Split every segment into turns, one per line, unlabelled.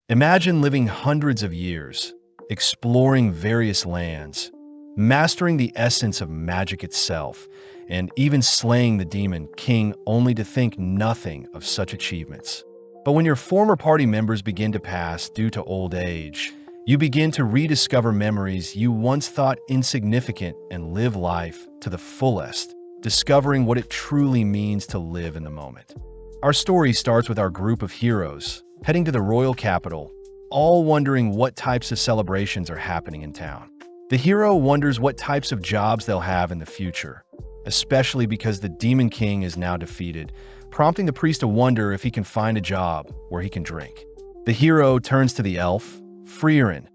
Imagine living hundreds of years, exploring various lands, mastering the essence of magic itself, and even slaying the demon king only to think nothing of such achievements. But when your former party members begin to pass due to old age, you begin to rediscover memories you once thought insignificant and live life to the fullest, discovering what it truly means to live in the moment. Our story starts with our group of heroes heading to the royal capital, all wondering what types of celebrations are happening in town. The hero wonders what types of jobs they'll have in the future, especially because the Demon King is now defeated, prompting the priest to wonder if he can find a job where he can drink. The hero turns to the elf, Freeren,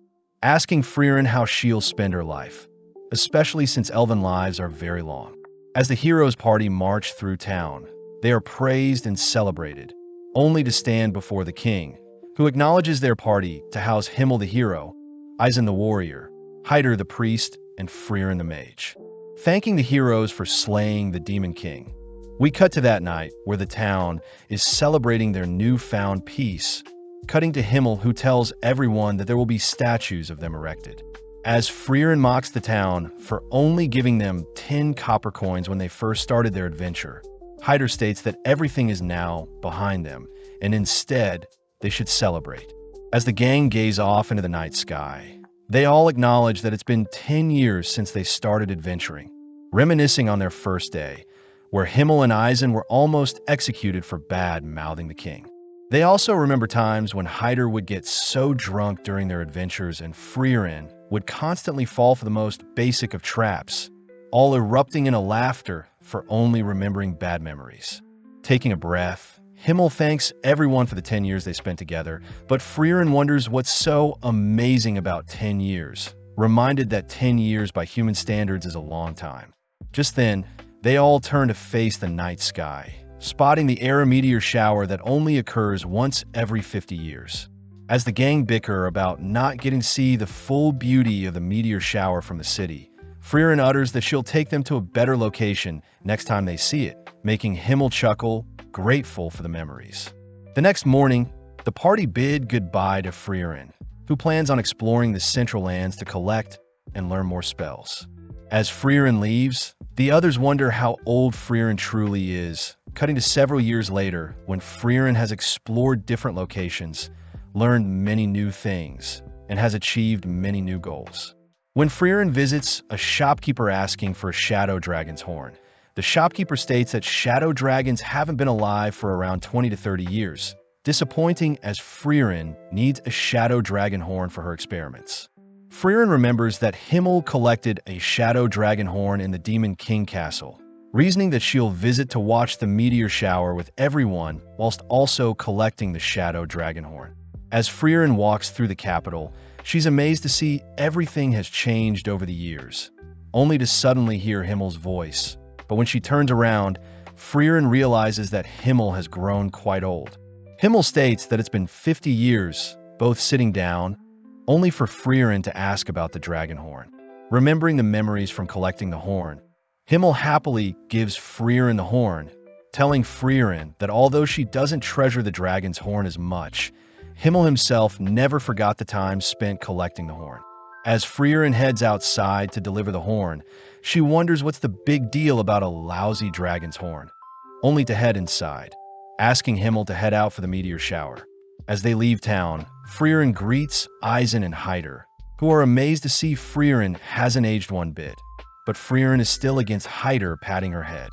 asking Freeren how she'll spend her life, especially since elven lives are very long. As the hero's party march through town, they are praised and celebrated, only to stand before the king, who acknowledges their party to house Himmel the hero, Eisen the warrior, Hyder the priest, and Freeren the mage. Thanking the heroes for slaying the Demon King, we cut to that night where the town is celebrating their newfound peace, cutting to Himmel, who tells everyone that there will be statues of them erected. As Freeren mocks the town for only giving them 10 copper coins when they first started their adventure, Hyder states that everything is now behind them, and instead, they should celebrate. As the gang gaze off into the night sky, they all acknowledge that it's been 10 years since they started adventuring, reminiscing on their first day, where Himmel and Eisen were almost executed for bad-mouthing the king. They also remember times when Hyder would get so drunk during their adventures and Freeren would constantly fall for the most basic of traps, all erupting in a laughter for only remembering bad memories. Taking a breath, Himmel thanks everyone for the 10 years they spent together, but Freeren wonders what's so amazing about 10 years, reminded that 10 years by human standards is a long time. Just then, they all turn to face the night sky, spotting the Era meteor shower that only occurs once every 50 years. As the gang bicker about not getting to see the full beauty of the meteor shower from the city, Freeren utters that she'll take them to a better location next time they see it, making Himmel chuckle, grateful for the memories. The next morning, the party bid goodbye to Freeren, who plans on exploring the Central Lands to collect and learn more spells. As Freeren leaves, the others wonder how old Freeren truly is, cutting to several years later when Freeren has explored different locations, learned many new things, and has achieved many new goals. When Freeren visits a shopkeeper asking for a shadow dragon's horn, the shopkeeper states that shadow dragons haven't been alive for around 20 to 30 years, disappointing as Freeren needs a shadow dragon horn for her experiments. Freeren remembers that Himmel collected a shadow dragon horn in the Demon King castle, reasoning that she'll visit to watch the meteor shower with everyone whilst also collecting the shadow dragon horn. As Freeren walks through the capital, she's amazed to see everything has changed over the years, only to suddenly hear Himmel's voice. But when she turns around, Freeren realizes that Himmel has grown quite old. Himmel states that it's been 50 years, both sitting down, only for Freeren to ask about the dragon horn. Remembering the memories from collecting the horn, Himmel happily gives Freeren the horn, telling Freeren that although she doesn't treasure the dragon's horn as much, Himmel himself never forgot the time spent collecting the horn. As Freeren heads outside to deliver the horn, she wonders what's the big deal about a lousy dragon's horn, only to head inside, asking Himmel to head out for the meteor shower. As they leave town, Freeren greets Eisen and Hyder, who are amazed to see Freeren hasn't aged one bit, but Freeren is still against Hyder patting her head.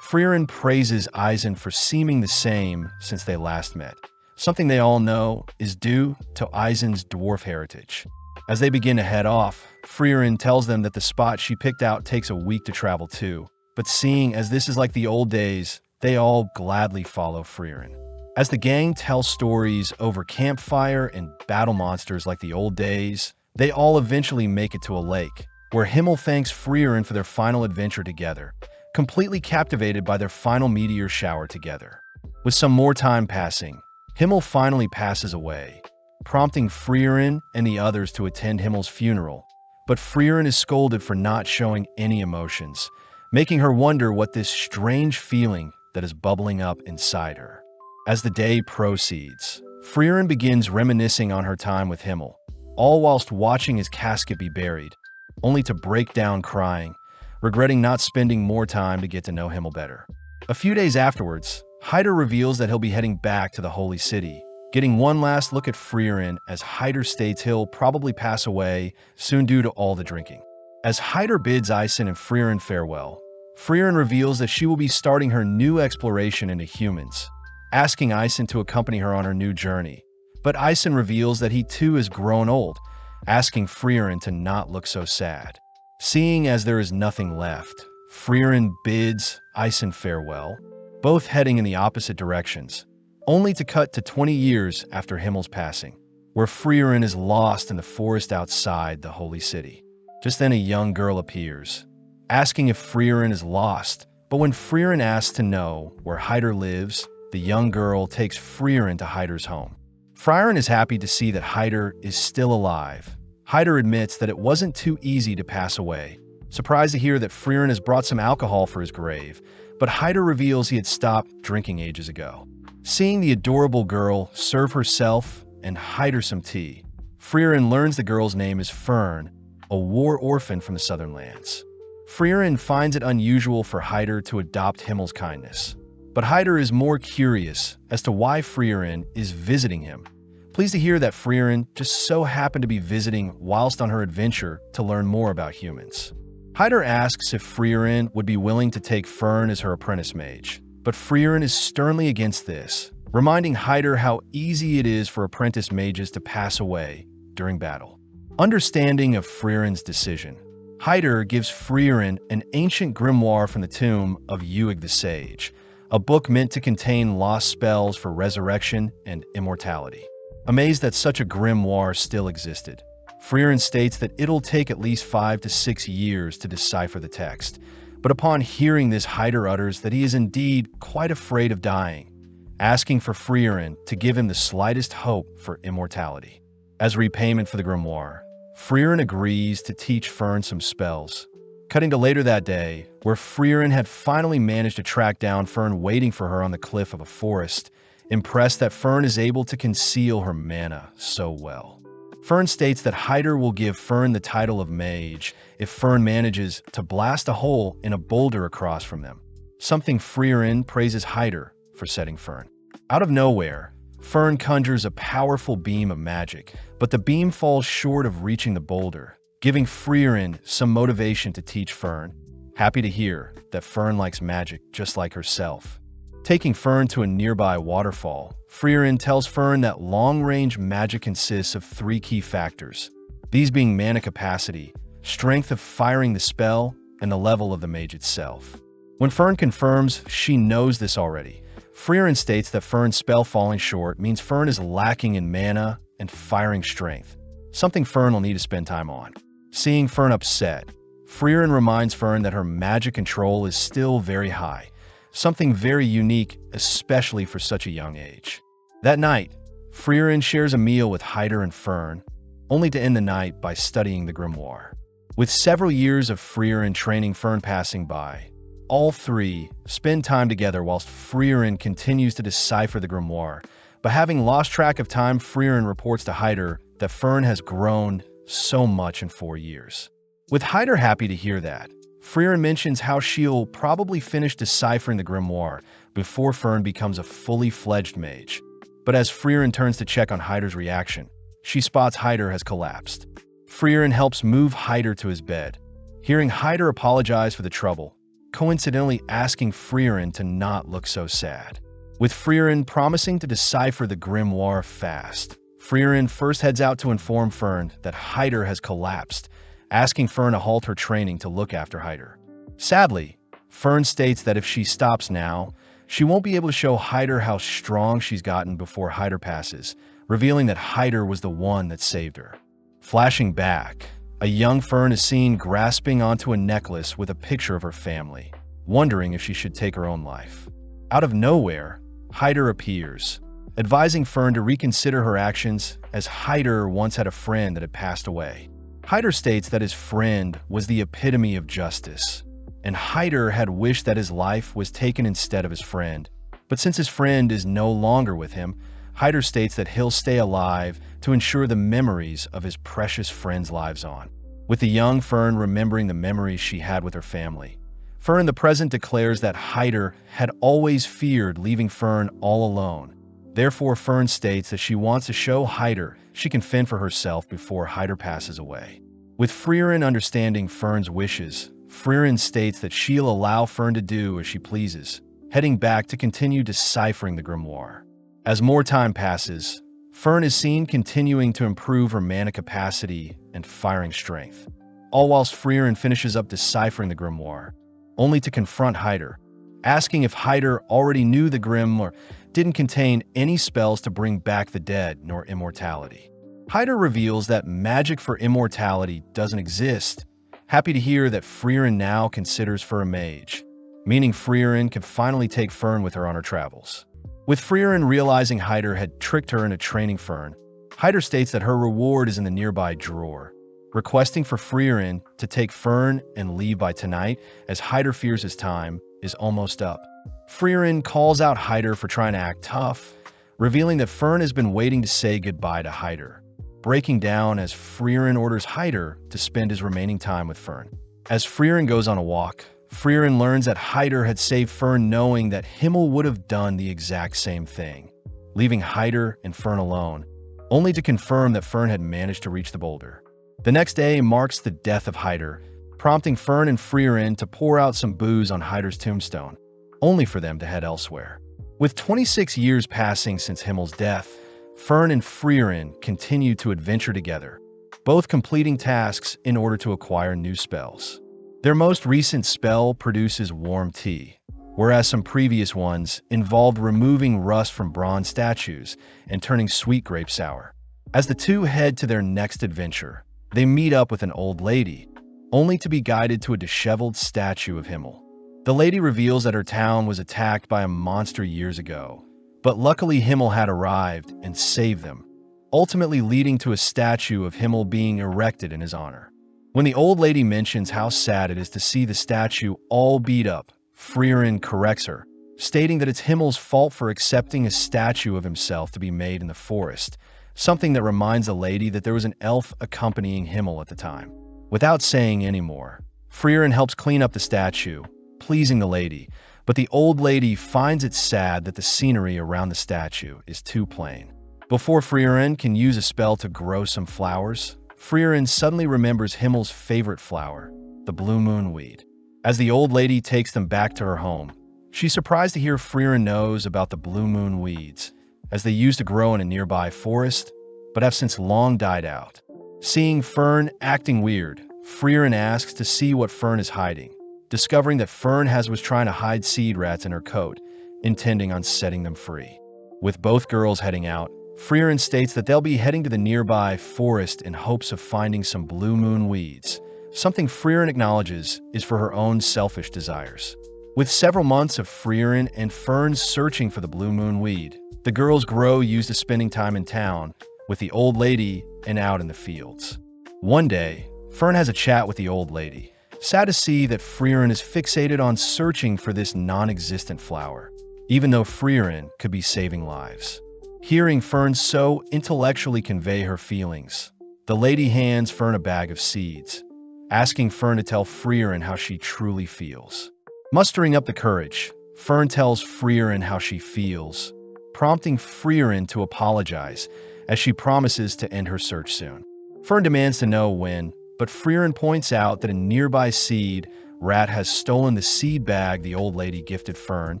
Freeren praises Eisen for seeming the same since they last met, something they all know is due to Eisen's dwarf heritage. As they begin to head off, Freeren tells them that the spot she picked out takes a week to travel to, but seeing as this is like the old days, they all gladly follow Freeren. As the gang tells stories over campfire and battle monsters like the old days, they all eventually make it to a lake, where Himmel thanks Freeren for their final adventure together, completely captivated by their final meteor shower together. With some more time passing, Himmel finally passes away, prompting Freeren and the others to attend Himmel's funeral, but Freeren is scolded for not showing any emotions, making her wonder what this strange feeling that is bubbling up inside her. As the day proceeds, Freeren begins reminiscing on her time with Himmel, all whilst watching his casket be buried, only to break down crying, regretting not spending more time to get to know Himmel better. A few days afterwards, Hyder reveals that he'll be heading back to the Holy City, getting one last look at Freeren as Hyder states he'll probably pass away soon due to all the drinking. As Hyder bids Isen and Freeren farewell, Freeren reveals that she will be starting her new exploration into humans, asking Isen to accompany her on her new journey. But Isen reveals that he too has grown old, asking Freeren to not look so sad. Seeing as there is nothing left, Freeren bids Isen farewell, both heading in the opposite directions, only to cut to 20 years after Himmel's passing, where Freeren is lost in the forest outside the Holy City. Just then a young girl appears, asking if Freeren is lost, but when Freeren asks to know where Hyder lives, the young girl takes Freeren to Hyder's home. Freeren is happy to see that Hyder is still alive. Hyder admits that it wasn't too easy to pass away, surprised to hear that Freeren has brought some alcohol for his grave, but Hyder reveals he had stopped drinking ages ago. Seeing the adorable girl serve herself and Hyder some tea, Freeren learns the girl's name is Fern, a war orphan from the southern lands. Freeren finds it unusual for Hyder to adopt Himmel's kindness, but Hyder is more curious as to why Freeren is visiting him. Pleased to hear that Freeren just so happened to be visiting whilst on her adventure to learn more about humans. Hyder asks if Freeren would be willing to take Fern as her apprentice mage, but Freeren is sternly against this, reminding Hyder how easy it is for apprentice mages to pass away during battle. Understanding of Freeren's decision, Hyder gives Freeren an ancient grimoire from the tomb of Uig the Sage, a book meant to contain lost spells for resurrection and immortality. Amazed that such a grimoire still existed, Freeren states that it'll take at least 5 to 6 years to decipher the text, but upon hearing this, Hyder utters that he is indeed quite afraid of dying, asking for Freeren to give him the slightest hope for immortality. As repayment for the grimoire, Freeren agrees to teach Fern some spells. Cutting to later that day, where Freeren had finally managed to track down Fern waiting for her on the cliff of a forest, impressed that Fern is able to conceal her mana so well. Fern states that Hyder will give Fern the title of mage if Fern manages to blast a hole in a boulder across from them, something Freeren praises Hyder for setting Fern. Out of nowhere, Fern conjures a powerful beam of magic, but the beam falls short of reaching the boulder, giving Freeren some motivation to teach Fern. Happy to hear that Fern likes magic just like herself. Taking Fern to a nearby waterfall, Freeren tells Fern that long-range magic consists of 3 key factors, these being mana capacity, strength of firing the spell, and the level of the mage itself. When Fern confirms she knows this already, Freeren states that Fern's spell falling short means Fern is lacking in mana and firing strength, something Fern will need to spend time on. Seeing Fern upset, Freeren reminds Fern that her magic control is still very high, something very unique, especially for such a young age. That night, Freeren shares a meal with Hyder and Fern, only to end the night by studying the grimoire. With several years of Freeren training Fern passing by, all three spend time together whilst Freeren continues to decipher the grimoire, but having lost track of time, Freeren reports to Hyder that Fern has grown so much in 4 years. With Hyder happy to hear that, Freeren mentions how she'll probably finish deciphering the grimoire before Fern becomes a fully fledged mage. But as Freeren turns to check on Hyder's reaction, she spots Hyder has collapsed. Freeren helps move Hyder to his bed. Hearing Hyder apologize for the trouble, coincidentally asking Freeren to not look so sad. With Freeren promising to decipher the grimoire fast, Freeren first heads out to inform Fern that Hyder has collapsed, asking Fern to halt her training to look after Hyder. Sadly, Fern states that if she stops now, she won't be able to show Hyder how strong she's gotten before Hyder passes, revealing that Hyder was the one that saved her. Flashing back, a young Fern is seen grasping onto a necklace with a picture of her family, wondering if she should take her own life. Out of nowhere, Hyder appears, advising Fern to reconsider her actions as Hyder once had a friend that had passed away. Hyder states that his friend was the epitome of justice, and Hyder had wished that his life was taken instead of his friend. But since his friend is no longer with him, Hyder states that he'll stay alive to ensure the memories of his precious friends' lives on. With the young Fern remembering the memories she had with her family, Fern in the present declares that Hyder had always feared leaving Fern all alone. Therefore, Fern states that she wants to show Hyder she can fend for herself before Hyder passes away. With Freeren understanding Fern's wishes, Freeren states that she'll allow Fern to do as she pleases, heading back to continue deciphering the grimoire. As more time passes, Fern is seen continuing to improve her mana capacity and firing strength, all whilst Freeren finishes up deciphering the grimoire, only to confront Hyder, asking if Hyder already knew the grimoire didn't contain any spells to bring back the dead nor immortality. Hyder reveals that magic for immortality doesn't exist, happy to hear that Freeren now considers for a mage, meaning Freeren can finally take Fern with her on her travels. With Freeren realizing Hyder had tricked her into training Fern, Hyder states that her reward is in the nearby drawer, requesting for Freeren to take Fern and leave by tonight as Hyder fears his time is almost up. Freeren calls out Hyder for trying to act tough, revealing that Fern has been waiting to say goodbye to Hyder, breaking down as Freeren orders Hyder to spend his remaining time with Fern. As Freeren goes on a walk, Freeren learns that Hyder had saved Fern knowing that Himmel would have done the exact same thing, leaving Hyder and Fern alone, only to confirm that Fern had managed to reach the boulder. The next day marks the death of Hyder, prompting Fern and Freeren to pour out some booze on Hyder's tombstone, only for them to head elsewhere. With 26 years passing since Himmel's death, Fern and Freeren continue to adventure together, both completing tasks in order to acquire new spells. Their most recent spell produces warm tea, whereas some previous ones involved removing rust from bronze statues and turning sweet grape sour. As the two head to their next adventure, they meet up with an old lady, only to be guided to a disheveled statue of Himmel. The lady reveals that her town was attacked by a monster years ago, but luckily Himmel had arrived and saved them, ultimately leading to a statue of Himmel being erected in his honor. When the old lady mentions how sad it is to see the statue all beat up, Freeren corrects her, stating that it's Himmel's fault for accepting a statue of himself to be made in the forest, something that reminds the lady that there was an elf accompanying Himmel at the time. Without saying any more, Freeren helps clean up the statue, pleasing the lady, but the old lady finds it sad that the scenery around the statue is too plain. Before Freeren can use a spell to grow some flowers, Freeren suddenly remembers Himmel's favorite flower, the blue moon weed. As the old lady takes them back to her home, she's surprised to hear Freeren knows about the blue moon weeds, as they used to grow in a nearby forest, but have since long died out. Seeing Fern acting weird, Freeren asks to see what Fern is hiding, discovering that Fern was trying to hide seed rats in her coat, intending on setting them free. With both girls heading out, Freeren states that they'll be heading to the nearby forest in hopes of finding some blue moon weeds, something Freeren acknowledges is for her own selfish desires. With several months of Freeren and Fern searching for the blue moon weed, the girls grow used to spending time in town with the old lady and out in the fields. One day, Fern has a chat with the old lady, sad to see that Freeren is fixated on searching for this non-existent flower, even though Freeren could be saving lives. Hearing Fern so intellectually convey her feelings, the lady hands Fern a bag of seeds, asking Fern to tell Freeren how she truly feels. Mustering up the courage, Fern tells Freeren how she feels, prompting Freeren to apologize as she promises to end her search soon. Fern demands to know when, but Freeren points out that a nearby seed rat has stolen the seed bag the old lady gifted Fern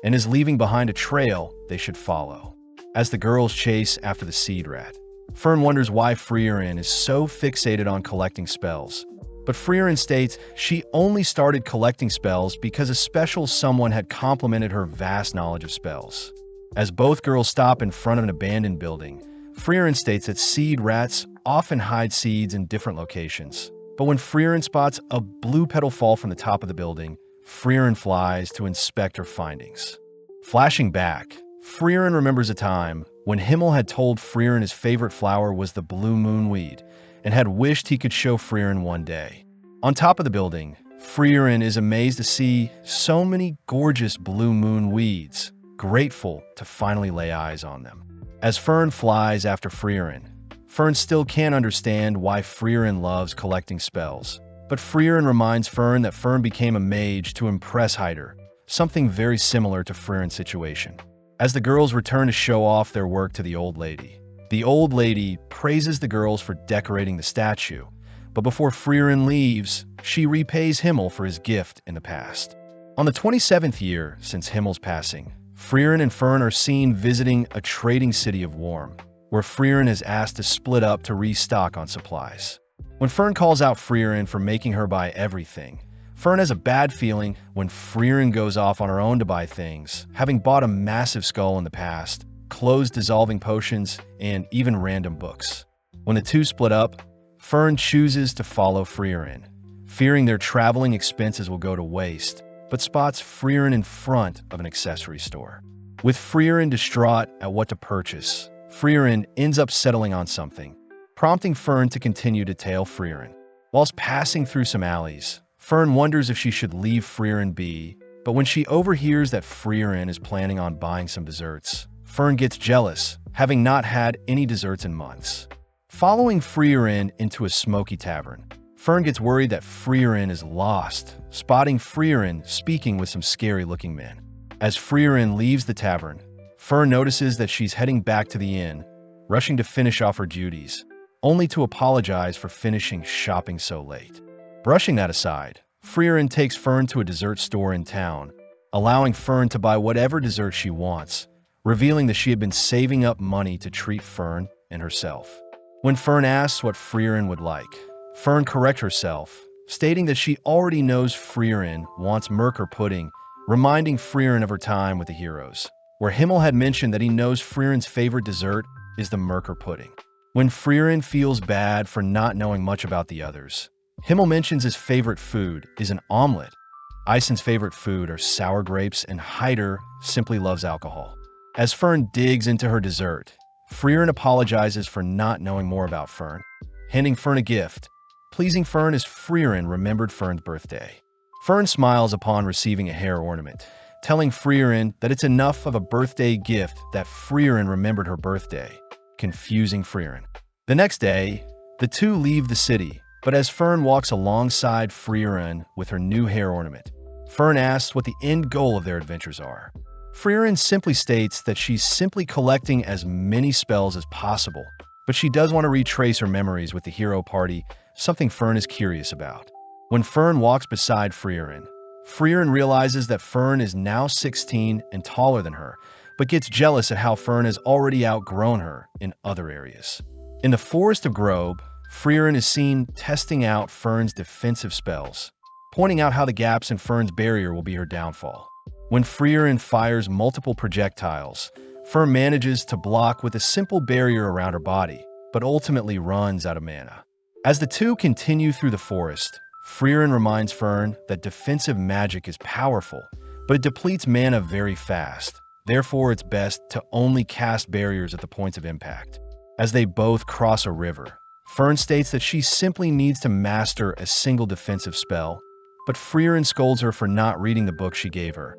and is leaving behind a trail they should follow. As the girls chase after the seed rat, Fern wonders why Freeren is so fixated on collecting spells, but Freeren states she only started collecting spells because a special someone had complimented her vast knowledge of spells. As both girls stop in front of an abandoned building, Freeren states that seed rats often hide seeds in different locations, but when Freeren spots a blue petal fall from the top of the building, Freeren flies to inspect her findings. Flashing back, Freeren remembers a time when Himmel had told Freeren his favorite flower was the blue moon weed and had wished he could show Freeren one day. On top of the building, Freeren is amazed to see so many gorgeous blue moon weeds, grateful to finally lay eyes on them. As Fern flies after Freeren, Fern still can't understand why Freeren loves collecting spells. But Freeren reminds Fern that Fern became a mage to impress Hyder, something very similar to Freeren's situation. As the girls return to show off their work to the old lady praises the girls for decorating the statue, but before Freeren leaves, she repays Himmel for his gift in the past. On the 27th year since Himmel's passing, Freeren and Fern are seen visiting a trading city of Worm, where Freeren is asked to split up to restock on supplies. When Fern calls out Freeren for making her buy everything, Fern has a bad feeling when Freeren goes off on her own to buy things, having bought a massive skull in the past, clothes dissolving potions, and even random books. When the two split up, Fern chooses to follow Freeren, fearing their traveling expenses will go to waste, but spots Freeren in front of an accessory store. With Freeren distraught at what to purchase, Freeren ends up settling on something, prompting Fern to continue to tail Freeren. Whilst passing through some alleys, Fern wonders if she should leave Freeren be, but when she overhears that Freeren is planning on buying some desserts, Fern gets jealous, having not had any desserts in months. Following Freeren into a smoky tavern, Fern gets worried that Freeren is lost, spotting Freeren speaking with some scary-looking men. As Freeren leaves the tavern, Fern notices that she's heading back to the inn, rushing to finish off her duties, only to apologize for finishing shopping so late. Brushing that aside, Freeren takes Fern to a dessert store in town, allowing Fern to buy whatever dessert she wants, revealing that she had been saving up money to treat Fern and herself. When Fern asks what Freeren would like, Fern corrects herself, stating that she already knows Freeren wants Merker pudding, reminding Freeren of her time with the heroes, where Himmel had mentioned that he knows Freeren's favorite dessert is the Merker pudding. When Freeren feels bad for not knowing much about the others, Himmel mentions his favorite food is an omelet. Eisen's favorite food are sour grapes, and Hyder simply loves alcohol. As Fern digs into her dessert, Freeren apologizes for not knowing more about Fern, handing Fern a gift, pleasing Fern as Freeren remembered Fern's birthday. Fern smiles upon receiving a hair ornament, telling Freeren that it's enough of a birthday gift that Freeren remembered her birthday, confusing Freeren. The next day, the two leave the city, but as Fern walks alongside Freeren with her new hair ornament, Fern asks what the end goal of their adventures are. Freeren simply states that she's simply collecting as many spells as possible, but she does want to retrace her memories with the hero party, something Fern is curious about. When Fern walks beside Freeren, Freeren realizes that Fern is now 16 and taller than her, but gets jealous at how Fern has already outgrown her in other areas. In the Forest of Grobe, Freeren is seen testing out Fern's defensive spells, pointing out how the gaps in Fern's barrier will be her downfall. When Freeren fires multiple projectiles, Fern manages to block with a simple barrier around her body, but ultimately runs out of mana. As the two continue through the forest, Freeren reminds Fern that defensive magic is powerful, but it depletes mana very fast. Therefore, it's best to only cast barriers at the points of impact. As they both cross a river, Fern states that she simply needs to master a single defensive spell, but Freeren scolds her for not reading the book she gave her,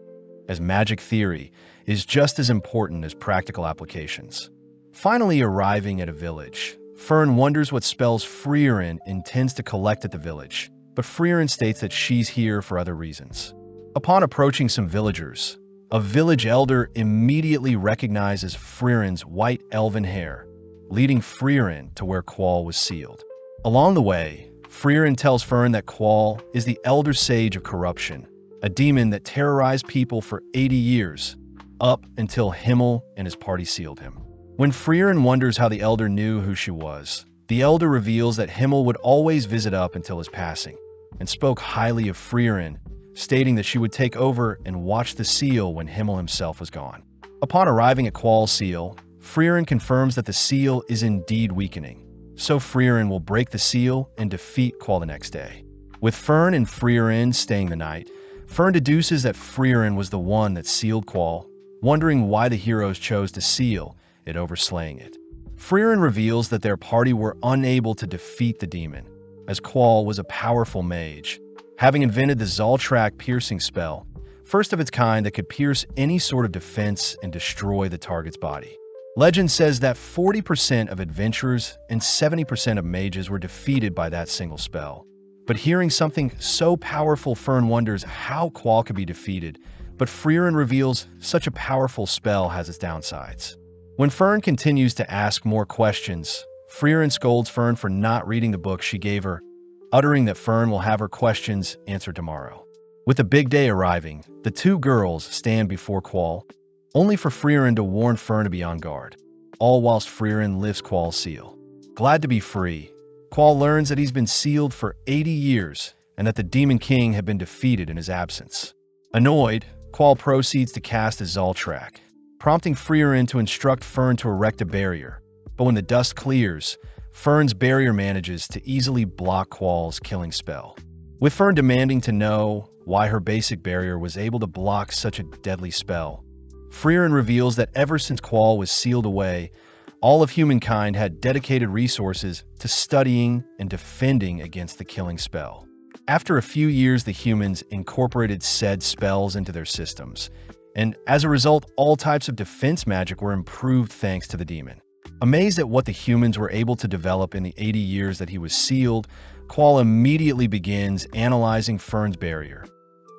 as magic theory is just as important as practical applications. Finally arriving at a village, Fern wonders what spells Freeren intends to collect at the village, but Freeren states that she's here for other reasons. Upon approaching some villagers, a village elder immediately recognizes Freeren's white elven hair, leading Freeren to where Qual was sealed. Along the way, Freeren tells Fern that Qual is the Elder Sage of Corruption, a demon that terrorized people for 80 years, up until Himmel and his party sealed him. When Freeren wonders how the Elder knew who she was, the Elder reveals that Himmel would always visit up until his passing, and spoke highly of Freeren, stating that she would take over and watch the seal when Himmel himself was gone. Upon arriving at Qual's seal, Freeren confirms that the seal is indeed weakening, so Freeren will break the seal and defeat Qual the next day. With Fern and Freeren staying the night, Fern deduces that Freeren was the one that sealed Qual, wondering why the heroes chose to seal it over slaying it. Freeren reveals that their party were unable to defeat the demon, as Qual was a powerful mage, having invented the Zoltrak piercing spell, first of its kind that could pierce any sort of defense and destroy the target's body. Legend says that 40% of adventurers and 70% of mages were defeated by that single spell. But hearing something so powerful, Fern wonders how Qual could be defeated, but Freeren reveals such a powerful spell has its downsides. When Fern continues to ask more questions, Freeren scolds Fern for not reading the book she gave her, uttering that Fern will have her questions answered tomorrow. With the big day arriving, the two girls stand before Qual, only for Freeren to warn Fern to be on guard, all whilst Freeren lifts Qual's seal. Glad to be free, Qual learns that he's been sealed for 80 years and that the Demon King had been defeated in his absence. Annoyed, Qual proceeds to cast a Zoltrak, prompting Freeren to instruct Fern to erect a barrier. But when the dust clears, Fern's barrier manages to easily block Qual's killing spell. With Fern demanding to know why her basic barrier was able to block such a deadly spell, Freeren reveals that ever since Qual was sealed away, all of humankind had dedicated resources to studying and defending against the killing spell. After a few years, the humans incorporated said spells into their systems, and as a result, all types of defense magic were improved thanks to the demon. Amazed at what the humans were able to develop in the 80 years that he was sealed, Qual immediately begins analyzing Fern's barrier,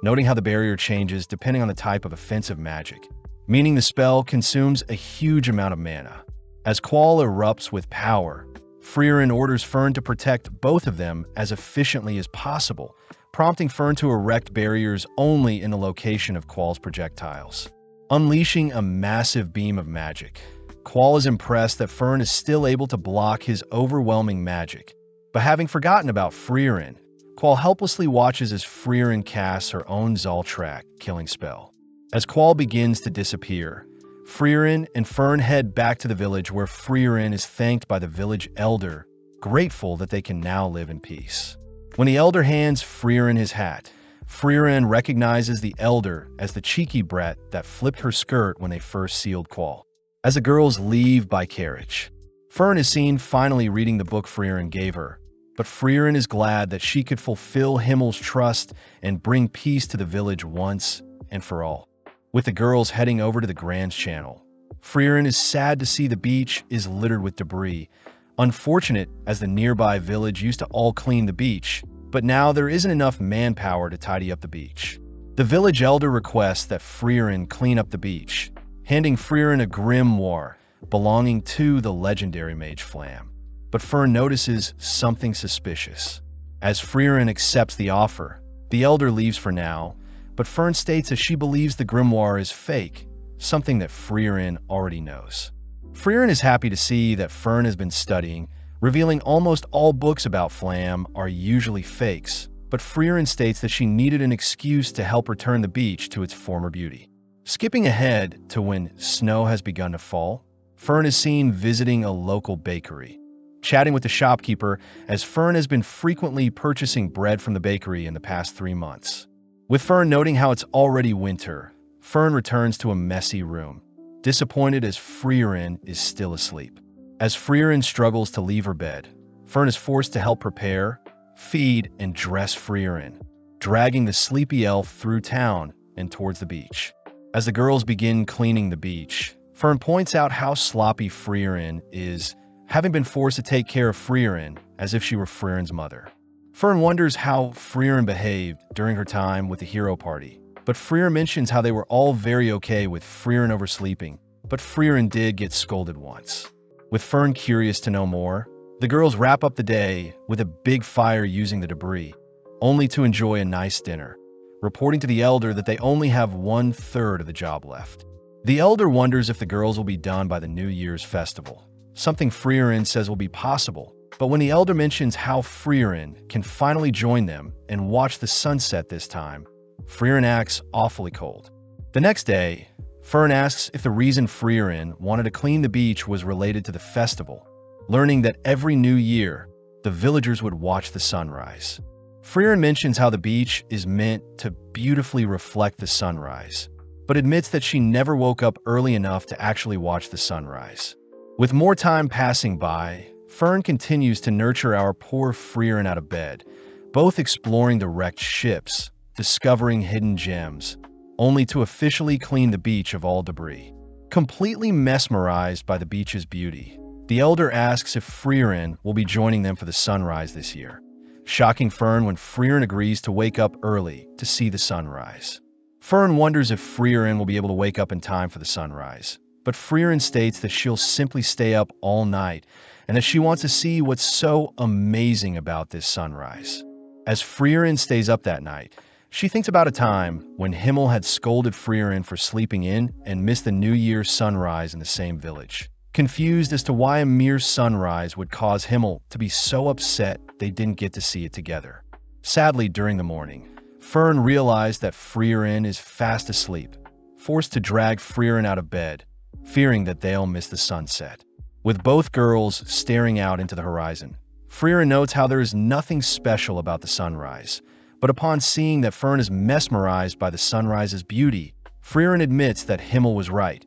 noting how the barrier changes depending on the type of offensive magic, meaning the spell consumes a huge amount of mana. As Qual erupts with power, Freeren orders Fern to protect both of them as efficiently as possible, prompting Fern to erect barriers only in the location of Qual's projectiles. Unleashing a massive beam of magic, Qual is impressed that Fern is still able to block his overwhelming magic. But having forgotten about Freeren, Qual helplessly watches as Freeren casts her own Zoltrak killing spell. As Qual begins to disappear, Freeren and Fern head back to the village where Freeren is thanked by the village elder, grateful that they can now live in peace. When the elder hands Freeren his hat, Freeren recognizes the elder as the cheeky brat that flipped her skirt when they first sealed Qual. As the girls leave by carriage, Fern is seen finally reading the book Freeren gave her, but Freeren is glad that she could fulfill Himmel's trust and bring peace to the village once and for all. With the girls heading over to the Grand Channel, Freeren is sad to see the beach is littered with debris, unfortunate as the nearby village used to all clean the beach, but now there isn't enough manpower to tidy up the beach. The village elder requests that Freeren clean up the beach, handing Freeren a grimoire belonging to the legendary mage Flam. But Fern notices something suspicious. As Freeren accepts the offer, the elder leaves for now, but Fern states that she believes the grimoire is fake, something that Freeren already knows. Freeren is happy to see that Fern has been studying, revealing almost all books about Flam are usually fakes, but Freeren states that she needed an excuse to help return the beach to its former beauty. Skipping ahead to when snow has begun to fall, Fern is seen visiting a local bakery, chatting with the shopkeeper as Fern has been frequently purchasing bread from the bakery in the past 3 months. With Fern noting how it's already winter, Fern returns to a messy room, disappointed as Freeren is still asleep. As Freeren struggles to leave her bed, Fern is forced to help prepare, feed, and dress Freeren, dragging the sleepy elf through town and towards the beach. As the girls begin cleaning the beach, Fern points out how sloppy Freeren is, having been forced to take care of Freeren as if she were Freeren's mother. Fern wonders how Freeren behaved during her time with the hero party, but Freeren mentions how they were all very okay with Freeren oversleeping, but Freeren did get scolded once. With Fern curious to know more, the girls wrap up the day with a big fire using the debris, only to enjoy a nice dinner, reporting to the elder that they only have 1/3 of the job left. The elder wonders if the girls will be done by the New Year's festival, something Freeren says will be possible, but when the elder mentions how Freeren can finally join them and watch the sunset this time, Freeren acts awfully cold. The next day, Fern asks if the reason Freeren wanted to clean the beach was related to the festival, learning that every new year, the villagers would watch the sunrise. Freeren mentions how the beach is meant to beautifully reflect the sunrise, but admits that she never woke up early enough to actually watch the sunrise. With more time passing by, Fern continues to nurture our poor Freeren out of bed, both exploring the wrecked ships, discovering hidden gems, only to officially clean the beach of all debris. Completely mesmerized by the beach's beauty, the elder asks if Freeren will be joining them for the sunrise this year, shocking Fern when Freeren agrees to wake up early to see the sunrise. Fern wonders if Freeren will be able to wake up in time for the sunrise, but Freeren states that she'll simply stay up all night and that she wants to see what's so amazing about this sunrise. As Freeren stays up that night, she thinks about a time when Himmel had scolded Freeren for sleeping in and missed the New Year's sunrise in the same village. Confused as to why a mere sunrise would cause Himmel to be so upset they didn't get to see it together. Sadly, during the morning, Fern realized that Freeren is fast asleep, forced to drag Freeren out of bed, fearing that they'll miss the sunset. With both girls staring out into the horizon, Freeren notes how there is nothing special about the sunrise, but upon seeing that Fern is mesmerized by the sunrise's beauty, Freeren admits that Himmel was right,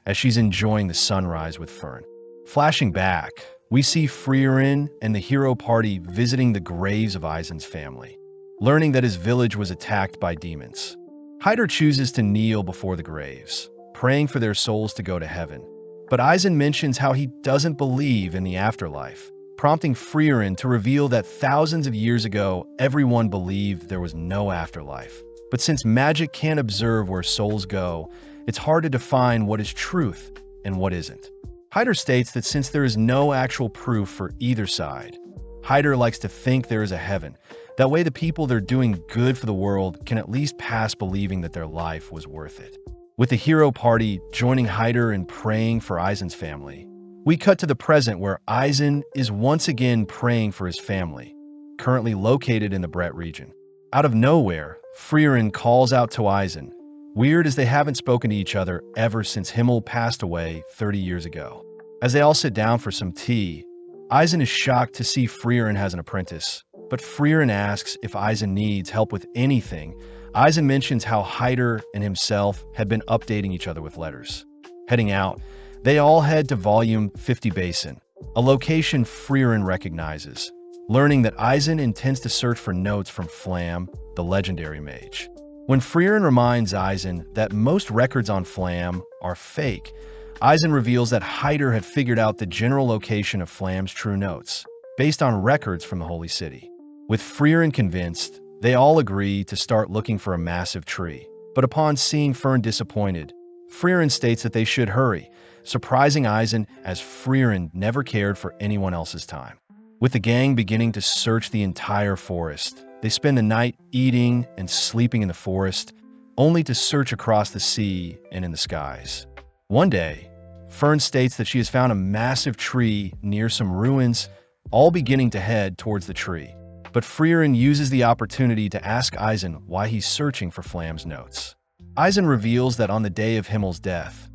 as she's enjoying the sunrise with Fern. Flashing back, we see Freeren and the hero party visiting the graves of Eisen's family, learning that his village was attacked by demons. Hyder chooses to kneel before the graves, praying for their souls to go to heaven. But Eisen mentions how he doesn't believe in the afterlife, prompting Freeren to reveal that thousands of years ago, everyone believed there was no afterlife. But since magic can't observe where souls go, it's hard to define what is truth and what isn't. Hyder states that since there is no actual proof for either side, Hyder likes to think there is a heaven. That way the people that are doing good for the world can at least pass believing that their life was worth it. With the hero party joining Hyder in praying for Eisen's family, we cut to the present where Eisen is once again praying for his family, currently located in the Brett region. Out of nowhere, Freeren calls out to Eisen, weird as they haven't spoken to each other ever since Himmel passed away 30 years ago. As they all sit down for some tea, Eisen is shocked to see Freeren has an apprentice, but Freeren asks if Eisen needs help with anything. Eisen mentions how Hyder and himself had been updating each other with letters. Heading out, they all head to Volume 50 Basin, a location Freeren recognizes, learning that Eisen intends to search for notes from Flam, the legendary mage. When Freeren reminds Eisen that most records on Flam are fake, Eisen reveals that Hyder had figured out the general location of Flam's true notes, based on records from the Holy City. With Freeren convinced, they all agree to start looking for a massive tree. But upon seeing Fern disappointed, Freeren states that they should hurry, surprising Eisen as Freeren never cared for anyone else's time. With the gang beginning to search the entire forest, they spend the night eating and sleeping in the forest, only to search across the sea and in the skies. One day, Fern states that she has found a massive tree near some ruins, all beginning to head towards the tree. But Freeren uses the opportunity to ask Eisen why he's searching for Flam's notes. Eisen reveals that on the day of Himmel's death,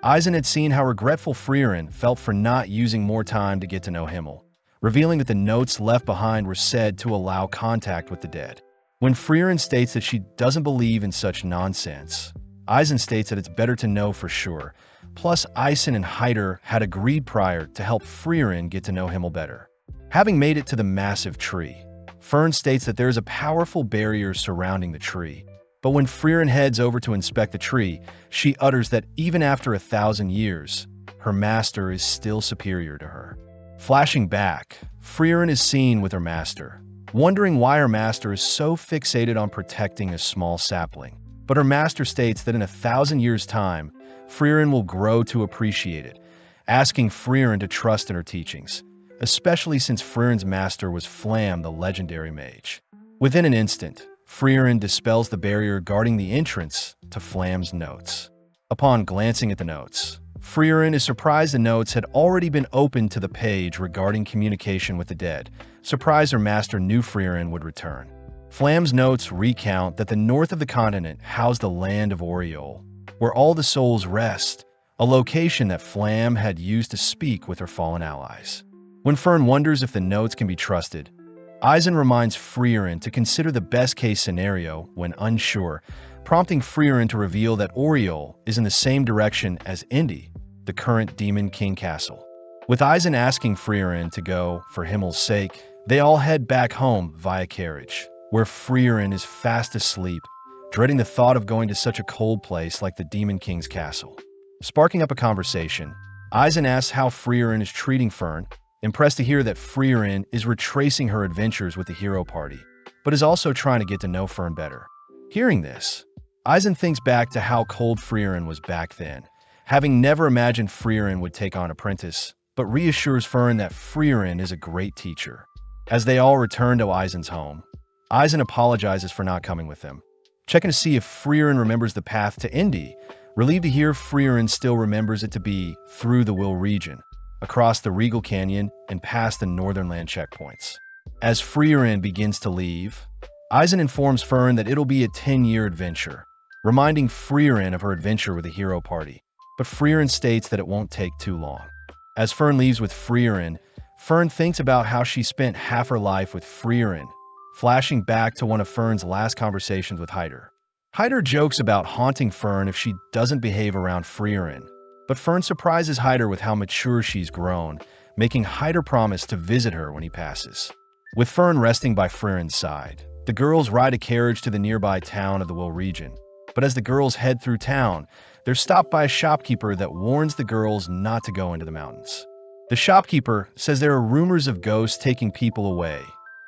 Eisen had seen how regretful Freeren felt for not using more time to get to know Himmel, revealing that the notes left behind were said to allow contact with the dead. When Freeren states that she doesn't believe in such nonsense, Eisen states that it's better to know for sure. Plus, Eisen and Hyder had agreed prior to help Freeren get to know Himmel better. Having made it to the massive tree, Fern states that there is a powerful barrier surrounding the tree. But when Freeren heads over to inspect the tree, she utters that even after 1,000 years, her master is still superior to her. Flashing back, Freeren is seen with her master, wondering why her master is so fixated on protecting a small sapling. But her master states that in 1,000 years' time, Freeren will grow to appreciate it, asking Freeren to trust in her teachings, especially since Freeren's master was Flam, the legendary mage. Within an instant, Freeren dispels the barrier guarding the entrance to Flam's notes. Upon glancing at the notes, Freeren is surprised the notes had already been opened to the page regarding communication with the dead, surprised her master knew Freeren would return. Flam's notes recount that the north of the continent housed the land of Oriole, where all the souls rest, a location that Flam had used to speak with her fallen allies. When Fern wonders if the notes can be trusted, Eisen reminds Freeren to consider the best-case scenario when unsure, prompting Freeren to reveal that Oriole is in the same direction as Indy, the current Demon King Castle. With Eisen asking Freeren to go for Himmel's sake, they all head back home via carriage, where Freeren is fast asleep, dreading the thought of going to such a cold place like the Demon King's castle. Sparking up a conversation, Eisen asks how Freeren is treating Fern, impressed to hear that Freeren is retracing her adventures with the hero party, but is also trying to get to know Fern better. Hearing this, Eisen thinks back to how cold Freeren was back then, having never imagined Freeren would take on Apprentice, but reassures Fern that Freeren is a great teacher. As they all return to Eisen's home, Eisen apologizes for not coming with them, checking to see if Freeren remembers the path to Indy, relieved to hear Freeren still remembers it to be through the Will region, across the Regal Canyon and past the Northern Land checkpoints. As Freeren begins to leave, Eisen informs Fern that it'll be a 10-year adventure, reminding Freeren of her adventure with the hero party, but Freeren states that it won't take too long. As Fern leaves with Freeren, Fern thinks about how she spent half her life with Freeren, flashing back to one of Fern's last conversations with Hyder. Hyder jokes about haunting Fern if she doesn't behave around Freeren, but Fern surprises Hyder with how mature she's grown, making Hyder promise to visit her when he passes. With Fern resting by Freeren's side, the girls ride a carriage to the nearby town of the Will region. But as the girls head through town, they're stopped by a shopkeeper that warns the girls not to go into the mountains. The shopkeeper says there are rumors of ghosts taking people away,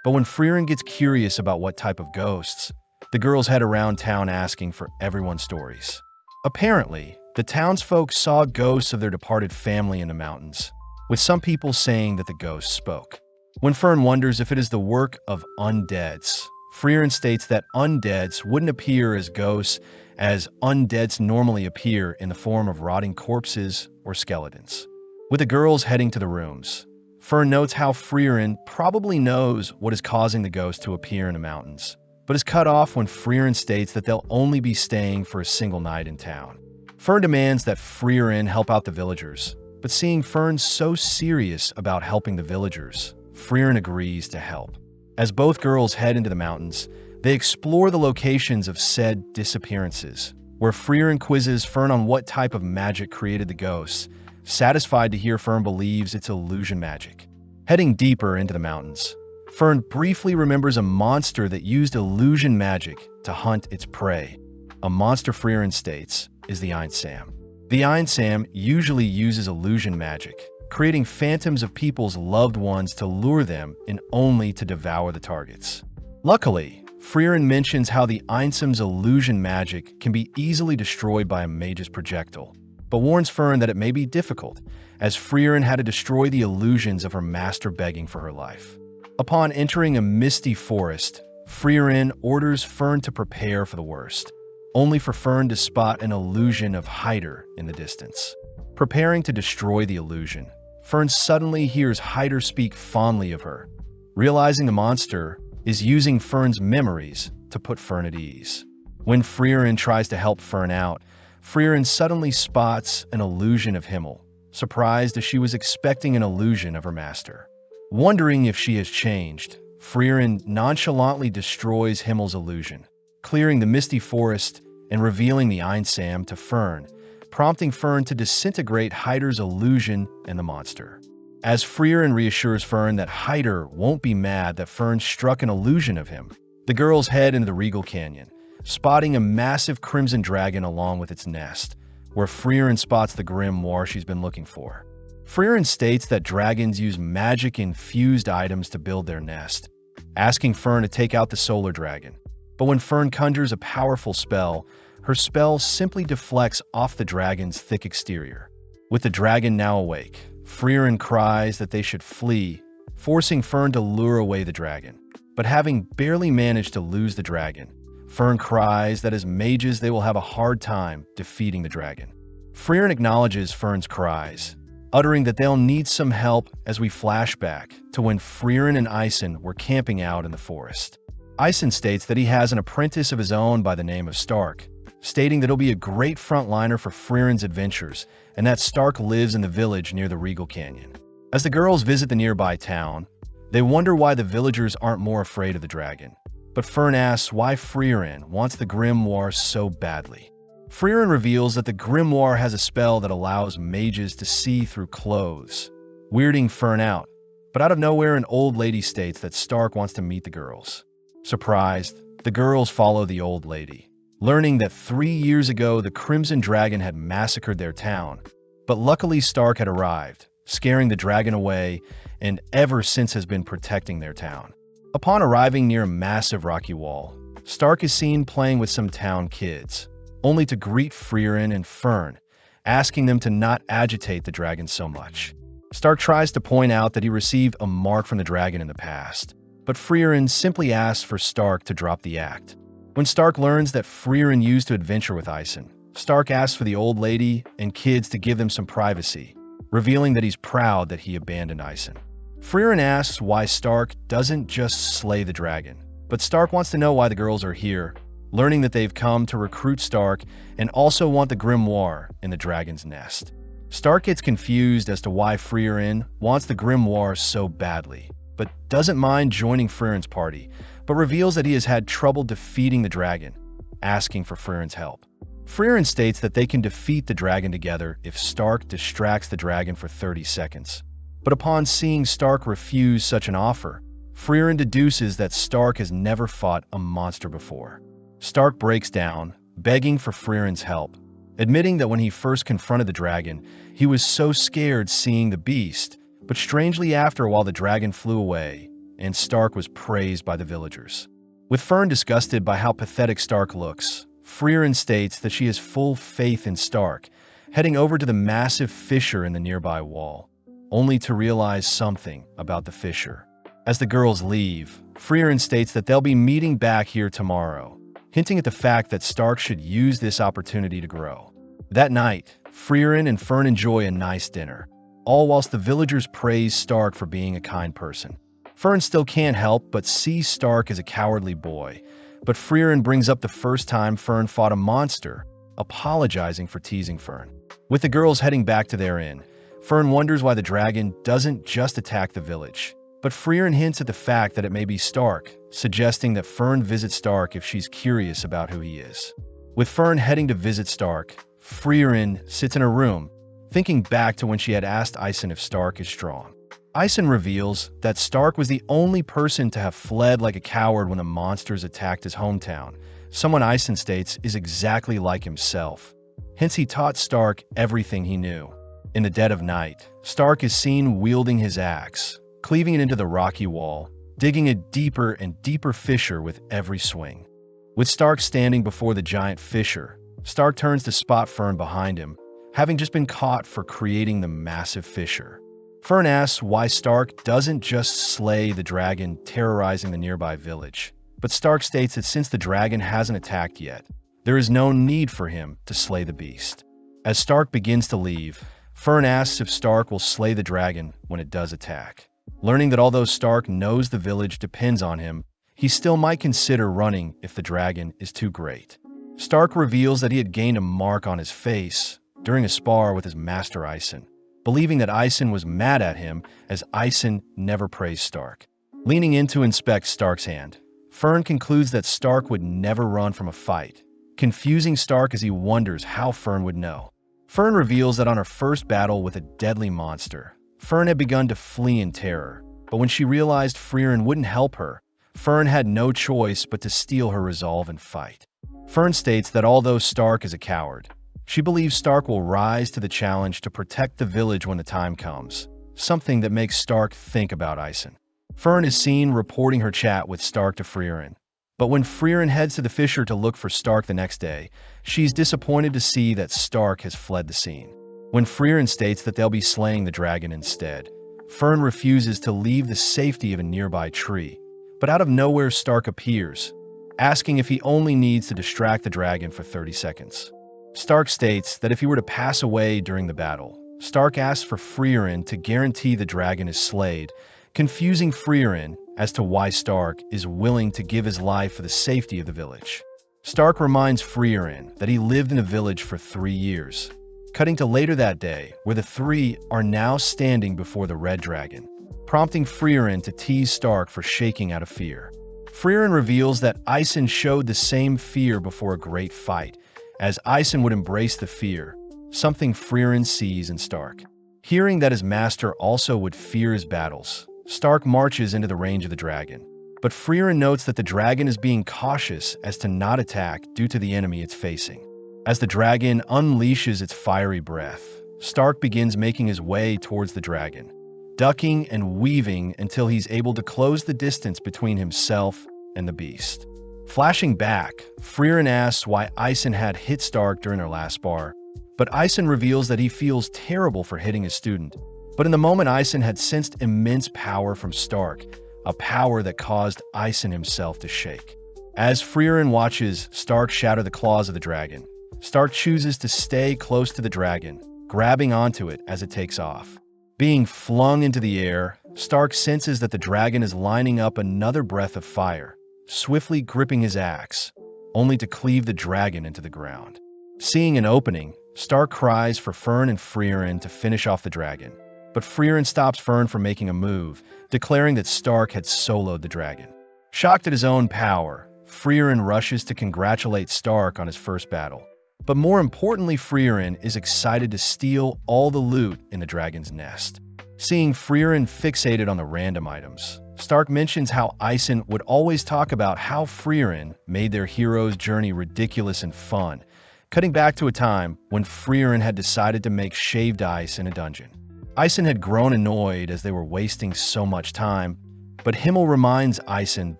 but when Freeren gets curious about what type of ghosts, the girls head around town asking for everyone's stories. Apparently, the townsfolk saw ghosts of their departed family in the mountains, with some people saying that the ghosts spoke. When Fern wonders if it is the work of undeads, Freeren states that undeads wouldn't appear as ghosts, as undeads normally appear in the form of rotting corpses or skeletons. With the girls heading to the rooms, Fern notes how Freeren probably knows what is causing the ghosts to appear in the mountains, but is cut off when Freeren states that they'll only be staying for a single night in town. Fern demands that Freeren help out the villagers, but seeing Fern so serious about helping the villagers, Freeren agrees to help. As both girls head into the mountains, they explore the locations of said disappearances, where Freeren quizzes Fern on what type of magic created the ghosts, satisfied to hear Fern believes it's illusion magic. Heading deeper into the mountains, Fern briefly remembers a monster that used illusion magic to hunt its prey. A monster Freeren states is the Einsam. The Einsam usually uses illusion magic, creating phantoms of people's loved ones to lure them and only to devour the targets. Luckily, Freeren mentions how the Einsam's illusion magic can be easily destroyed by a mage's projectile, but warns Fern that it may be difficult, as Freeren had to destroy the illusions of her master begging for her life. Upon entering a misty forest, Freeren orders Fern to prepare for the worst, only for Fern to spot an illusion of Hyder in the distance. Preparing to destroy the illusion, Fern suddenly hears Hyder speak fondly of her, realizing the monster is using Fern's memories to put Fern at ease. When Freeren tries to help Fern out, Freeren suddenly spots an illusion of Himmel, surprised as she was expecting an illusion of her master. Wondering if she has changed, Freeren nonchalantly destroys Himmel's illusion, clearing the misty forest and revealing the Einsam to Fern, prompting Fern to disintegrate Hyder's illusion and the monster. As Freeren reassures Fern that Hyder won't be mad that Fern struck an illusion of him, the girls head into the Regal Canyon, spotting a massive crimson dragon along with its nest, where Freeren spots the grimoire she's been looking for. Freeren states that dragons use magic-infused items to build their nest, asking Fern to take out the solar dragon. But when Fern conjures a powerful spell, her spell simply deflects off the dragon's thick exterior. With the dragon now awake, Freeren cries that they should flee, forcing Fern to lure away the dragon. But having barely managed to lose the dragon, Fern cries that as mages they will have a hard time defeating the dragon. Freeren acknowledges Fern's cries, uttering that they'll need some help as we flash back to when Freeren and Eisen were camping out in the forest. Eisen states that he has an apprentice of his own by the name of Stark, stating that he'll be a great frontliner for Freeren's adventures and that Stark lives in the village near the Regal Canyon. As the girls visit the nearby town, they wonder why the villagers aren't more afraid of the dragon. But Fern asks why Freeren wants the grimoire so badly. Freeren reveals that the grimoire has a spell that allows mages to see through clothes, weirding Fern out. But out of nowhere, an old lady states that Stark wants to meet the girls. Surprised, the girls follow the old lady, learning that 3 years ago the Crimson Dragon had massacred their town. But luckily Stark had arrived, scaring the dragon away, and ever since has been protecting their town. Upon arriving near a massive rocky wall, Stark is seen playing with some town kids, only to greet Freeren and Fern, asking them to not agitate the dragon so much. Stark tries to point out that he received a mark from the dragon in the past, but Freeren simply asks for Stark to drop the act. When Stark learns that Freeren used to adventure with Ison, Stark asks for the old lady and kids to give them some privacy, revealing that he's proud that he abandoned Ison. Freeren asks why Stark doesn't just slay the dragon, but Stark wants to know why the girls are here, learning that they've come to recruit Stark and also want the grimoire in the dragon's nest. Stark gets confused as to why Freeren wants the grimoire so badly, but doesn't mind joining Freeren's party, but reveals that he has had trouble defeating the dragon, asking for Freeren's help. Freeren states that they can defeat the dragon together if Stark distracts the dragon for 30 seconds. But upon seeing Stark refuse such an offer, Freeren deduces that Stark has never fought a monster before. Stark breaks down, begging for Freeren's help, admitting that when he first confronted the dragon, he was so scared seeing the beast, but strangely after a while the dragon flew away, and Stark was praised by the villagers. With Fern disgusted by how pathetic Stark looks, Freeren states that she has full faith in Stark, heading over to the massive fissure in the nearby wall, only to realize something about the fissure. As the girls leave, Freeren states that they'll be meeting back here tomorrow, hinting at the fact that Stark should use this opportunity to grow. That night, Freeren and Fern enjoy a nice dinner, all whilst the villagers praise Stark for being a kind person. Fern still can't help but see Stark as a cowardly boy, but Freeren brings up the first time Fern fought a monster, apologizing for teasing Fern. With the girls heading back to their inn, Fern wonders why the dragon doesn't just attack the village. But Freeren hints at the fact that it may be Stark, suggesting that Fern visit Stark if she's curious about who he is. With Fern heading to visit Stark, Freeren sits in her room, thinking back to when she had asked Ison if Stark is strong. Ison reveals that Stark was the only person to have fled like a coward when the monsters attacked his hometown, someone Ison states is exactly like himself. Hence he taught Stark everything he knew. In the dead of night, Stark is seen wielding his axe, cleaving it into the rocky wall, digging a deeper and deeper fissure with every swing. With Stark standing before the giant fissure, Stark turns to spot Fern behind him, having just been caught for creating the massive fissure. Fern asks why Stark doesn't just slay the dragon terrorizing the nearby village, but Stark states that since the dragon hasn't attacked yet, there is no need for him to slay the beast. As Stark begins to leave, Fern asks if Stark will slay the dragon when it does attack. Learning that although Stark knows the village depends on him, he still might consider running if the dragon is too great. Stark reveals that he had gained a mark on his face during a spar with his master Ison, believing that Ison was mad at him as Ison never praised Stark. Leaning in to inspect Stark's hand, Fern concludes that Stark would never run from a fight, confusing Stark as he wonders how Fern would know. Fern reveals that on her first battle with a deadly monster, Fern had begun to flee in terror, but when she realized Freeren wouldn't help her, Fern had no choice but to steel her resolve and fight. Fern states that although Stark is a coward, she believes Stark will rise to the challenge to protect the village when the time comes, something that makes Stark think about Ison. Fern is seen reporting her chat with Stark to Freeren, but when Freeren heads to the fissure to look for Stark the next day, she's disappointed to see that Stark has fled the scene. When Freeren states that they'll be slaying the dragon instead, Fern refuses to leave the safety of a nearby tree, but out of nowhere Stark appears, asking if he only needs to distract the dragon for 30 seconds. Stark states that if he were to pass away during the battle, Stark asks for Freeren to guarantee the dragon is slayed, confusing Freeren as to why Stark is willing to give his life for the safety of the village. Stark reminds Freeren that he lived in the village for 3 years, cutting to later that day where the three are now standing before the red dragon, prompting Freeren to tease Stark for shaking out of fear. Freeren reveals that Ison showed the same fear before a great fight, as Ison would embrace the fear, something Freeren sees in Stark. Hearing that his master also would fear his battles, Stark marches into the range of the dragon, But Freeren notes that the dragon is being cautious as to not attack due to the enemy it's facing. As the dragon unleashes its fiery breath, Stark begins making his way towards the dragon, ducking and weaving until he's able to close the distance between himself and the beast. Flashing back, Freeren asks why Ison had hit Stark during their last spar, but Ison reveals that he feels terrible for hitting his student. But in the moment, Ison had sensed immense power from Stark, a power that caused Ison himself to shake. As Freeren watches Stark shatter the claws of the dragon, Stark chooses to stay close to the dragon, grabbing onto it as it takes off. Being flung into the air, Stark senses that the dragon is lining up another breath of fire, swiftly gripping his axe, only to cleave the dragon into the ground. Seeing an opening, Stark cries for Fern and Freeren to finish off the dragon, but Freeren stops Fern from making a move, declaring that Stark had soloed the dragon. Shocked at his own power, Freeren rushes to congratulate Stark on his first battle. But more importantly, Freeren is excited to steal all the loot in the dragon's nest. Seeing Freeren fixated on the random items, Stark mentions how Ison would always talk about how Freeren made their hero's journey ridiculous and fun, cutting back to a time when Freeren had decided to make shaved ice in a dungeon. Ison had grown annoyed as they were wasting so much time, but Himmel reminds Ison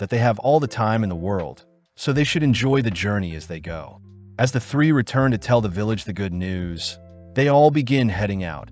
that they have all the time in the world, so they should enjoy the journey as they go. As the three return to tell the village the good news, they all begin heading out,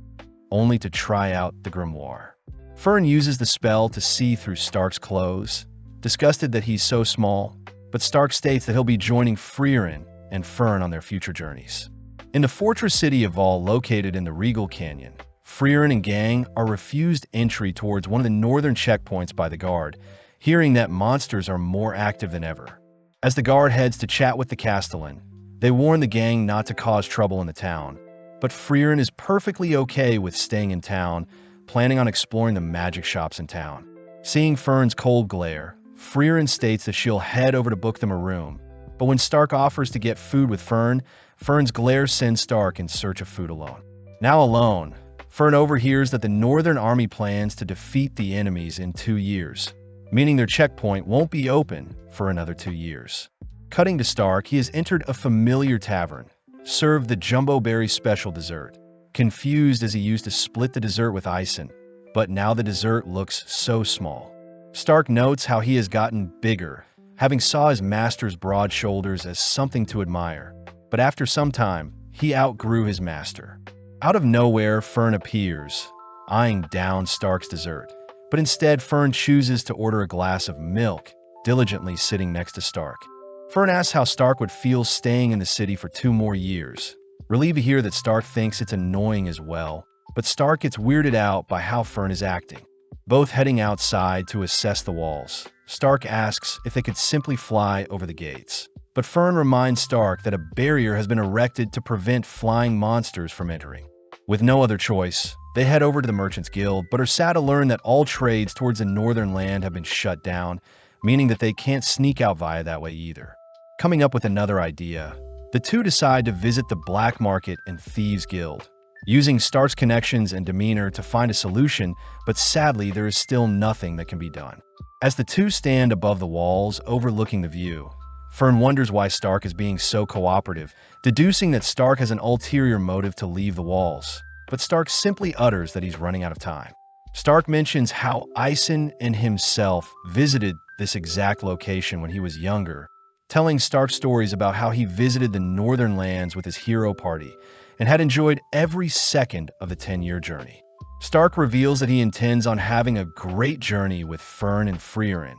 only to try out the grimoire. Fern uses the spell to see through Stark's clothes, disgusted that he's so small, but Stark states that he'll be joining Freeren and Fern on their future journeys. In the fortress city of Vol, located in the Regal Canyon, Freeren and gang are refused entry towards one of the northern checkpoints by the guard, hearing that monsters are more active than ever. As the guard heads to chat with the Castellan, they warn the gang not to cause trouble in the town, but Freeren is perfectly okay with staying in town, planning on exploring the magic shops in town. Seeing Fern's cold glare, Freeren states that she'll head over to book them a room, but when Stark offers to get food with Fern, Fern's glare sends Stark in search of food alone. Now alone, Fern overhears that the Northern Army plans to defeat the enemies in 2 years, meaning their checkpoint won't be open for another 2 years. Cutting to Stark, he has entered a familiar tavern, served the Jumbo Berry special dessert. Confused as he used to split the dessert with Ison, but now the dessert looks so small. Stark notes how he has gotten bigger, having saw his master's broad shoulders as something to admire, but after some time, he outgrew his master. Out of nowhere, Fern appears, eyeing down Stark's dessert, but instead Fern chooses to order a glass of milk, diligently sitting next to Stark. Fern asks how Stark would feel staying in the city for 2 more years. Relieved to hear that Stark thinks it's annoying as well, but Stark gets weirded out by how Fern is acting. Both heading outside to assess the walls, Stark asks if they could simply fly over the gates. But Fern reminds Stark that a barrier has been erected to prevent flying monsters from entering. With no other choice, they head over to the Merchants Guild, but are sad to learn that all trades towards the northern land have been shut down, meaning that they can't sneak out via that way either. Coming up with another idea, the two decide to visit the Black Market and Thieves Guild, using Stark's connections and demeanor to find a solution, but sadly there is still nothing that can be done. As the two stand above the walls overlooking the view, Fern wonders why Stark is being so cooperative, deducing that Stark has an ulterior motive to leave the walls, but Stark simply utters that he's running out of time. Stark mentions how Ison and himself visited this exact location when he was younger, telling Stark stories about how he visited the northern lands with his hero party and had enjoyed every second of the 10-year journey. Stark reveals that he intends on having a great journey with Fern and Freeren,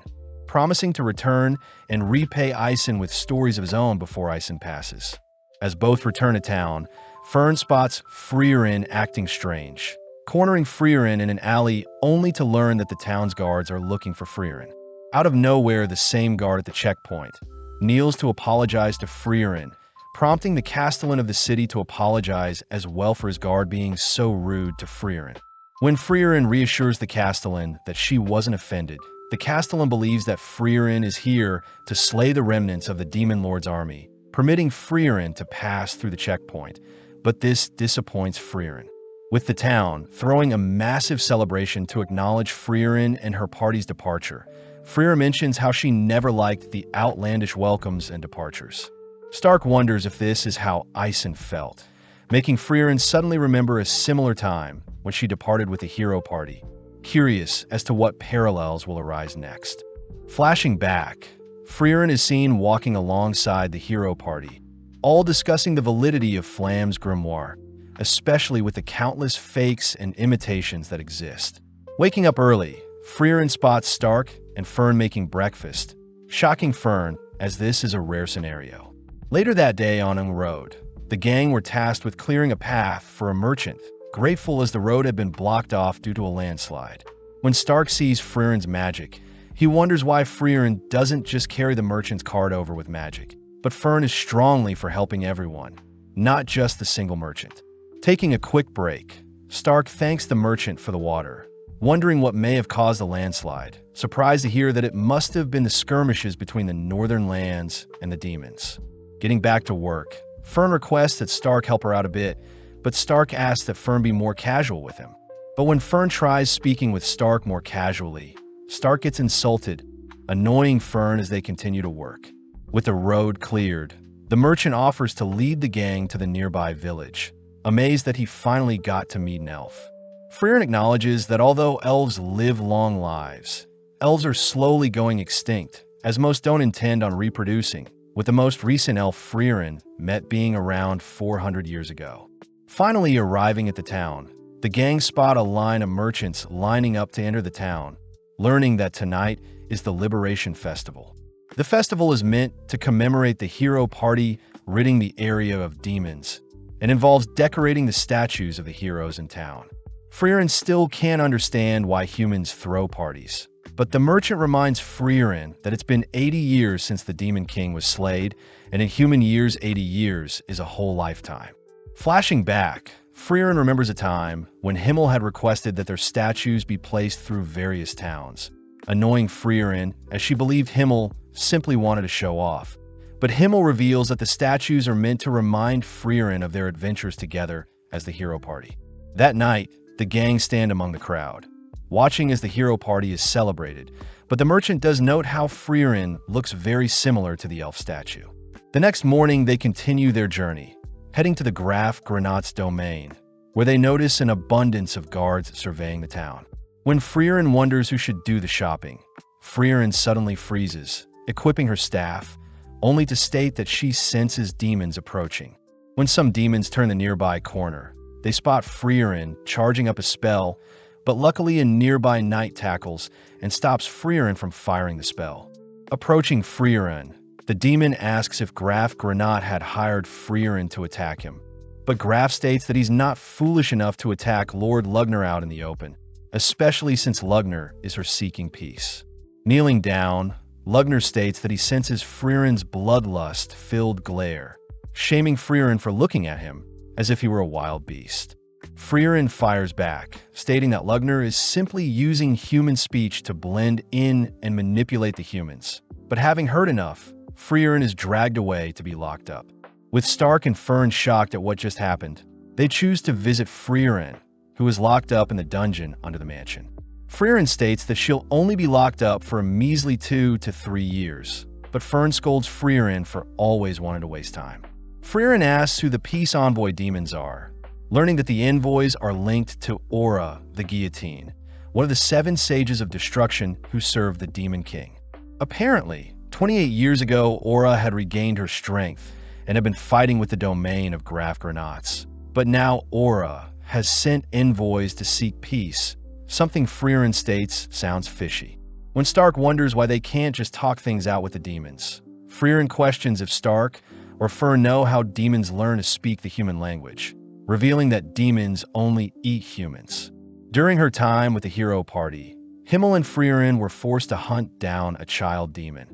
promising to return and repay Ison with stories of his own before Ison passes. As both return to town, Fern spots Freeren acting strange, cornering Freeren in an alley only to learn that the town's guards are looking for Freeren. Out of nowhere, the same guard at the checkpoint kneels to apologize to Freeren, prompting the Castellan of the city to apologize as well for his guard being so rude to Freeren. When Freeren reassures the Castellan that she wasn't offended, the Castellan believes that Freeren is here to slay the remnants of the Demon Lord's army, permitting Freeren to pass through the checkpoint, but this disappoints Freeren. with the town throwing a massive celebration to acknowledge Freeren and her party's departure. Freeren mentions how she never liked the outlandish welcomes and departures. Stark wonders if this is how Isen felt, making Freeren suddenly remember a similar time when she departed with the hero party, curious as to what parallels will arise next. Flashing back, Freeren is seen walking alongside the hero party, all discussing the validity of Flam's grimoire, especially with the countless fakes and imitations that exist. Waking up early, Freeren spots Stark and Fern making breakfast, shocking Fern as this is a rare scenario. Later that day on Ung Road, the gang were tasked with clearing a path for a merchant, grateful as the road had been blocked off due to a landslide. When Stark sees Freeren's magic, he wonders why Freeren doesn't just carry the merchant's cart over with magic. But Fern is strongly for helping everyone, not just the single merchant. Taking a quick break, Stark thanks the merchant for the water, wondering what may have caused the landslide, surprised to hear that it must have been the skirmishes between the northern lands and the demons. Getting back to work, Fern requests that Stark help her out a bit, but Stark asks that Fern be more casual with him. But when Fern tries speaking with Stark more casually, Stark gets insulted, annoying Fern as they continue to work. With the road cleared, the merchant offers to lead the gang to the nearby village, amazed that he finally got to meet an elf. Freeren acknowledges that although elves live long lives, elves are slowly going extinct, as most don't intend on reproducing, with the most recent elf Freeren met being around 400 years ago. Finally arriving at the town, the gang spot a line of merchants lining up to enter the town, learning that tonight is the Liberation Festival. The festival is meant to commemorate the hero party ridding the area of demons, and involves decorating the statues of the heroes in town. Freeren still can't understand why humans throw parties, but the merchant reminds Freeren that it's been 80 years since the Demon King was slayed, and in human years 80 years is a whole lifetime. Flashing back, Freeren remembers a time when Himmel had requested that their statues be placed through various towns, annoying Freeren as she believed Himmel simply wanted to show off. But Himmel reveals that the statues are meant to remind Freeren of their adventures together as the hero party. That night, the gang stand among the crowd, watching as the hero party is celebrated, but the merchant does note how Freeren looks very similar to the elf statue. The next morning, they continue their journey, heading to the Graf Granat's domain, where they notice an abundance of guards surveying the town. When Freeren wonders who should do the shopping, Freeren suddenly freezes, equipping her staff, only to state that she senses demons approaching. When some demons turn the nearby corner, they spot Freeren charging up a spell, but luckily a nearby knight tackles and stops Freeren from firing the spell. Approaching Freeren, the demon asks if Graf Granat had hired Freeren to attack him, but Graf states that he's not foolish enough to attack Lord Lugner out in the open, especially since Lugner is her seeking peace. Kneeling down, Lugner states that he senses Freeren's bloodlust-filled glare, shaming Freeren for looking at him as if he were a wild beast. Freeren fires back, stating that Lugner is simply using human speech to blend in and manipulate the humans. But having heard enough, Freeren is dragged away to be locked up. With Stark and Fern shocked at what just happened, they choose to visit Freeren, who is locked up in the dungeon under the mansion. Freeren states that she'll only be locked up for a measly 2 to 3 years, but Fern scolds Freeren for always wanting to waste time. Freeren asks who the peace envoy demons are, learning that the envoys are linked to Aura, the guillotine, one of the 7 sages of destruction who served the Demon King. Apparently, 28 years ago, Aura had regained her strength and had been fighting with the domain of Graf Granats. But now Aura has sent envoys to seek peace, something Freeren states sounds fishy. When Stark wonders why they can't just talk things out with the demons, Freeren questions if Stark or Fern know how demons learn to speak the human language, revealing that demons only eat humans. During her time with the hero party, Himmel and Freeren were forced to hunt down a child demon,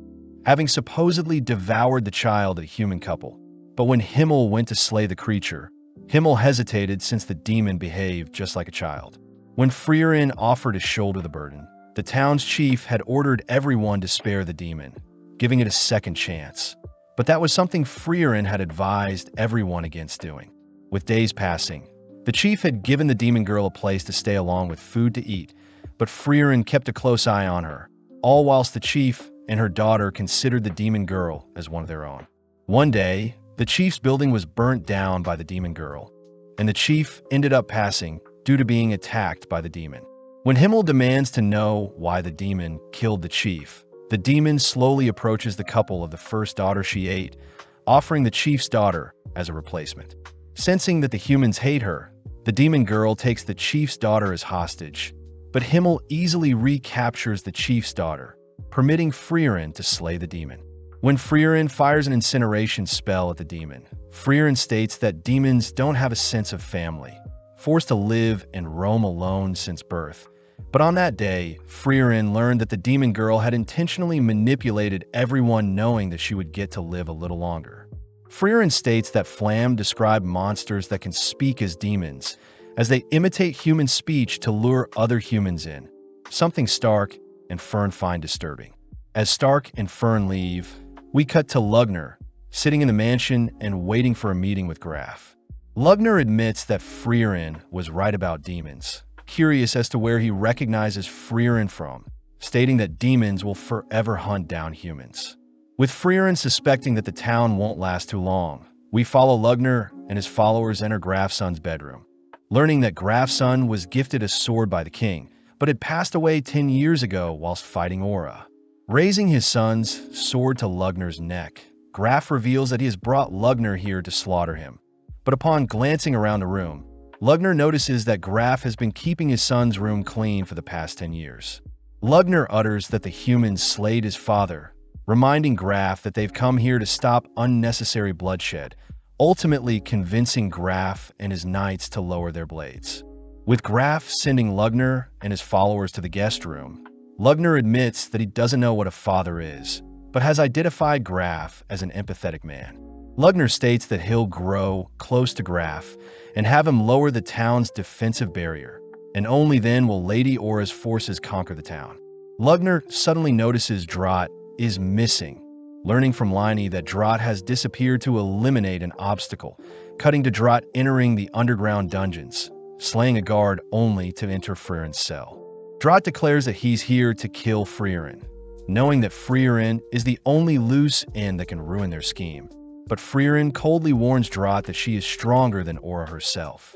having supposedly devoured the child of a human couple. But when Himmel went to slay the creature, Himmel hesitated since the demon behaved just like a child. When Freeren offered to shoulder the burden, the town's chief had ordered everyone to spare the demon, giving it a second chance. But that was something Freeren had advised everyone against doing. With days passing, The chief had given the demon girl a place to stay along with food to eat, but Freeren kept a close eye on her, all whilst the chief and her daughter considered the demon girl as one of their own. One day, the chief's building was burnt down by the demon girl, and the chief ended up passing due to being attacked by the demon. When Himmel demands to know why the demon killed the chief, the demon slowly approaches the couple of the first daughter she ate, offering the chief's daughter as a replacement. Sensing that the humans hate her, the demon girl takes the chief's daughter as hostage, but Himmel easily recaptures the chief's daughter, permitting Freeren to slay the demon. When Freeren fires an incineration spell at the demon, Freeren states that demons don't have a sense of family, forced to live and roam alone since birth. But on that day, Freeren learned that the demon girl had intentionally manipulated everyone, knowing that she would get to live a little longer. Freeren states that Flam described monsters that can speak as demons, as they imitate human speech to lure other humans in, something Stark and Fern find disturbing. As Stark and Fern leave, we cut to Lugner, sitting in the mansion and waiting for a meeting with Graf. Lugner admits that Freeren was right about demons, curious as to where he recognizes Freeren from, stating that demons will forever hunt down humans. With Freeren suspecting that the town won't last too long, we follow Lugner and his followers enter Grafson's bedroom, learning that Grafson was gifted a sword by the king, but had passed away 10 years ago whilst fighting Aura. Raising his son's sword to Lugner's neck, Graf reveals that he has brought Lugner here to slaughter him. But upon glancing around the room, Lugner notices that Graf has been keeping his son's room clean for the past 10 years. Lugner utters that the humans slayed his father, reminding Graf that they've come here to stop unnecessary bloodshed, ultimately convincing Graf and his knights to lower their blades. With Graf sending Lugner and his followers to the guest room, Lugner admits that he doesn't know what a father is, but has identified Graf as an empathetic man. Lugner states that he'll grow close to Graf and have him lower the town's defensive barrier, and only then will Lady Aura's forces conquer the town. Lugner suddenly notices Drought is missing, learning from Liney that Drought has disappeared to eliminate an obstacle, cutting to Drought entering the underground dungeons, slaying a guard only to enter Freeren's cell. Drought declares that he's here to kill Freeren, knowing that Freeren is the only loose end that can ruin their scheme. But Freeren coldly warns Drought that she is stronger than Aura herself.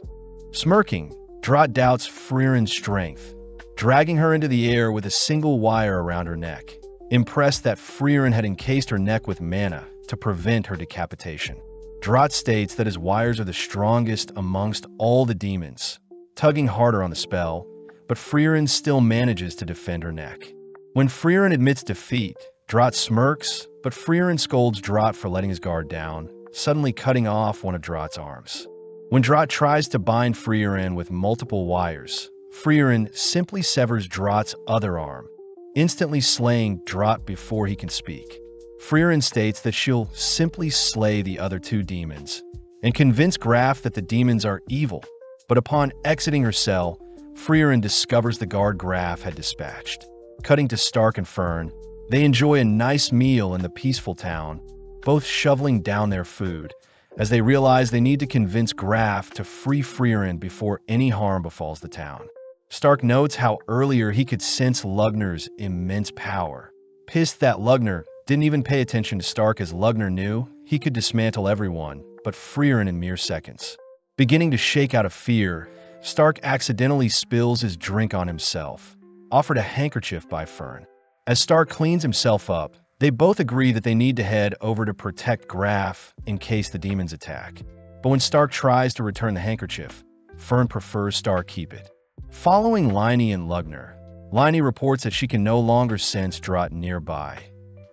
Smirking, Drought doubts Freeren's strength, dragging her into the air with a single wire around her neck, impressed that Freeren had encased her neck with mana to prevent her decapitation. Drought states that his wires are the strongest amongst all the demons, tugging harder on the spell, but Freeren still manages to defend her neck. When Freeren admits defeat, Drought smirks, but Freeren scolds Drought for letting his guard down, suddenly cutting off one of Drought's arms. When Drought tries to bind Freeren with multiple wires, Freeren simply severs Drought's other arm, instantly slaying Drought before he can speak. Freeren states that she'll simply slay the other two demons and convince Graf that the demons are evil, but upon exiting her cell, Freeren discovers the guard Graf had dispatched. Cutting to Stark and Fern, they enjoy a nice meal in the peaceful town, both shoveling down their food, as they realize they need to convince Graf to free Freeren before any harm befalls the town. Stark notes how earlier he could sense Lugner's immense power. Pissed that Lugner didn't even pay attention to Stark, as Lugner knew he could dismantle everyone but Freeren in mere seconds. Beginning to shake out of fear, Stark accidentally spills his drink on himself, offered a handkerchief by Fern. As Stark cleans himself up, they both agree that they need to head over to protect Graf in case the demons attack. But when Stark tries to return the handkerchief, Fern prefers Stark keep it. Following Liney and Lugner, Liney reports that she can no longer sense Drought nearby.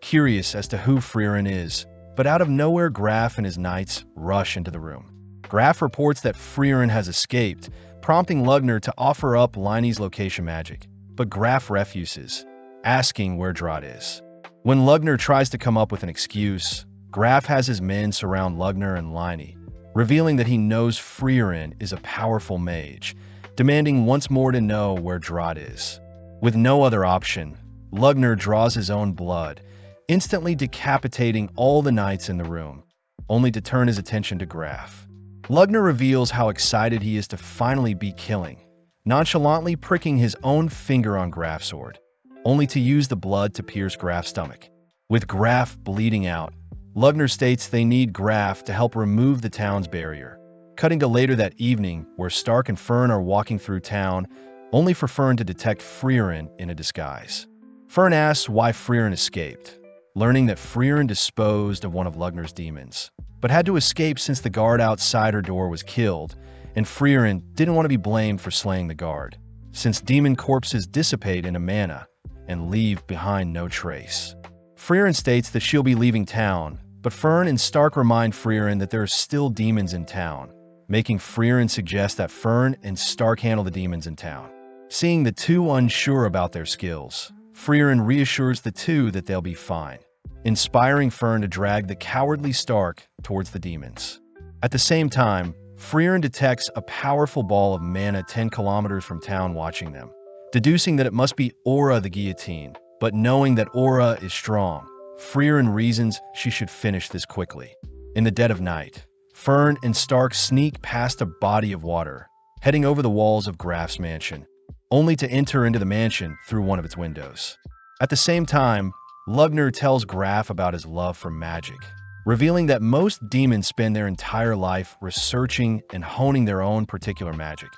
Curious as to who Freeren is, but out of nowhere Graf and his knights rush into the room. Graf reports that Freeren has escaped, prompting Lugner to offer up Liney's location magic, but Graf refuses, asking where Drought is. When Lugner tries to come up with an excuse, Graf has his men surround Lugner and Liney, revealing that he knows Freeren is a powerful mage, demanding once more to know where Drought is. With no other option, Lugner draws his own blood, instantly decapitating all the knights in the room, only to turn his attention to Graf. Lugner reveals how excited he is to finally be killing, nonchalantly pricking his own finger on Graf's sword, only to use the blood to pierce Graf's stomach. With Graf bleeding out, Lugner states they need Graf to help remove the town's barrier. Cutting to later that evening, where Stark and Freeren are walking through town, only for Freeren to detect Freeren in a disguise. Freeren asks why Freeren escaped, learning that Freeren disposed of one of Lugner's demons, but had to escape since the guard outside her door was killed, and Freeren didn't want to be blamed for slaying the guard, since demon corpses dissipate into mana and leave behind no trace. Freeren states that she'll be leaving town, but Freeren and Stark remind Freeren that there are still demons in town, making Freeren suggest that Freeren and Stark handle the demons in town. Seeing the two unsure about their skills, Freeren reassures the two that they'll be fine, inspiring Freeren to drag the cowardly Stark towards the demons. At the same time, Freeren detects a powerful ball of mana 10 kilometers from town watching them, deducing that it must be Aura the guillotine, but knowing that Aura is strong, Freeren reasons she should finish this quickly. In the dead of night, Freeren and Stark sneak past a body of water, heading over the walls of Graf's mansion, only to enter into the mansion through one of its windows. At the same time, Lugner tells Graf about his love for magic, revealing that most demons spend their entire life researching and honing their own particular magic.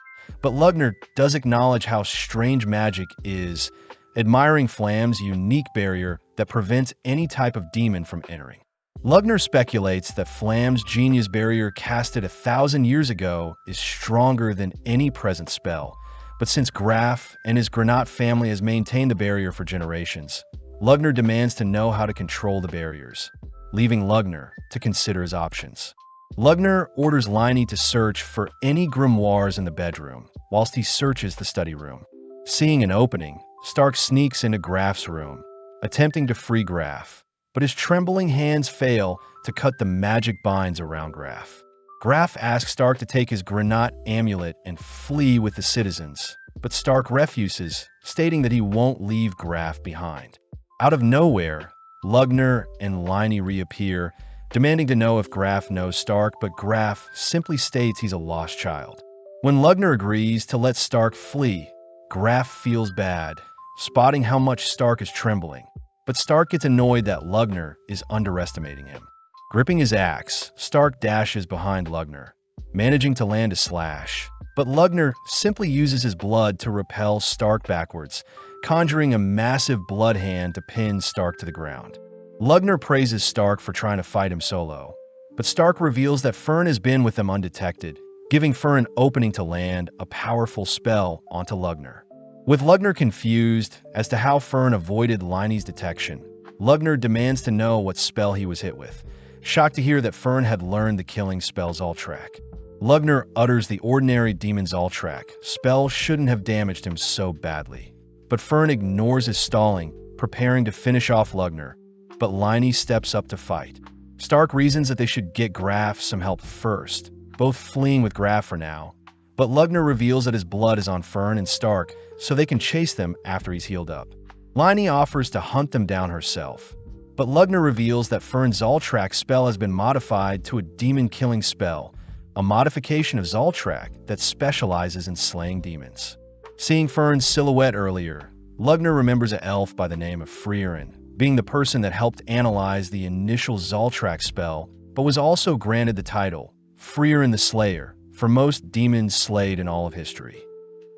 But Lugner does acknowledge how strange magic is, admiring Flam's unique barrier that prevents any type of demon from entering. Lugner speculates that Flam's genius barrier casted 1,000 years ago is stronger than any present spell, but since Graf and his Granat family has maintained the barrier for generations, Lugner demands to know how to control the barriers, leaving Lugner to consider his options. Lugner orders Liney to search for any grimoires in the bedroom, whilst he searches the study room. Seeing an opening, Stark sneaks into Graf's room, attempting to free Graf, but his trembling hands fail to cut the magic binds around Graf. Graf asks Stark to take his Granat amulet and flee with the citizens, but Stark refuses, stating that he won't leave Graf behind. Out of nowhere, Lugner and Liney reappear, demanding to know if Graf knows Stark, but Graf simply states he's a lost child. When Lugner agrees to let Stark flee, Graf feels bad, spotting how much Stark is trembling, but Stark gets annoyed that Lugner is underestimating him. Gripping his axe, Stark dashes behind Lugner, managing to land a slash, but Lugner simply uses his blood to repel Stark backwards, conjuring a massive blood hand to pin Stark to the ground. Lugner praises Stark for trying to fight him solo, but Stark reveals that Freeren has been with them undetected, giving Freeren opening to land a powerful spell onto Lugner. With Lugner confused as to how Freeren avoided Liney's detection, Lugner demands to know what spell he was hit with, shocked to hear that Freeren had learned the killing spell Zoltrak. Lugner utters the ordinary demon Zoltrak spell shouldn't have damaged him so badly, but Freeren ignores his stalling, preparing to finish off Lugner, but Liney steps up to fight. Stark reasons that they should get Graf some help first, both fleeing with Graf for now, but Lugner reveals that his blood is on Freeren and Stark so they can chase them after he's healed up. Liney offers to hunt them down herself, but Lugner reveals that Freeren's Zoltrak spell has been modified to a demon-killing spell, a modification of Zoltrak that specializes in slaying demons. Seeing Freeren's silhouette earlier, Lugner remembers an elf by the name of Freeren, being the person that helped analyze the initial Zoltrak spell, but was also granted the title, Freeren the Slayer, for most demons slayed in all of history.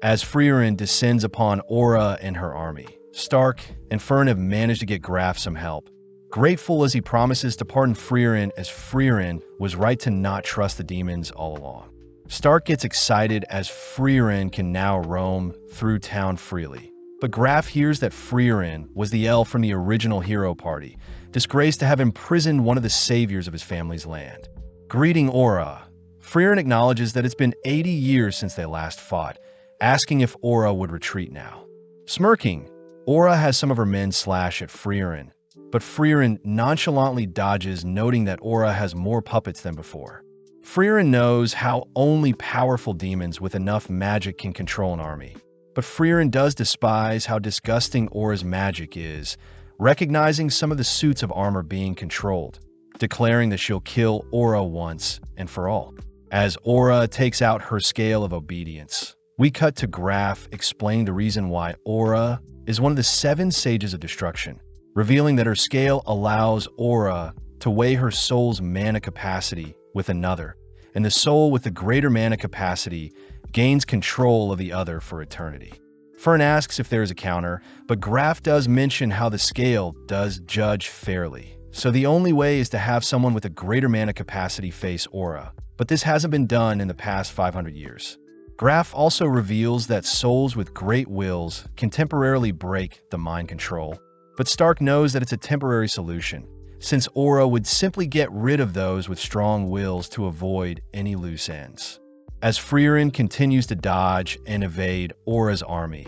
As Freeren descends upon Aura and her army, Stark and Freeren have managed to get Graf some help, grateful as he promises to pardon Freeren, as Freeren was right to not trust the demons all along. Stark gets excited as Freeren can now roam through town freely, but Graf hears that Freeren was the elf from the original hero party, disgraced to have imprisoned one of the saviors of his family's land. Greeting Aura, Freeren acknowledges that it's been 80 years since they last fought, asking if Aura would retreat now. Smirking, Aura has some of her men slash at Freeren, but Freeren nonchalantly dodges, noting that Aura has more puppets than before. Freeren knows how only powerful demons with enough magic can control an army, but Freeren does despise how disgusting Aura's magic is, recognizing some of the suits of armor being controlled, declaring that she'll kill Aura once and for all. As Aura takes out her scale of obedience, we cut to Graf explaining the reason why Aura is one of the 7 sages of destruction, revealing that her scale allows Aura to weigh her soul's mana capacity with another, and the soul with the greater mana capacity gains control of the other for eternity. Fern asks if there is a counter, but Graf does mention how the scale does judge fairly. So the only way is to have someone with a greater mana capacity face Aura, but this hasn't been done in the past 500 years. Graf also reveals that souls with great wills can temporarily break the mind control, but Stark knows that it's a temporary solution, since Aura would simply get rid of those with strong wills to avoid any loose ends. As Freeren continues to dodge and evade Aura's army,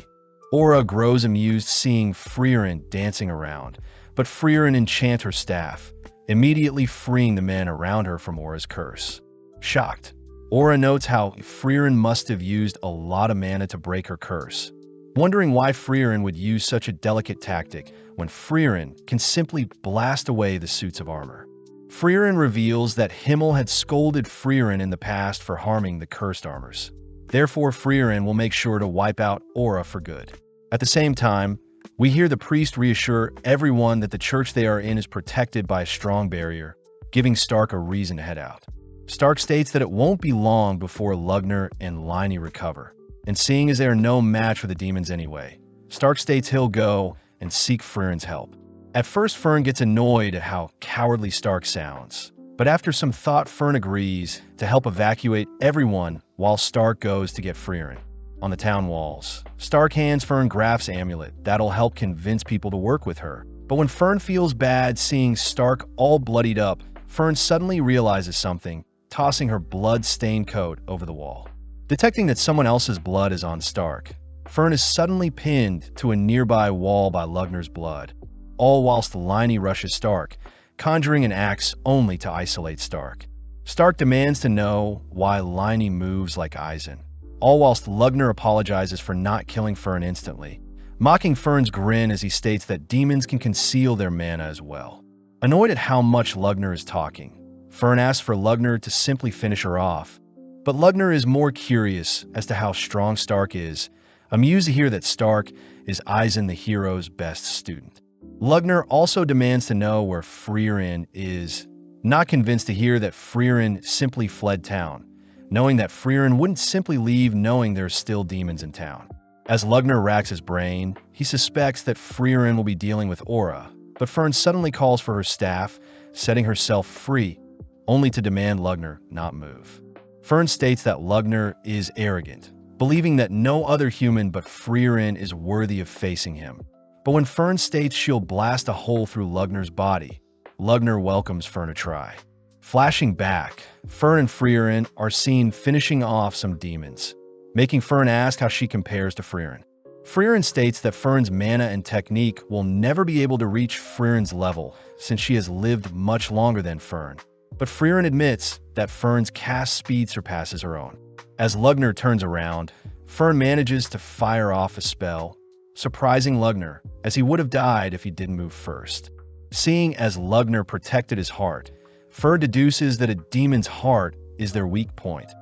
Aura grows amused seeing Freeren dancing around, but Freeren enchants her staff, immediately freeing the men around her from Aura's curse. Shocked, Aura notes how Freeren must have used a lot of mana to break her curse, wondering why Freeren would use such a delicate tactic when Freeren can simply blast away the suits of armor. Freeren reveals that Himmel had scolded Freeren in the past for harming the cursed armors. Therefore, Freeren will make sure to wipe out Aura for good. At the same time, we hear the priest reassure everyone that the church they are in is protected by a strong barrier, giving Stark a reason to head out. Stark states that it won't be long before Lugner and Liney recover, and seeing as they are no match for the demons anyway, Stark states he'll go and seek Freeren's help. At first, Fern gets annoyed at how cowardly Stark sounds, but after some thought, Fern agrees to help evacuate everyone while Stark goes to get Freeren. On the town walls, Stark hands Fern Graf's amulet that'll help convince people to work with her. But when Fern feels bad seeing Stark all bloodied up, Fern suddenly realizes something, tossing her blood-stained coat over the wall. Detecting that someone else's blood is on Stark, Fern is suddenly pinned to a nearby wall by Lugner's blood, all whilst Liney rushes Stark, conjuring an axe only to isolate Stark. Stark demands to know why Liney moves like Eisen, all whilst Lugner apologizes for not killing Fern instantly, mocking Fern's grin as he states that demons can conceal their mana as well. Annoyed at how much Lugner is talking, Fern asks for Lugner to simply finish her off, but Lugner is more curious as to how strong Stark is, amused to hear that Stark is Eisen the hero's best student. Lugner also demands to know where Freeren is, not convinced to hear that Freeren simply fled town, knowing that Freeren wouldn't simply leave knowing there's still demons in town. As Lugner racks his brain, he suspects that Freeren will be dealing with Aura, but Fern suddenly calls for her staff, setting herself free, only to demand Lugner not move. Fern states that Lugner is arrogant, believing that no other human but Freeren is worthy of facing him. But when Fern states she'll blast a hole through Lugner's body, Lugner welcomes Fern to try. Flashing back, Fern and Freeren are seen finishing off some demons, making Fern ask how she compares to Freeren. Freeren states that Fern's mana and technique will never be able to reach Freeren's level since she has lived much longer than Fern, but Freeren admits that Fern's cast speed surpasses her own. As Lugner turns around, Fern manages to fire off a spell, surprising Lugner, as he would have died if he didn't move first. Seeing as Lugner protected his heart, Fern deduces that a demon's heart is their weak point,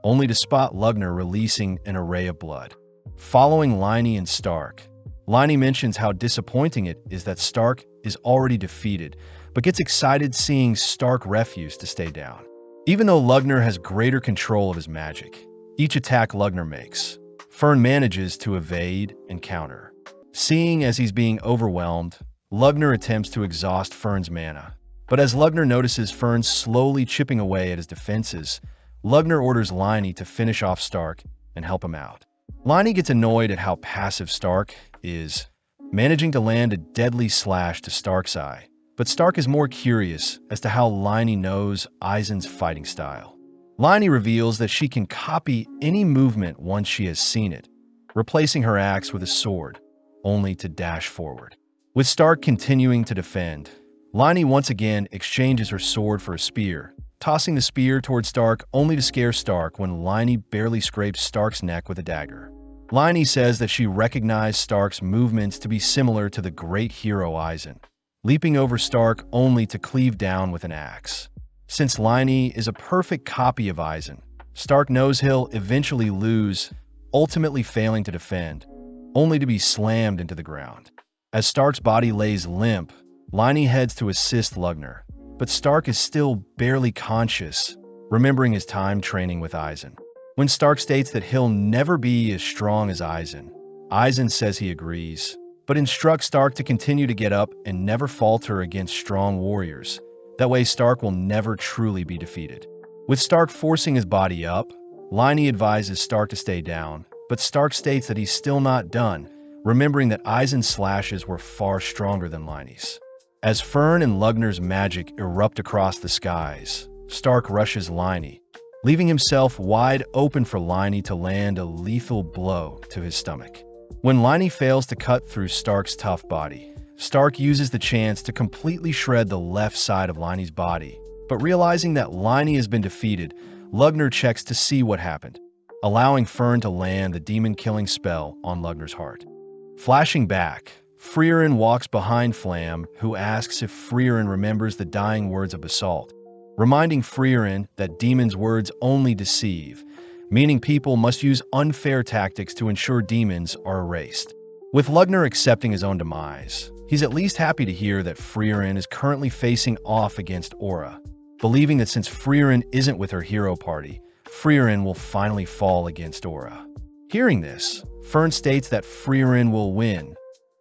only to spot Lugner releasing an array of blood. Following Liney and Stark, Liney mentions how disappointing it is that Stark is already defeated, but gets excited seeing Stark refuse to stay down. Even though Lugner has greater control of his magic, each attack Lugner makes, Fern manages to evade and counter. Seeing as he's being overwhelmed, Lugner attempts to exhaust Fern's mana. But as Lugner notices Fern slowly chipping away at his defenses, Lugner orders Liney to finish off Stark and help him out. Liney gets annoyed at how passive Stark is, managing to land a deadly slash to Stark's eye. But Stark is more curious as to how Liney knows Eisen's fighting style. Liney reveals that she can copy any movement once she has seen it, replacing her axe with a sword, only to dash forward. With Stark continuing to defend, Liney once again exchanges her sword for a spear, tossing the spear towards Stark only to scare Stark when Liney barely scrapes Stark's neck with a dagger. Liney says that she recognized Stark's movements to be similar to the great hero Eisen, leaping over Stark only to cleave down with an axe. Since Liney is a perfect copy of Eisen, Stark knows he'll eventually lose, ultimately failing to defend, only to be slammed into the ground. As Stark's body lays limp, Liney heads to assist Lugner, but Stark is still barely conscious, remembering his time training with Eisen. When Stark states that he'll never be as strong as Eisen says he agrees, but instructs Stark to continue to get up and never falter against strong warriors. That way Stark will never truly be defeated. With Stark forcing his body up, Liney advises Stark to stay down, but Stark states that he's still not done, remembering that Eisen's slashes were far stronger than Liney's. As Freeren and Lugner's magic erupt across the skies, Stark rushes Liney, leaving himself wide open for Liney to land a lethal blow to his stomach. When Liney fails to cut through Stark's tough body, Stark uses the chance to completely shred the left side of Liney's body, but realizing that Liney has been defeated, Lugner checks to see what happened, allowing Freeren to land the demon-killing spell on Lugner's heart. Flashing back, Freeren walks behind Flam, who asks if Freeren remembers the dying words of Basalt, reminding Freeren that demons' words only deceive, meaning people must use unfair tactics to ensure demons are erased. With Lugner accepting his own demise, he's at least happy to hear that Freeren is currently facing off against Aura, believing that since Freeren isn't with her hero party, Freeren will finally fall against Aura. Hearing this, Fern states that Freeren will win,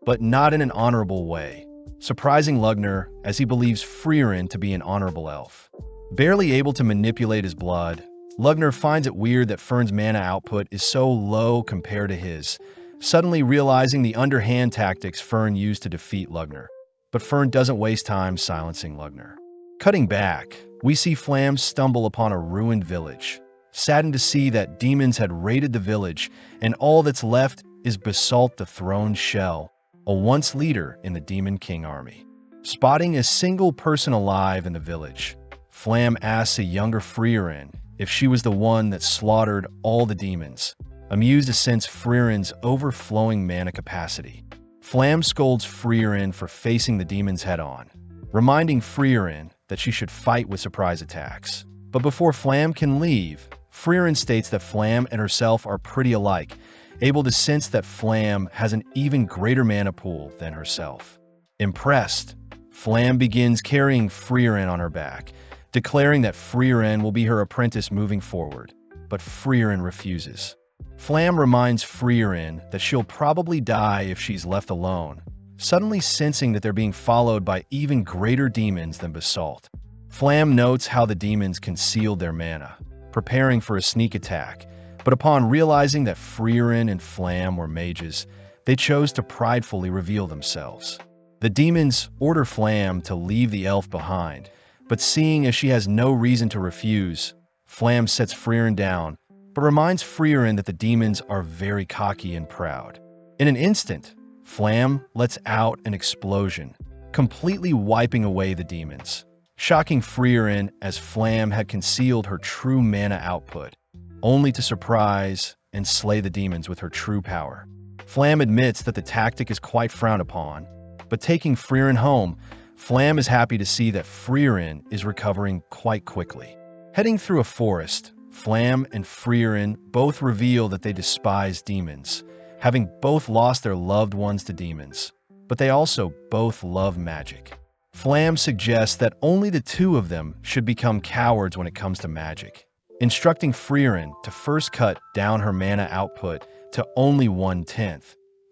but not in an honorable way, surprising Lugner as he believes Freeren to be an honorable elf. Barely able to manipulate his blood, Lugner finds it weird that Fern's mana output is so low compared to his, suddenly realizing the underhand tactics Fern used to defeat Lugner. But Fern doesn't waste time silencing Lugner. Cutting back, we see Flam stumble upon a ruined village, saddened to see that demons had raided the village and all that's left is Basalt the Throned Shell, a once leader in the Demon King army. Spotting a single person alive in the village, Flam asks a younger Freeren if she was the one that slaughtered all the demons, amused to sense Freeren's overflowing mana capacity. Flam scolds Freeren for facing the demons head-on, reminding Freeren that she should fight with surprise attacks. But before Flam can leave, Freeren states that Flam and herself are pretty alike, able to sense that Flam has an even greater mana pool than herself. Impressed, Flam begins carrying Freeren on her back, declaring that Freeren will be her apprentice moving forward, but Freeren refuses. Flam reminds Freeren that she'll probably die if she's left alone, suddenly sensing that they're being followed by even greater demons than Basalt. Flam notes how the demons concealed their mana, preparing for a sneak attack, but upon realizing that Freeren and Flam were mages, they chose to pridefully reveal themselves. The demons order Flam to leave the elf behind, but seeing as she has no reason to refuse, Flam sets Freeren down, but reminds Freeren that the demons are very cocky and proud. In an instant, Flam lets out an explosion, completely wiping away the demons, shocking Freeren as Flam had concealed her true mana output, only to surprise and slay the demons with her true power. Flam admits that the tactic is quite frowned upon, but taking Freeren home, Flam is happy to see that Freeren is recovering quite quickly. Heading through a forest, Flam and Freeren both reveal that they despise demons, having both lost their loved ones to demons, but they also both love magic. Flam suggests that only the two of them should become cowards when it comes to magic, instructing Freeren to first cut down her mana output to only 1/10,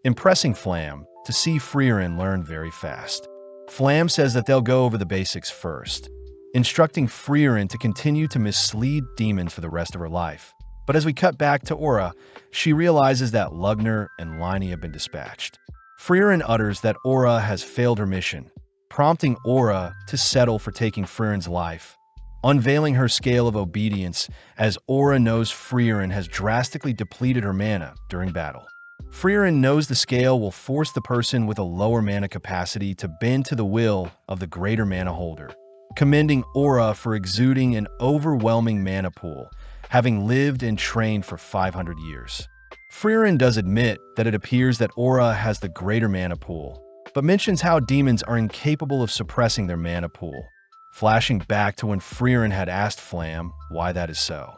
impressing Flam to see Freeren learn very fast. Flam says that they'll go over the basics first, instructing Freeren to continue to mislead demons for the rest of her life. But as we cut back to Aura, she realizes that Lugner and Liney have been dispatched. Freeren utters that Aura has failed her mission, prompting Aura to settle for taking Freeren's life, unveiling her scale of obedience as Aura knows Freeren has drastically depleted her mana during battle. Freeren knows the scale will force the person with a lower mana capacity to bend to the will of the greater mana holder, commending Aura for exuding an overwhelming mana pool, having lived and trained for 500 years. Freeren does admit that it appears that Aura has the greater mana pool, but mentions how demons are incapable of suppressing their mana pool, flashing back to when Freeren had asked Flam why that is so.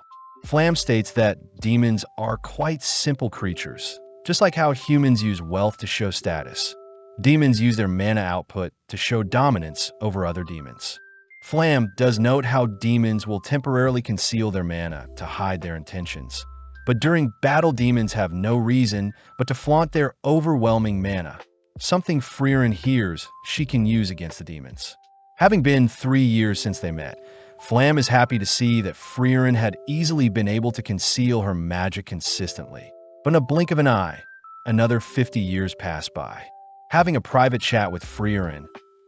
Flam states that demons are quite simple creatures, just like how humans use wealth to show status. Demons use their mana output to show dominance over other demons. Flam does note how demons will temporarily conceal their mana to hide their intentions. But during battle, demons have no reason but to flaunt their overwhelming mana, something Freeren hears she can use against the demons. Having been 3 years since they met, Flam is happy to see that Freeren had easily been able to conceal her magic consistently. But in a blink of an eye, another 50 years pass by. Having a private chat with Freeren,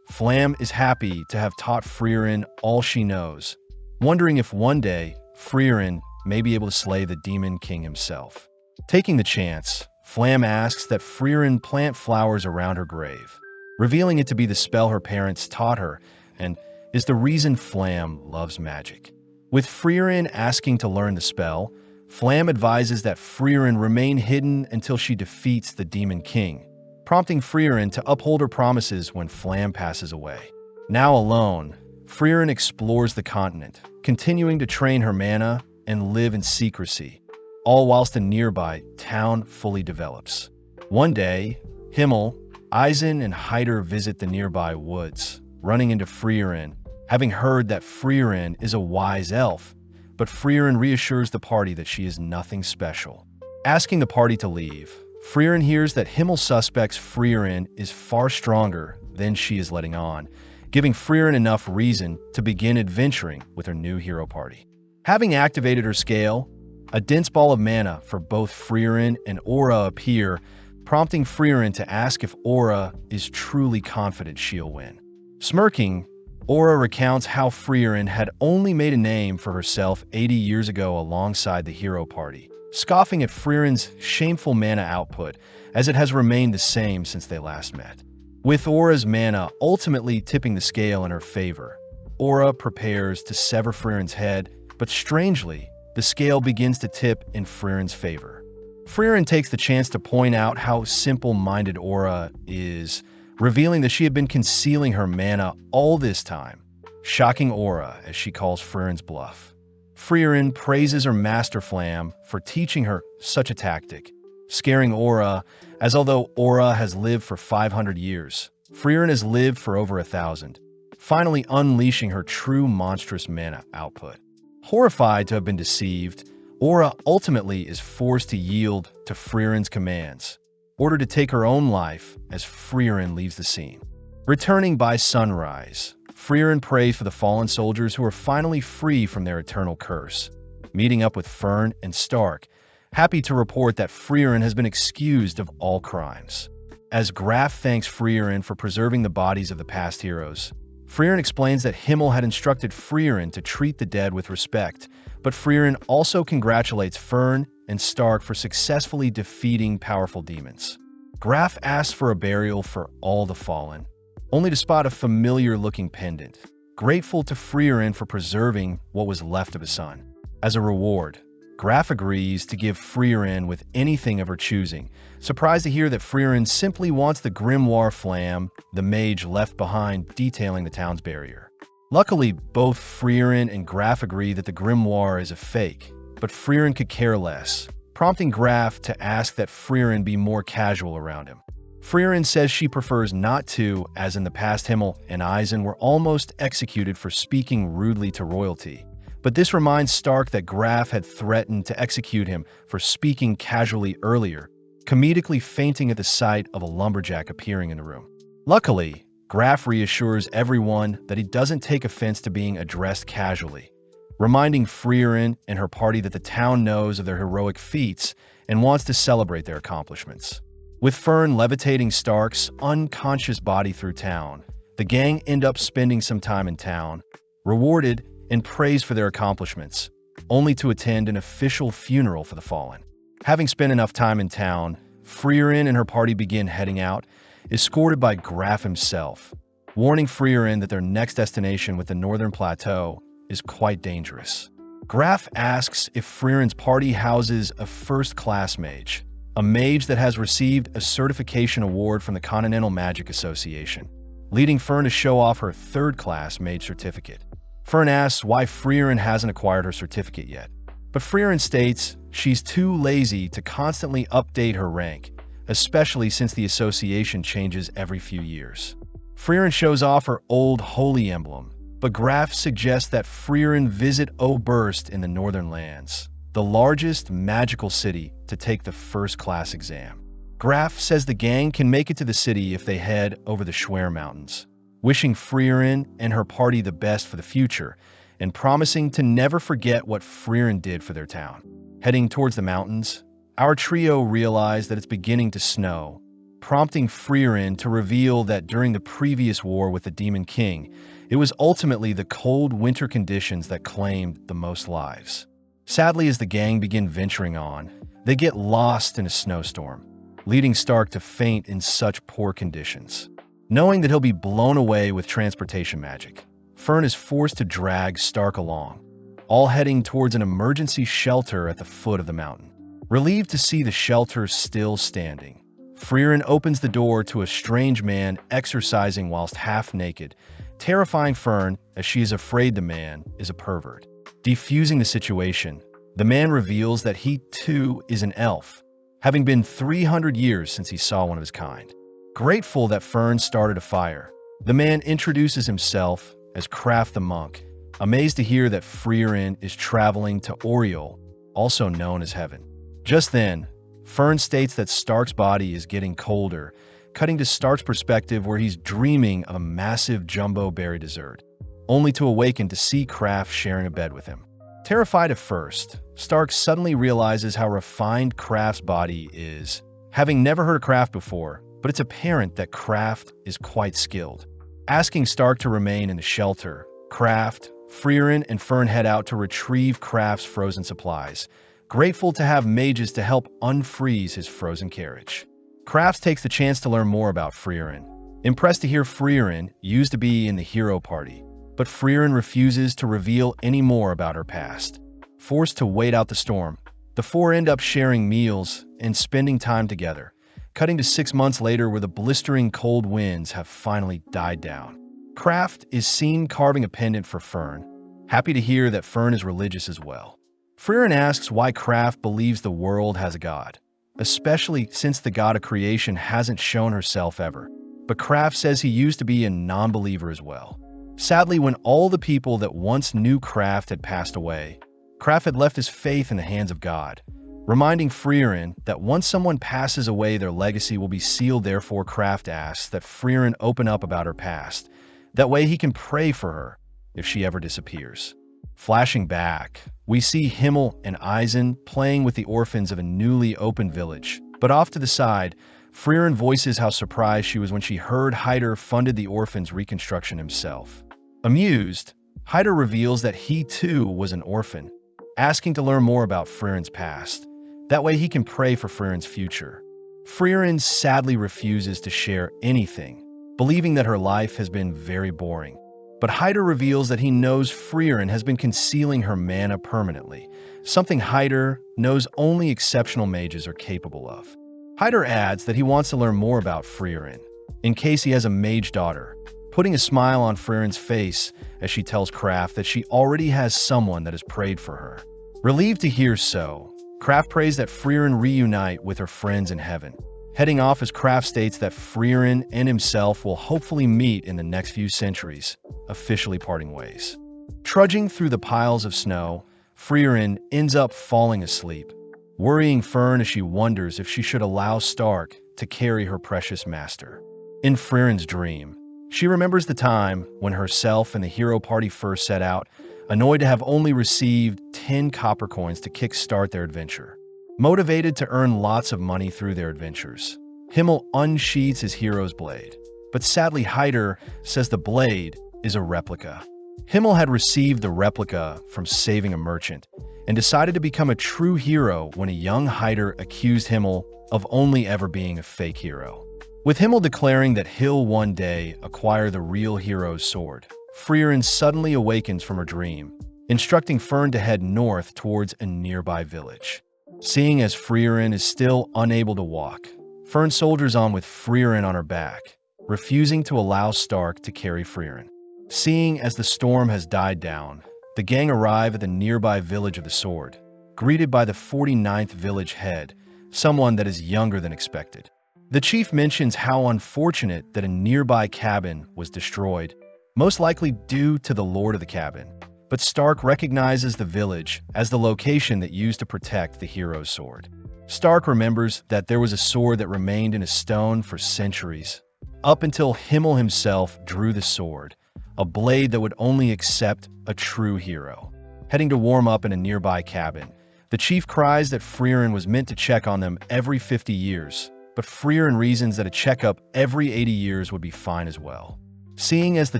Flam is happy to have taught Freeren all she knows, wondering if one day Freeren may be able to slay the Demon King himself. Taking the chance, Flam asks that Freeren plant flowers around her grave, revealing it to be the spell her parents taught her and is the reason Flam loves magic. With Freeren asking to learn the spell, Flam advises that Freeren remain hidden until she defeats the Demon King, prompting Freeren to uphold her promises when Flam passes away. Now alone, Freeren explores the continent, continuing to train her mana and live in secrecy, all whilst a nearby town fully develops. One day, Himmel, Eisen, and Hyder visit the nearby woods, running into Freeren, having heard that Freeren is a wise elf, but Freeren reassures the party that she is nothing special. Asking the party to leave, Freeren hears that Himmel suspects Freeren is far stronger than she is letting on, giving Freeren enough reason to begin adventuring with her new hero party. Having activated her scale, a dense ball of mana for both Freeren and Aura appear, prompting Freeren to ask if Aura is truly confident she'll win. Smirking, Aura recounts how Freeren had only made a name for herself 80 years ago alongside the hero party, scoffing at Freeren's shameful mana output as it has remained the same since they last met. With Aura's mana ultimately tipping the scale in her favor, Aura prepares to sever Freeren's head, but strangely, the scale begins to tip in Freeren's favor. Freeren takes the chance to point out how simple-minded Aura is, revealing that she had been concealing her mana all this time, shocking Aura as she calls Freeren's bluff. Freeren praises her master Flam for teaching her such a tactic, scaring Aura, as although Aura has lived for 500 years, Freeren has lived for over 1,000, finally unleashing her true monstrous mana output. Horrified to have been deceived, Aura ultimately is forced to yield to Freeren's commands, ordered to take her own life as Freeren leaves the scene. Returning by sunrise, Freeren prays for the fallen soldiers who are finally free from their eternal curse. Meeting up with Fern and Stark, happy to report that Freeren has been excused of all crimes. As Graf thanks Freeren for preserving the bodies of the past heroes, Freeren explains that Himmel had instructed Freeren to treat the dead with respect, but Freeren also congratulates Fern and Stark for successfully defeating powerful demons. Graf asks for a burial for all the fallen, only to spot a familiar-looking pendant, grateful to Freeren for preserving what was left of his son. As a reward, Graf agrees to give Freeren with anything of her choosing, surprised to hear that Freeren simply wants the grimoire Flam, the mage left behind detailing the town's barrier. Luckily, both Freeren and Graf agree that the grimoire is a fake, but Freeren could care less, prompting Graf to ask that Freeren be more casual around him. Freeren says she prefers not to, as in the past Himmel and Eisen were almost executed for speaking rudely to royalty. But this reminds Stark that Graf had threatened to execute him for speaking casually earlier, comedically fainting at the sight of a lumberjack appearing in the room. Luckily, Graf reassures everyone that he doesn't take offense to being addressed casually, reminding Freeren and her party that the town knows of their heroic feats and wants to celebrate their accomplishments. With Fern levitating Stark's unconscious body through town, the gang end up spending some time in town, rewarded and praised for their accomplishments, only to attend an official funeral for the fallen. Having spent enough time in town, Freeren and her party begin heading out, escorted by Graf himself, warning Freeren that their next destination with the Northern Plateau is quite dangerous. Graf asks if Freeren's party houses a first-class mage, a mage that has received a certification award from the Continental Magic Association, leading Fern to show off her third-class mage certificate. Fern asks why Freeren hasn't acquired her certificate yet. But Freeren states she's too lazy to constantly update her rank, especially since the association changes every few years. Freeren shows off her old holy emblem, but Graf suggests that Freeren visit Oberst in the Northern Lands, the largest magical city, to take the first-class exam. Graf says the gang can make it to the city if they head over the Schwer Mountains, wishing Freeren and her party the best for the future, and promising to never forget what Freeren did for their town. Heading towards the mountains, our trio realize that it's beginning to snow, prompting Freeren to reveal that during the previous war with the Demon King, it was ultimately the cold winter conditions that claimed the most lives. Sadly, as the gang begin venturing on, they get lost in a snowstorm, leading Stark to faint in such poor conditions. Knowing that he'll be blown away with transportation magic, Fern is forced to drag Stark along, all heading towards an emergency shelter at the foot of the mountain. Relieved to see the shelter still standing, Freeren opens the door to a strange man exercising whilst half-naked, terrifying Fern as she is afraid the man is a pervert. Defusing the situation, the man reveals that he too is an elf, having been 300 years since he saw one of his kind. Grateful that Fern started a fire, the man introduces himself as Kraft the Monk, amazed to hear that Freeren is traveling to Oriol, also known as Heaven. Just then, Fern states that Stark's body is getting colder, cutting to Stark's perspective where he's dreaming of a massive jumbo berry dessert, only to awaken to see Kraft sharing a bed with him. Terrified at first, Stark suddenly realizes how refined Kraft's body is, having never heard of Kraft before, but it's apparent that Kraft is quite skilled. Asking Stark to remain in the shelter, Kraft, Freeren, and Fern head out to retrieve Kraft's frozen supplies, grateful to have mages to help unfreeze his frozen carriage. Kraft takes the chance to learn more about Freeren, impressed to hear Freeren used to be in the hero party, but Freeren refuses to reveal any more about her past. Forced to wait out the storm, the four end up sharing meals and spending time together, cutting to 6 months later where the blistering cold winds have finally died down. Kraft is seen carving a pendant for Fern, happy to hear that Fern is religious as well. Freeren asks why Kraft believes the world has a god, especially since the god of creation hasn't shown herself ever, but Kraft says he used to be a non-believer as well. Sadly, when all the people that once knew Kraft had passed away, Kraft had left his faith in the hands of God, reminding Freeren that once someone passes away, their legacy will be sealed. Therefore, Kraft asks that Freeren open up about her past. That way he can pray for her if she ever disappears. Flashing back, we see Himmel and Eisen playing with the orphans of a newly opened village. But off to the side, Freeren voices how surprised she was when she heard Hyder funded the orphans' reconstruction himself. Amused, Hyder reveals that he too was an orphan, asking to learn more about Freeren's past. That way he can pray for Freeren's future. Freeren sadly refuses to share anything, believing that her life has been very boring. But Hyder reveals that he knows Freeren has been concealing her mana permanently, something Hyder knows only exceptional mages are capable of. Hyder adds that he wants to learn more about Freeren, in case he has a mage daughter, putting a smile on Freeren's face as she tells Kraft that she already has someone that has prayed for her. Relieved to hear so, Kraft prays that Freeren reunite with her friends in heaven, heading off as Kraft states that Freeren and himself will hopefully meet in the next few centuries, officially parting ways. Trudging through the piles of snow, Freeren ends up falling asleep, worrying Fern as she wonders if she should allow Stark to carry her precious master. In Freeren's dream, she remembers the time when herself and the hero party first set out, annoyed to have only received 10 copper coins to kickstart their adventure. Motivated to earn lots of money through their adventures, Himmel unsheathes his hero's blade, but sadly Hyder says the blade is a replica. Himmel had received the replica from saving a merchant and decided to become a true hero when a young Hyder accused Himmel of only ever being a fake hero. With Himmel declaring that he'll one day acquire the real hero's sword, Freeren suddenly awakens from her dream, instructing Fern to head north towards a nearby village. Seeing as Freeren is still unable to walk, Fern soldiers on with Freeren on her back, refusing to allow Stark to carry Freeren. Seeing as the storm has died down, the gang arrive at the nearby village of the sword, greeted by the 49th village head, someone that is younger than expected. The chief mentions how unfortunate that a nearby cabin was destroyed, most likely due to the lord of the cabin. But Stark recognizes the village as the location that used to protect the hero's sword. Stark remembers that there was a sword that remained in a stone for centuries, up until Himmel himself drew the sword, a blade that would only accept a true hero. Heading to warm up in a nearby cabin, the chief cries that Freeren was meant to check on them every 50 years, but Freeren reasons that a checkup every 80 years would be fine as well. Seeing as the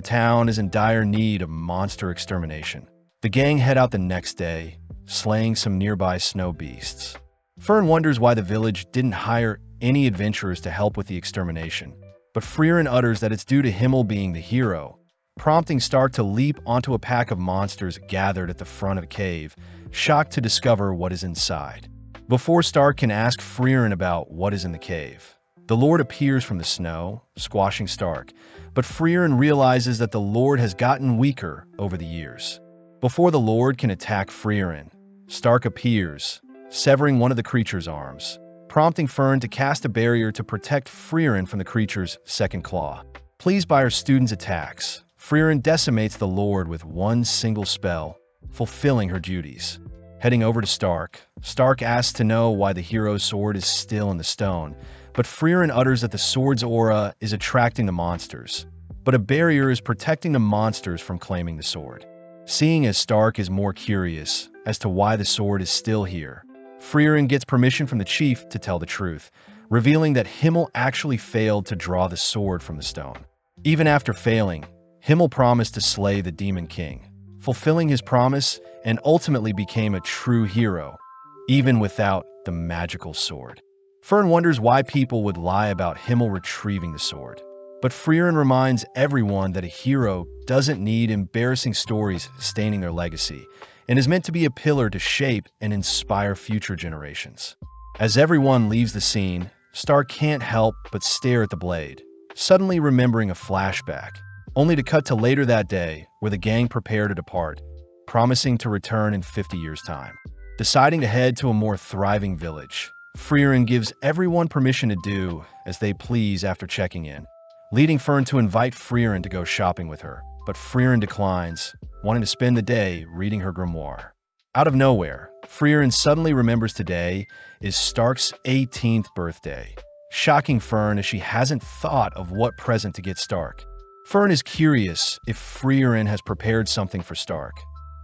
town is in dire need of monster extermination, the gang head out the next day, slaying some nearby snow beasts. Fern wonders why the village didn't hire any adventurers to help with the extermination, but Freeren utters that it's due to Himmel being the hero, prompting Stark to leap onto a pack of monsters gathered at the front of the cave, shocked to discover what is inside. Before Stark can ask Freeren about what is in the cave, the Lord appears from the snow, squashing Stark, but Freeren realizes that the Lord has gotten weaker over the years. Before the Lord can attack Freeren, Stark appears, severing one of the creature's arms, prompting Fern to cast a barrier to protect Freeren from the creature's second claw. Pleased by her students' attacks, Freeren decimates the Lord with one single spell, fulfilling her duties. Heading over to Stark, Stark asks to know why the hero's sword is still in the stone, but Freeren utters that the sword's aura is attracting the monsters, but a barrier is protecting the monsters from claiming the sword. Seeing as Stark is more curious as to why the sword is still here, Freeren gets permission from the chief to tell the truth, revealing that Himmel actually failed to draw the sword from the stone. Even after failing, Himmel promised to slay the Demon King, fulfilling his promise and ultimately became a true hero, even without the magical sword. Fern wonders why people would lie about Himmel retrieving the sword, but Freeren reminds everyone that a hero doesn't need embarrassing stories staining their legacy, and is meant to be a pillar to shape and inspire future generations. As everyone leaves the scene, Stark can't help but stare at the blade, suddenly remembering a flashback, only to cut to later that day where the gang prepare to depart, promising to return in 50 years' time. Deciding to head to a more thriving village, Freeren gives everyone permission to do as they please after checking in, leading Fern to invite Freeren to go shopping with her, but Freeren declines, wanting to spend the day reading her grimoire. Out of nowhere, Freeren suddenly remembers today is Stark's 18th birthday, shocking Fern as she hasn't thought of what present to get Stark. Fern is curious if Freeren has prepared something for Stark,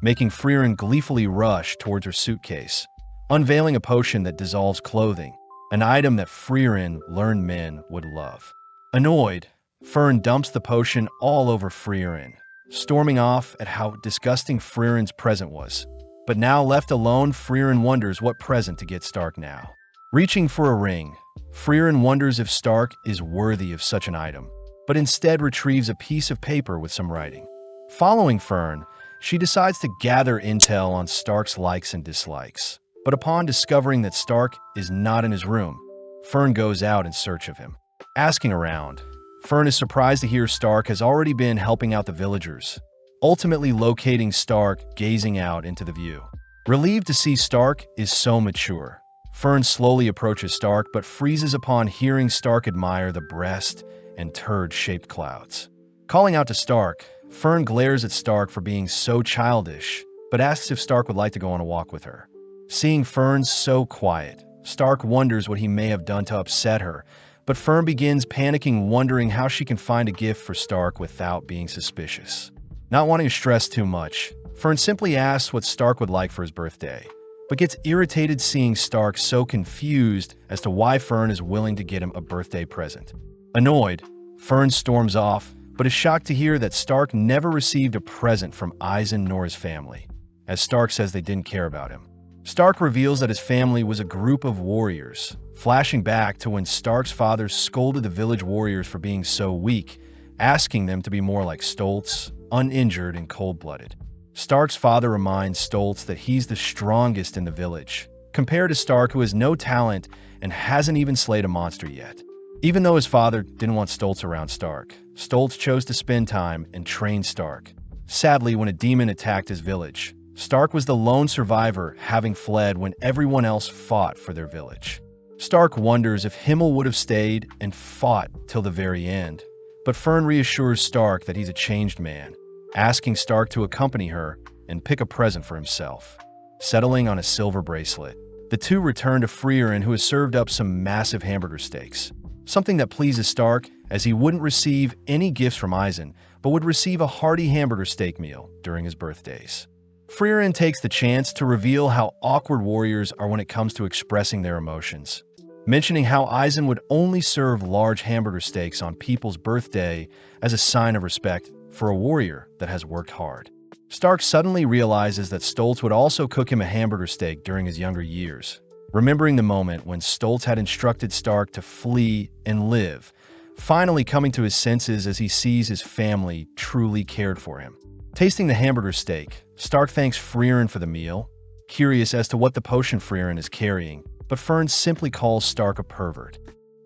making Freeren gleefully rush towards her suitcase, unveiling a potion that dissolves clothing, an item that Freeren learned men would love. Annoyed, Fern dumps the potion all over Freeren, storming off at how disgusting Freeren's present was. But now left alone, Freeren wonders what present to get Stark now. Reaching for a ring, Freeren wonders if Stark is worthy of such an item, but instead retrieves a piece of paper with some writing. Following Fern, she decides to gather intel on Stark's likes and dislikes. But upon discovering that Stark is not in his room, Fern goes out in search of him. Asking around, Fern is surprised to hear Stark has already been helping out the villagers, ultimately locating Stark gazing out into the view. Relieved to see Stark is so mature, Fern slowly approaches Stark but freezes upon hearing Stark admire the breast and turd-shaped clouds. Calling out to Stark, Fern glares at Stark for being so childish, but asks if Stark would like to go on a walk with her. Seeing Fern so quiet, Stark wonders what he may have done to upset her, but Fern begins panicking, wondering how she can find a gift for Stark without being suspicious. Not wanting to stress too much, Fern simply asks what Stark would like for his birthday, but gets irritated seeing Stark so confused as to why Fern is willing to get him a birthday present. Annoyed, Fern storms off, but is shocked to hear that Stark never received a present from Eisen nor his family, as Stark says they didn't care about him. Stark reveals that his family was a group of warriors, flashing back to when Stark's father scolded the village warriors for being so weak, asking them to be more like Stoltz, uninjured and cold-blooded. Stark's father reminds Stoltz that he's the strongest in the village, compared to Stark, who has no talent and hasn't even slayed a monster yet. Even though his father didn't want Stoltz around Stark, Stoltz chose to spend time and train Stark. Sadly, when a demon attacked his village, Stark was the lone survivor, having fled when everyone else fought for their village. Stark wonders if Himmel would have stayed and fought till the very end, but Fern reassures Stark that he's a changed man, asking Stark to accompany her and pick a present for himself. Settling on a silver bracelet, the two return to Freeren, who has served up some massive hamburger steaks, something that pleases Stark, as he wouldn't receive any gifts from Eisen, but would receive a hearty hamburger steak meal during his birthdays. Freeren takes the chance to reveal how awkward warriors are when it comes to expressing their emotions, mentioning how Eisen would only serve large hamburger steaks on people's birthday as a sign of respect for a warrior that has worked hard. Stark suddenly realizes that Stoltz would also cook him a hamburger steak during his younger years, remembering the moment when Stoltz had instructed Stark to flee and live, finally coming to his senses as he sees his family truly cared for him. Tasting the hamburger steak, Stark thanks Freeren for the meal, curious as to what the potion Freeren is carrying, but Fern simply calls Stark a pervert.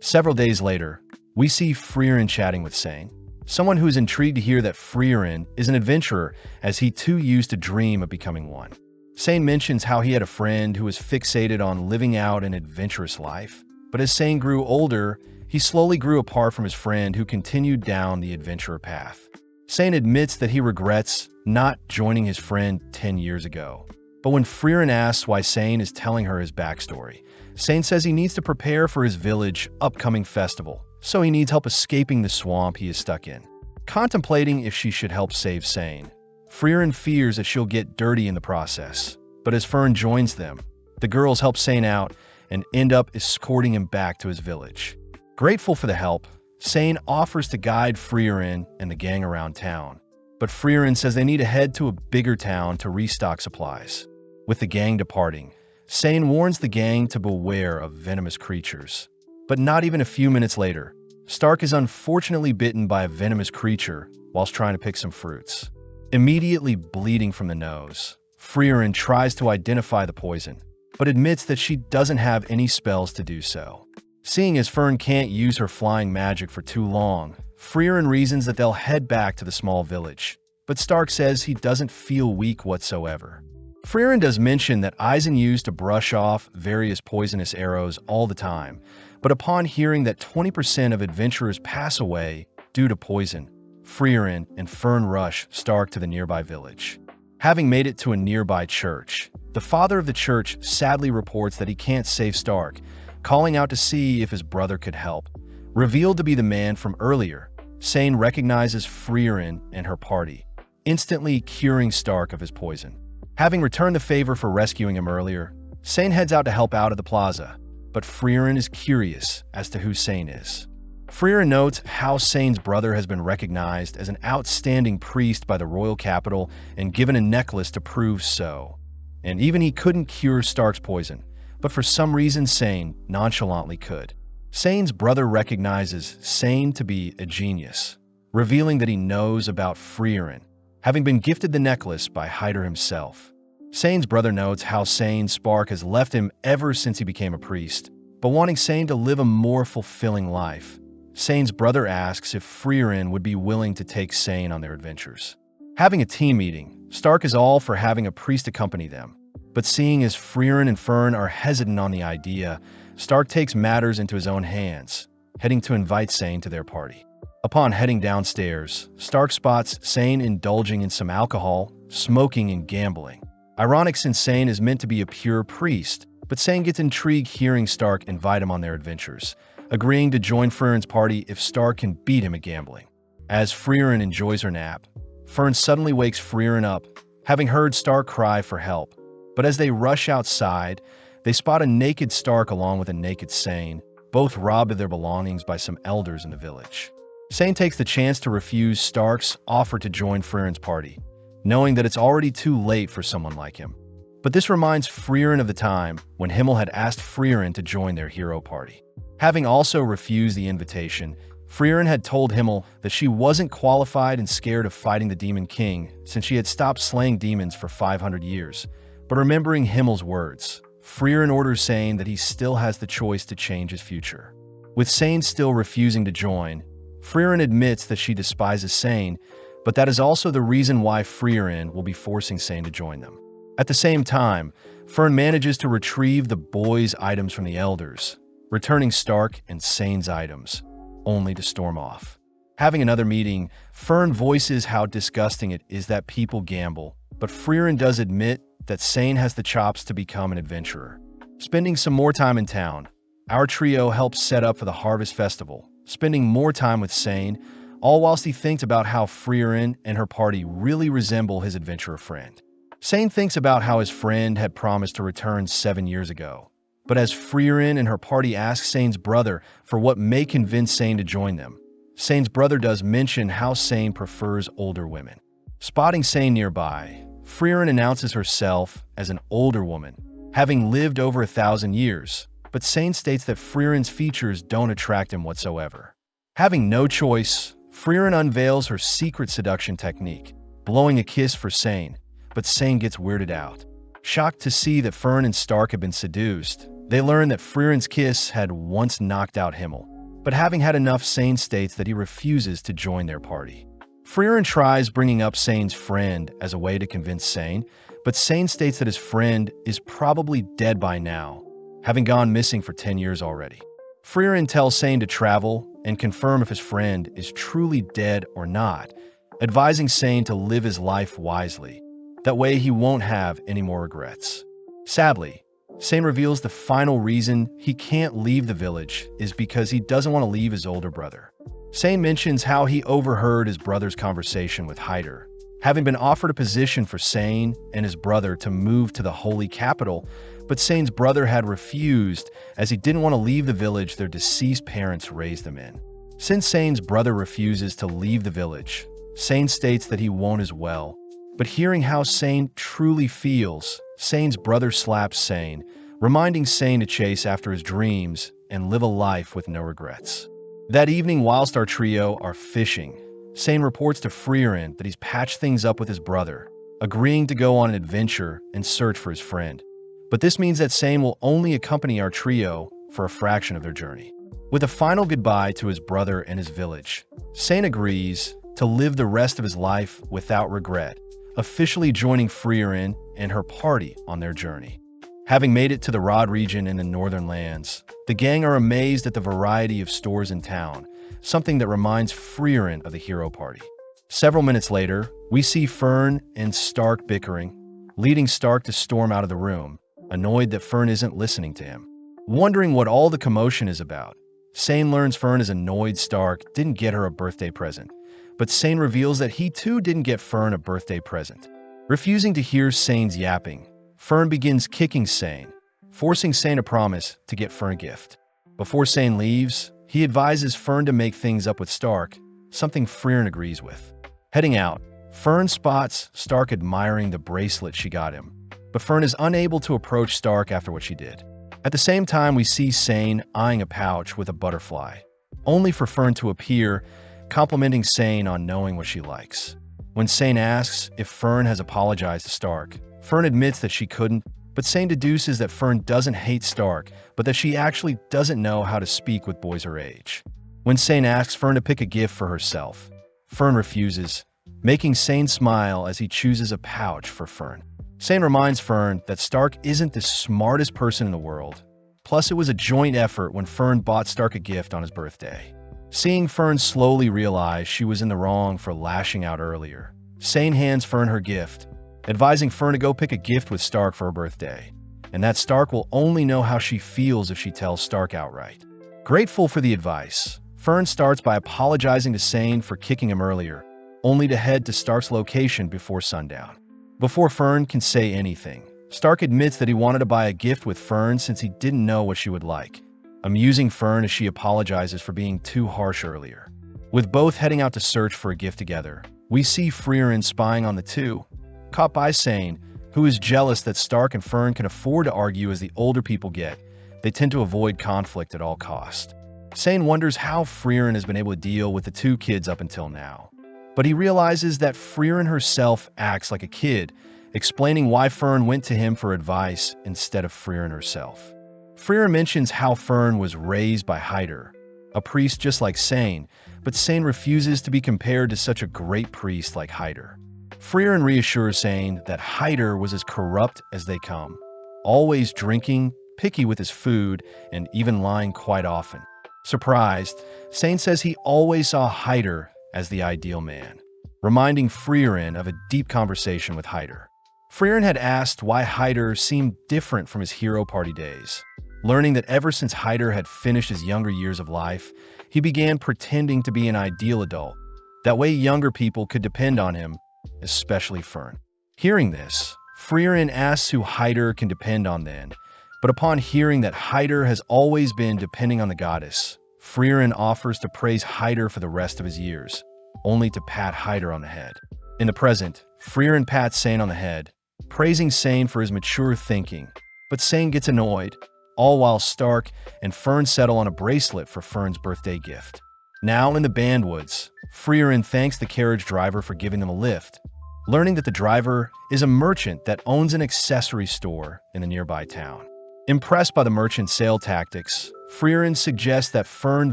Several days later, we see Freeren chatting with Sane, someone who is intrigued to hear that Freeren is an adventurer, as he too used to dream of becoming one. Sane mentions how he had a friend who was fixated on living out an adventurous life, but as Sane grew older, he slowly grew apart from his friend who continued down the adventurer path. Sane admits that he regrets not joining his friend 10 years ago. But when Freeren asks why Sane is telling her his backstory, Sane says he needs to prepare for his village upcoming festival, so he needs help escaping the swamp he is stuck in. Contemplating if she should help save Sane, Freeren fears that she'll get dirty in the process. But as Fern joins them, the girls help Sane out and end up escorting him back to his village. Grateful for the help, Sane offers to guide Freeren and the gang around town. But Freeren says they need to head to a bigger town to restock supplies. With the gang departing, Sane warns the gang to beware of venomous creatures. But not even a few minutes later, Stark is unfortunately bitten by a venomous creature whilst trying to pick some fruits. Immediately bleeding from the nose, Freeren tries to identify the poison, but admits that she doesn't have any spells to do so. Seeing as Fern can't use her flying magic for too long, Freeren reasons that they'll head back to the small village, but Stark says he doesn't feel weak whatsoever. Freeren does mention that Eisen used to brush off various poisonous arrows all the time, but upon hearing that 20% of adventurers pass away due to poison, Freeren and Fern rush Stark to the nearby village. Having made it to a nearby church, the father of the church sadly reports that he can't save Stark, calling out to see if his brother could help. Revealed to be the man from earlier, Sane recognizes Freeren and her party, instantly curing Stark of his poison. Having returned the favor for rescuing him earlier, Sane heads out to help out at the plaza, but Freeren is curious as to who Sane is. Freeren notes how Sane's brother has been recognized as an outstanding priest by the royal capital and given a necklace to prove so. And even he couldn't cure Stark's poison, but for some reason Sane nonchalantly could. Sane's brother recognizes Sane to be a genius, revealing that he knows about Freeren, having been gifted the necklace by Hyder himself. Sane's brother notes how Sane's spark has left him ever since he became a priest, but wanting Sane to live a more fulfilling life. Sane's brother asks if Freeren would be willing to take Sane on their adventures. Having a team meeting, Stark is all for having a priest accompany them, but seeing as Freeren and Fern are hesitant on the idea, Stark takes matters into his own hands, heading to invite Sane to their party. Upon heading downstairs, Stark spots Sane indulging in some alcohol, smoking, and gambling. Ironic since Sane is meant to be a pure priest, but Sane gets intrigued hearing Stark invite him on their adventures, agreeing to join Freeren's party if Stark can beat him at gambling. As Freeren enjoys her nap, Fern suddenly wakes Freeren up, having heard Stark cry for help. But as they rush outside, they spot a naked Stark along with a naked Sane, both robbed of their belongings by some elders in the village. Sane takes the chance to refuse Stark's offer to join Freeren's party, knowing that it's already too late for someone like him. But this reminds Freeren of the time when Himmel had asked Freeren to join their hero party. Having also refused the invitation, Freeren had told Himmel that she wasn't qualified and scared of fighting the Demon King since she had stopped slaying demons for 500 years. But remembering Himmel's words, Freeren orders Sane that he still has the choice to change his future. With Sane still refusing to join, Freeren admits that she despises Sane, but that is also the reason why Freeren will be forcing Sane to join them. At the same time, Fern manages to retrieve the boys' items from the elders, returning Stark and Sane's items, only to storm off. Having another meeting, Fern voices how disgusting it is that people gamble, but Freeren does admit that Sane has the chops to become an adventurer. Spending some more time in town, our trio helps set up for the Harvest Festival, spending more time with Sane, all whilst he thinks about how Freeren and her party really resemble his adventurer friend. Sane thinks about how his friend had promised to return 7 years ago. But as Freeren and her party ask Sane's brother for what may convince Sane to join them, Sane's brother does mention how Sane prefers older women. Spotting Sane nearby, Freeren announces herself as an older woman, having lived over 1,000 years, but Sane states that Freeren's features don't attract him whatsoever. Having no choice, Freeren unveils her secret seduction technique, blowing a kiss for Sane, but Sane gets weirded out. Shocked to see that Fern and Stark have been seduced, they learn that Freeren's kiss had once knocked out Himmel, but having had enough, Sane states that he refuses to join their party. Freeren tries bringing up Sane's friend as a way to convince Sane, but Sane states that his friend is probably dead by now, having gone missing for 10 years already. Freeren tells Sane to travel and confirm if his friend is truly dead or not, advising Sane to live his life wisely. That way he won't have any more regrets. Sadly, Sane reveals the final reason he can't leave the village is because he doesn't want to leave his older brother. Sane mentions how he overheard his brother's conversation with Hyder, having been offered a position for Sane and his brother to move to the holy capital, but Sane's brother had refused as he didn't want to leave the village their deceased parents raised them in. Since Sane's brother refuses to leave the village, Sane states that he won't as well, but hearing how Sane truly feels, Sane's brother slaps Sane, reminding Sane to chase after his dreams and live a life with no regrets. That evening, whilst our trio are fishing, Sane reports to Freeren that he's patched things up with his brother, agreeing to go on an adventure and search for his friend. But this means that Sane will only accompany our trio for a fraction of their journey. With a final goodbye to his brother and his village, Sane agrees to live the rest of his life without regret, officially joining Freeren and her party on their journey. Having made it to the Rod region in the Northern Lands, the gang are amazed at the variety of stores in town, something that reminds Freeren of the hero party. Several minutes later, we see Fern and Stark bickering, leading Stark to storm out of the room, annoyed that Fern isn't listening to him. Wondering what all the commotion is about, Sane learns Fern is annoyed Stark didn't get her a birthday present, but Sane reveals that he too didn't get Fern a birthday present. Refusing to hear Sane's yapping, Fern begins kicking Sane, forcing Sane to promise to get Fern a gift. Before Sane leaves, he advises Fern to make things up with Stark, something Freeren agrees with. Heading out, Fern spots Stark admiring the bracelet she got him, but Fern is unable to approach Stark after what she did. At the same time, we see Sane eyeing a pouch with a butterfly, only for Fern to appear, complimenting Sane on knowing what she likes. When Sane asks if Fern has apologized to Stark, Fern admits that she couldn't, but Sane deduces that Fern doesn't hate Stark, but that she actually doesn't know how to speak with boys her age. When Sane asks Fern to pick a gift for herself, Fern refuses, making Sane smile as he chooses a pouch for Fern. Sane reminds Fern that Stark isn't the smartest person in the world. Plus, it was a joint effort when Fern bought Stark a gift on his birthday. Seeing Fern slowly realize she was in the wrong for lashing out earlier, Sane hands Fern her gift, advising Fern to go pick a gift with Stark for her birthday, and that Stark will only know how she feels if she tells Stark outright. Grateful for the advice, Fern starts by apologizing to Sane for kicking him earlier, only to head to Stark's location before sundown. Before Fern can say anything, Stark admits that he wanted to buy a gift with Fern since he didn't know what she would like, amusing Fern as she apologizes for being too harsh earlier. With both heading out to search for a gift together, we see Freeren spying on the two, caught by Sane, who is jealous that Stark and Fern can afford to argue as the older people get. They tend to avoid conflict at all costs. Sane wonders how Freeren has been able to deal with the two kids up until now. But he realizes that Freeren herself acts like a kid, explaining why Fern went to him for advice instead of Freeren herself. Freeren mentions how Fern was raised by Hyder, a priest just like Sane, but Sane refuses to be compared to such a great priest like Hyder. Freeren reassures Sane that Hyder was as corrupt as they come, always drinking, picky with his food, and even lying quite often. Surprised, Sane says he always saw Hyder as the ideal man, reminding Freeren of a deep conversation with Hyder. Freeren had asked why Hyder seemed different from his hero party days. Learning that ever since Hyder had finished his younger years of life, he began pretending to be an ideal adult. That way younger people could depend on him, especially Fern. Hearing this, Freeren asks who Hyder can depend on then, but upon hearing that Hyder has always been depending on the goddess, Freeren offers to praise Hyder for the rest of his years, only to pat Hyder on the head. In the present, Freeren pats Sane on the head, praising Sane for his mature thinking, but Sane gets annoyed, all while Stark and Fern settle on a bracelet for Fern's birthday gift. Now in the Bandwoods, Freeren thanks the carriage driver for giving them a lift, learning that the driver is a merchant that owns an accessory store in the nearby town. Impressed by the merchant's sale tactics, Freeren suggests that Fern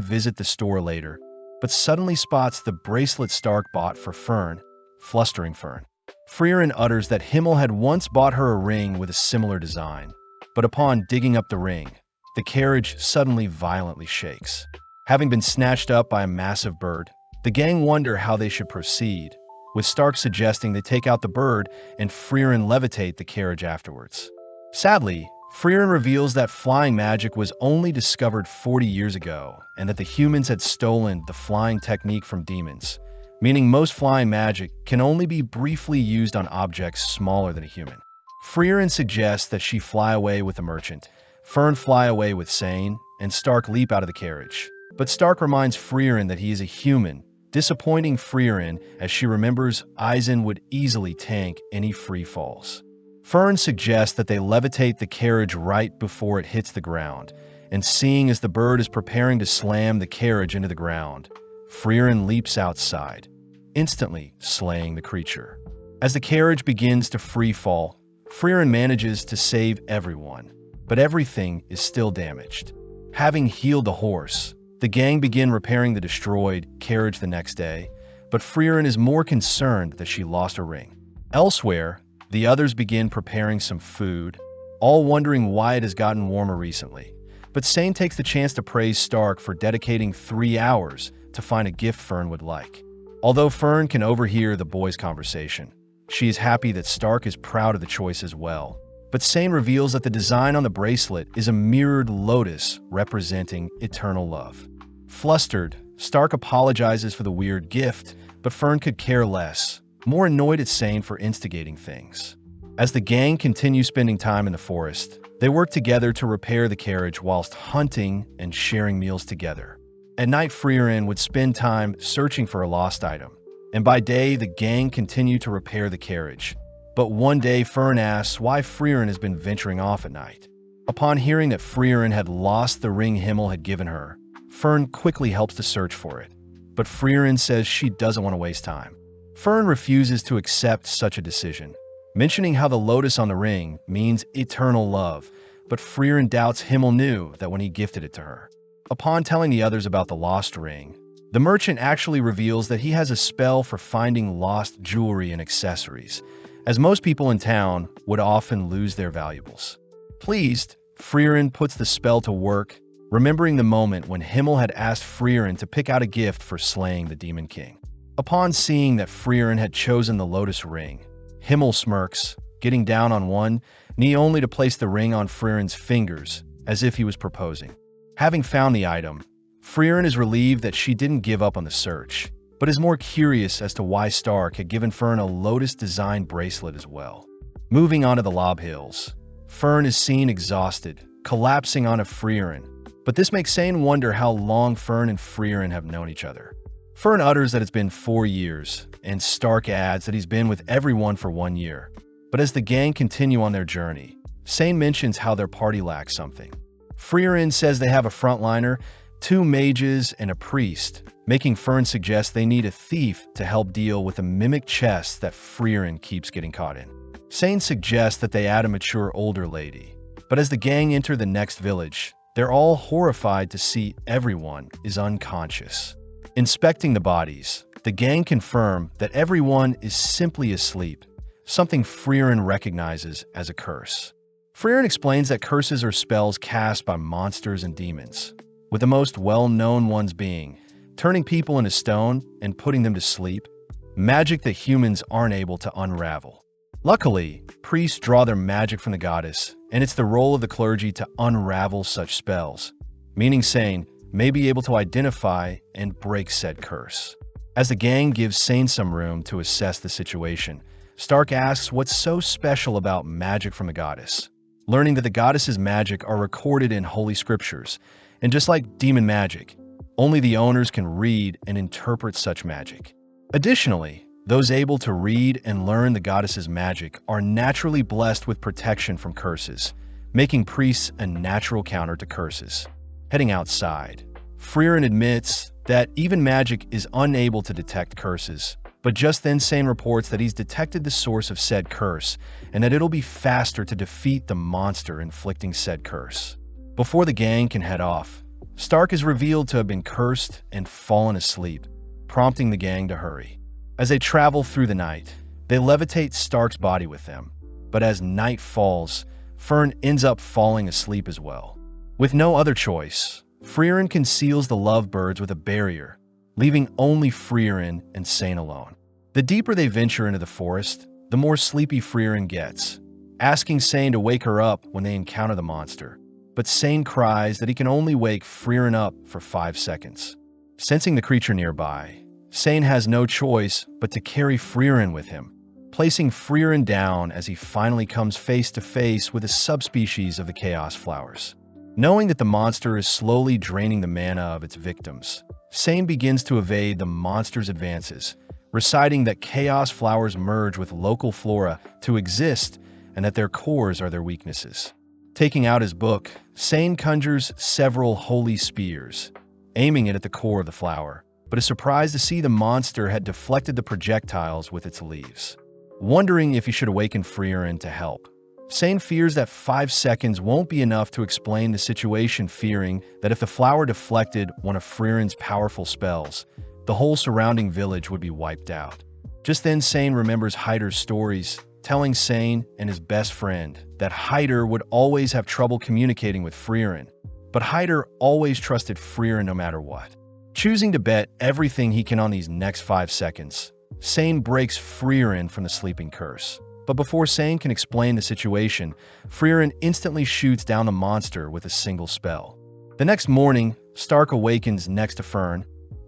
visit the store later, but suddenly spots the bracelet Stark bought for Fern, flustering Fern. Freeren utters that Himmel had once bought her a ring with a similar design, but upon digging up the ring, the carriage suddenly violently shakes. Having been snatched up by a massive bird, the gang wonder how they should proceed, with Stark suggesting they take out the bird and Freeren levitate the carriage afterwards. Sadly, Freeren reveals that flying magic was only discovered 40 years ago and that the humans had stolen the flying technique from demons, meaning most flying magic can only be briefly used on objects smaller than a human. Freeren suggests that she fly away with the merchant, Fern fly away with Sane, and Stark leap out of the carriage. But Stark reminds Freeren that he is a human, disappointing Freeren as she remembers Eisen would easily tank any free falls. Fern suggests that they levitate the carriage right before it hits the ground, and seeing as the bird is preparing to slam the carriage into the ground, Freeren leaps outside, instantly slaying the creature. As the carriage begins to free fall, Freeren manages to save everyone, but everything is still damaged. Having healed the horse, the gang begin repairing the destroyed carriage the next day, but Freeren is more concerned that she lost a ring. Elsewhere, the others begin preparing some food, all wondering why it has gotten warmer recently. But Sane takes the chance to praise Stark for dedicating 3 hours to find a gift Fern would like. Although Fern can overhear the boys' conversation, she is happy that Stark is proud of the choice as well. But Sane reveals that the design on the bracelet is a mirrored lotus representing eternal love. Flustered, Stark apologizes for the weird gift, but Fern could care less, more annoyed at Sane for instigating things. As the gang continue spending time in the forest, they work together to repair the carriage whilst hunting and sharing meals together. At night, Freeren would spend time searching for a lost item, and by day, the gang continued to repair the carriage. But one day, Fern asks why Freeren has been venturing off at night. Upon hearing that Freeren had lost the ring Himmel had given her, Fern quickly helps to search for it. But Freeren says she doesn't want to waste time. Fern refuses to accept such a decision, mentioning how the lotus on the ring means eternal love, but Freeren doubts Himmel knew that when he gifted it to her. Upon telling the others about the lost ring, the merchant actually reveals that he has a spell for finding lost jewelry and accessories, as most people in town would often lose their valuables. Pleased, Freeren puts the spell to work, remembering the moment when Himmel had asked Freeren to pick out a gift for slaying the Demon King. Upon seeing that Freeren had chosen the lotus ring, Himmel smirks, getting down on one knee only to place the ring on Freeren's fingers, as if he was proposing. Having found the item, Freeren is relieved that she didn't give up on the search, but is more curious as to why Stark had given Fern a lotus-designed bracelet as well. Moving on to the Lob Hills, Fern is seen exhausted, collapsing onto Freeren, but this makes Sane wonder how long Fern and Freeren have known each other. Fern utters that it's been 4 years, and Stark adds that he's been with everyone for 1 year. But as the gang continue on their journey, Sane mentions how their party lacks something. Freeren says they have a frontliner, 2 mages, and a priest, making Fern suggest they need a thief to help deal with the mimic chest that Freeren keeps getting caught in. Sane suggests that they add a mature older lady, but as the gang enter the next village, they're all horrified to see everyone is unconscious. Inspecting the bodies, The gang confirm that everyone is simply asleep, something Freeren recognizes as a curse. Freeren explains that curses are spells cast by monsters and demons, with the most well-known ones being turning people into stone and putting them to sleep, magic that humans aren't able to unravel. Luckily, priests draw their magic from the goddess, and it's the role of the clergy to unravel such spells, meaning Sane may be able to identify and break said curse. As the gang gives Sane some room to assess the situation, Stark asks what's so special about magic from the goddess. Learning that the goddess's magic are recorded in holy scriptures, and just like demon magic, only the owners can read and interpret such magic. Additionally, those able to read and learn the goddess's magic are naturally blessed with protection from curses, making priests a natural counter to curses. Heading outside, Freeren admits that even magic is unable to detect curses, but just then Sane reports that he's detected the source of said curse and that it'll be faster to defeat the monster inflicting said curse. Before the gang can head off, Stark is revealed to have been cursed and fallen asleep, prompting the gang to hurry. As they travel through the night, they levitate Stark's body with them, but as night falls, Fern ends up falling asleep as well. With no other choice, Freeren conceals the lovebirds with a barrier, leaving only Freeren and Sane alone. The deeper they venture into the forest, the more sleepy Freeren gets, asking Sane to wake her up when they encounter the monster. But Sane cries that he can only wake Freeren up for 5 seconds. Sensing the creature nearby, Sane has no choice but to carry Freeren with him, placing Freeren down as he finally comes face to face with a subspecies of the Chaos Flowers. Knowing that the monster is slowly draining the mana of its victims, Sane begins to evade the monster's advances, reciting that Chaos Flowers merge with local flora to exist and that their cores are their weaknesses. Taking out his book, Sane conjures several holy spears, aiming it at the core of the flower, but is surprised to see the monster had deflected the projectiles with its leaves. Wondering if he should awaken Freeren to help, Sane fears that 5 seconds won't be enough to explain the situation, fearing that if the flower deflected one of Freeren's powerful spells, the whole surrounding village would be wiped out. Just then, Sane remembers Hyder's stories, telling Sane and his best friend that Hyder would always have trouble communicating with Freeren, but Hyder always trusted Freeren no matter what. Choosing to bet everything he can on these next 5 seconds, Sane breaks Freeren from the sleeping curse. But before Sane can explain the situation, Freeren instantly shoots down the monster with a single spell. The next morning, Stark awakens next to Fern,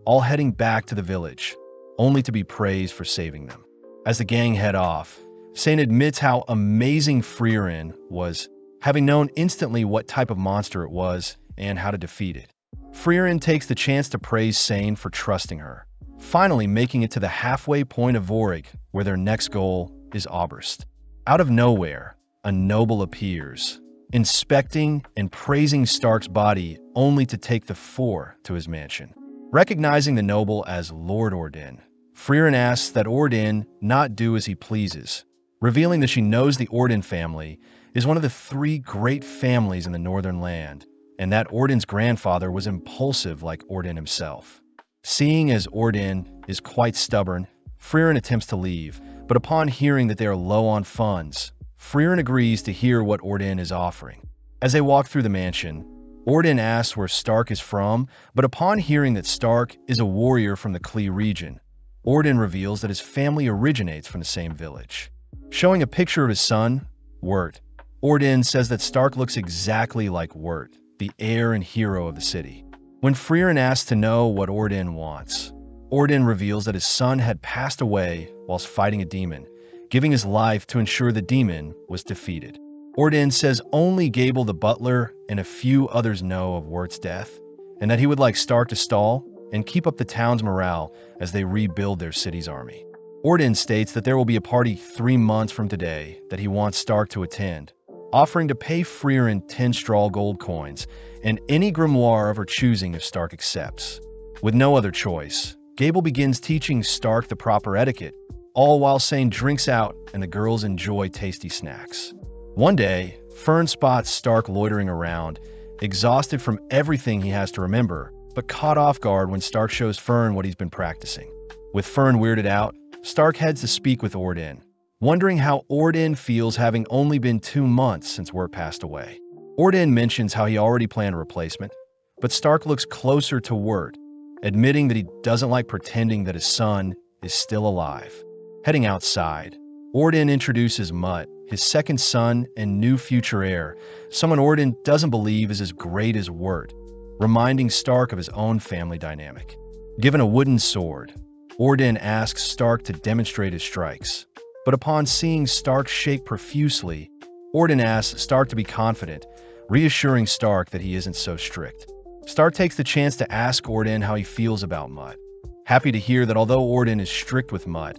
all heading back to the village, only to be praised for saving them. As the gang head off, Sane admits how amazing Freeren was, having known instantly what type of monster it was and how to defeat it. Freeren takes the chance to praise Sane for trusting her, finally making it to the halfway point of Vorig, where their next goal is Oberst. Out of nowhere, a noble appears, inspecting and praising Stark's body only to take the four to his mansion. Recognizing the noble as Lord Ordin, Freeren asks that Ordin not do as he pleases, revealing that she knows the Ordin family is one of the 3 great families in the Northern Land, and that Ordin's grandfather was impulsive like Ordin himself. Seeing as Ordin is quite stubborn, Freeren attempts to leave, but upon hearing that they are low on funds, Freeren agrees to hear what Ordin is offering. As they walk through the mansion, Ordin asks where Stark is from, but upon hearing that Stark is a warrior from the Klee region, Ordin reveals that his family originates from the same village. Showing a picture of his son, Wirt, Ordin says that Stark looks exactly like Wirt, the heir and hero of the city. When Freeren asks to know what Ordin wants, Ordin reveals that his son had passed away whilst fighting a demon, giving his life to ensure the demon was defeated. Ordin says only Gable the butler and a few others know of Wirt's death, and that he would like Stark to stall and keep up the town's morale as they rebuild their city's army. Ordin states that there will be a party 3 months from today that he wants Stark to attend, offering to pay Freeren 10 straw gold coins and any grimoire of her choosing if Stark accepts. With no other choice, Gable begins teaching Stark the proper etiquette, all while Sane drinks out and the girls enjoy tasty snacks. One day, Fern spots Stark loitering around, exhausted from everything he has to remember, but caught off guard when Stark shows Fern what he's been practicing. With Fern weirded out, Stark heads to speak with Orden, wondering how Orden feels having only been 2 months since Wirt passed away. Orden mentions how he already planned a replacement, but Stark looks closer to Wirt, admitting that he doesn't like pretending that his son is still alive. Heading outside, Orden introduces Mutt, his second son and new future heir, someone Orden doesn't believe is as great as Wirt, reminding Stark of his own family dynamic. Given a wooden sword, Orden asks Stark to demonstrate his strikes, but upon seeing Stark shake profusely, Orden asks Stark to be confident, reassuring Stark that he isn't so strict. Stark takes the chance to ask Orden how he feels about Mutt, happy to hear that although Orden is strict with Mutt,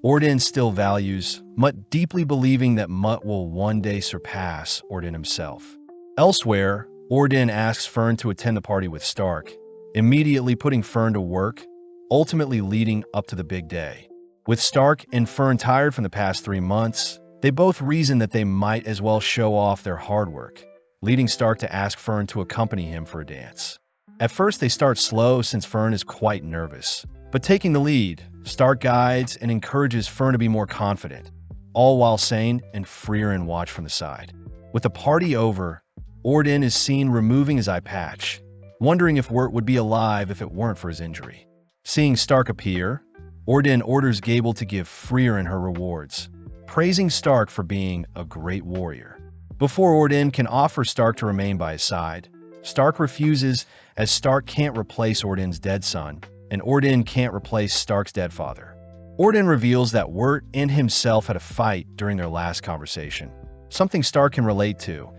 Orden still values Mutt, deeply believing that Mutt will one day surpass Orden himself. Elsewhere, Orden asks Fern to attend the party with Stark, immediately putting Fern to work, ultimately leading up to the big day. With Stark and Fern tired from the past 3 months, they both reason that they might as well show off their hard work, leading Stark to ask Fern to accompany him for a dance. At first, they start slow since Fern is quite nervous, but taking the lead, Stark guides and encourages Fern to be more confident, all while Sane and Freeren watch from the side. With the party over, Orden is seen removing his eye patch, wondering if Wirt would be alive if it weren't for his injury. Seeing Stark appear, Orden orders Gable to give Freeren her rewards, praising Stark for being a great warrior. Before Orden can offer Stark to remain by his side, Stark refuses as Stark can't replace Orden's dead son, and Orden can't replace Stark's dead father. Orden reveals that Wirt and himself had a fight during their last conversation, something Stark can relate to,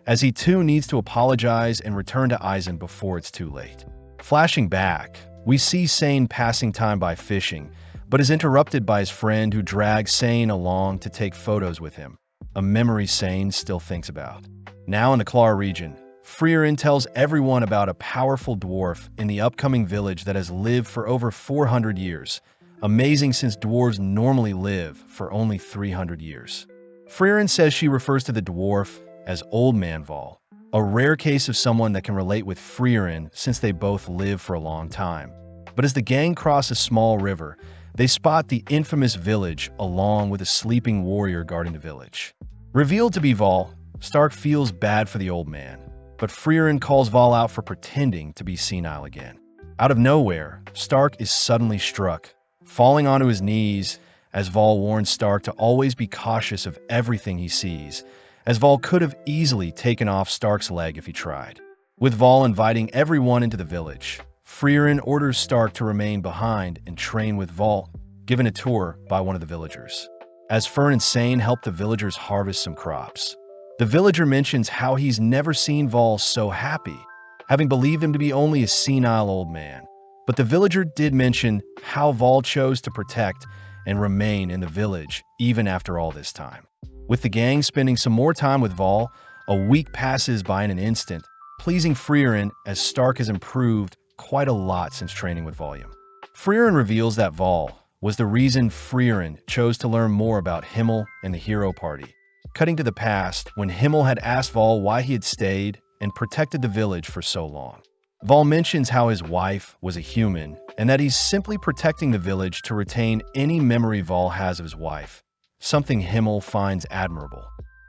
as he too needs to apologize and return to Eisen before it's too late. Flashing back, we see Sane passing time by fishing, but is interrupted by his friend who drags Sane along to take photos with him, a memory Sane still thinks about. Now in the Klar region, Freeren tells everyone about a powerful dwarf in the upcoming village that has lived for over 400 years, amazing since dwarves normally live for only 300 years. Freeren says she refers to the dwarf as Old Man Vol, a rare case of someone that can relate with Freeren since they both live for a long time. But as the gang cross a small river, they spot the infamous village along with a sleeping warrior guarding the village. Revealed to be Vol, Stark feels bad for the old man, but Freeren calls Vol out for pretending to be senile again. Out of nowhere, Stark is suddenly struck, falling onto his knees as Vol warns Stark to always be cautious of everything he sees, as Vol could have easily taken off Stark's leg if he tried. With Vol inviting everyone into the village, Freeren orders Stark to remain behind and train with Vol, given a tour by one of the villagers. As Fern and Sane help the villagers harvest some crops, the villager mentions how he's never seen Vol so happy, having believed him to be only a senile old man. But the villager did mention how Vol chose to protect and remain in the village even after all this time. With the gang spending some more time with Vol, a week passes by in an instant, pleasing Freeren as Stark has improved quite a lot since training with Volume. Freeren reveals that Vol was the reason Freeren chose to learn more about Himmel and the Hero Party, cutting to the past when Himmel had asked Vol why he had stayed and protected the village for so long. Vol mentions how his wife was a human and that he's simply protecting the village to retain any memory Vol has of his wife, something Himmel finds admirable.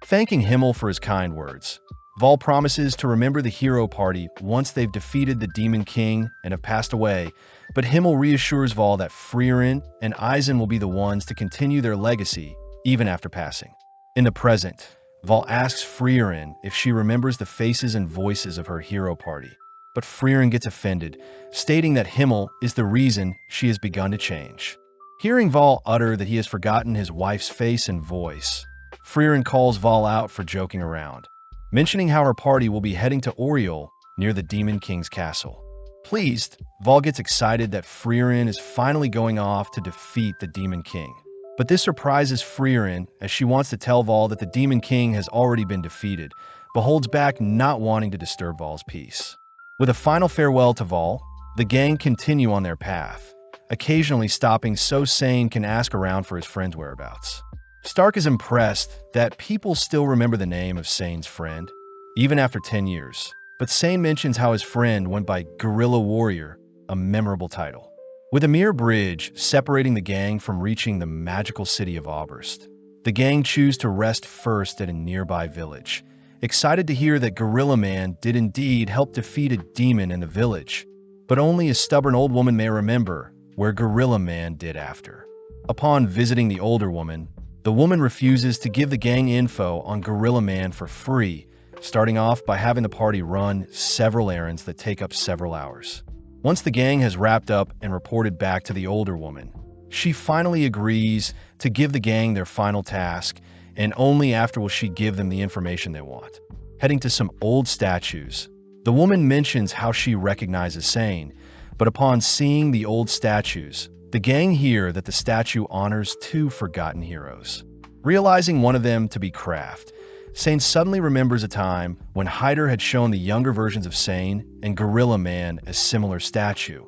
Thanking Himmel for his kind words, Vol promises to remember the Hero Party once they've defeated the Demon King and have passed away, but Himmel reassures Vol that Freeren and Eisen will be the ones to continue their legacy even after passing. In the present, Vol asks Freeren if she remembers the faces and voices of her Hero Party, but Freeren gets offended, stating that Himmel is the reason she has begun to change. Hearing Vol utter that he has forgotten his wife's face and voice, Freeren calls Vol out for joking around, mentioning how her party will be heading to Oriole near the Demon King's castle. Pleased, Vol gets excited that Freeren is finally going off to defeat the Demon King. But this surprises Freeren as she wants to tell Vol that the Demon King has already been defeated, but holds back not wanting to disturb Vol's peace. With a final farewell to Vol, the gang continue on their path, occasionally stopping so Sane can ask around for his friend's whereabouts. Stark is impressed that people still remember the name of Sane's friend, even after 10 years, but Sane mentions how his friend went by Guerrilla Warrior, a memorable title. With a mere bridge separating the gang from reaching the magical city of Oberst, the gang choose to rest first at a nearby village, excited to hear that Gorilla Man did indeed help defeat a demon in the village, but only a stubborn old woman may remember where Gorilla Man did after. Upon visiting the older woman, the woman refuses to give the gang info on Gorilla Man for free, starting off by having the party run several errands that take up several hours. Once the gang has wrapped up and reported back to the older woman, she finally agrees to give the gang their final task, and only after will she give them the information they want. Heading to some old statues, the woman mentions how she recognizes Sane, but upon seeing the old statues, the gang hear that the statue honors two forgotten heroes. Realizing one of them to be Kraft, Sane suddenly remembers a time when Hyder had shown the younger versions of Sane and Gorilla Man a similar statue,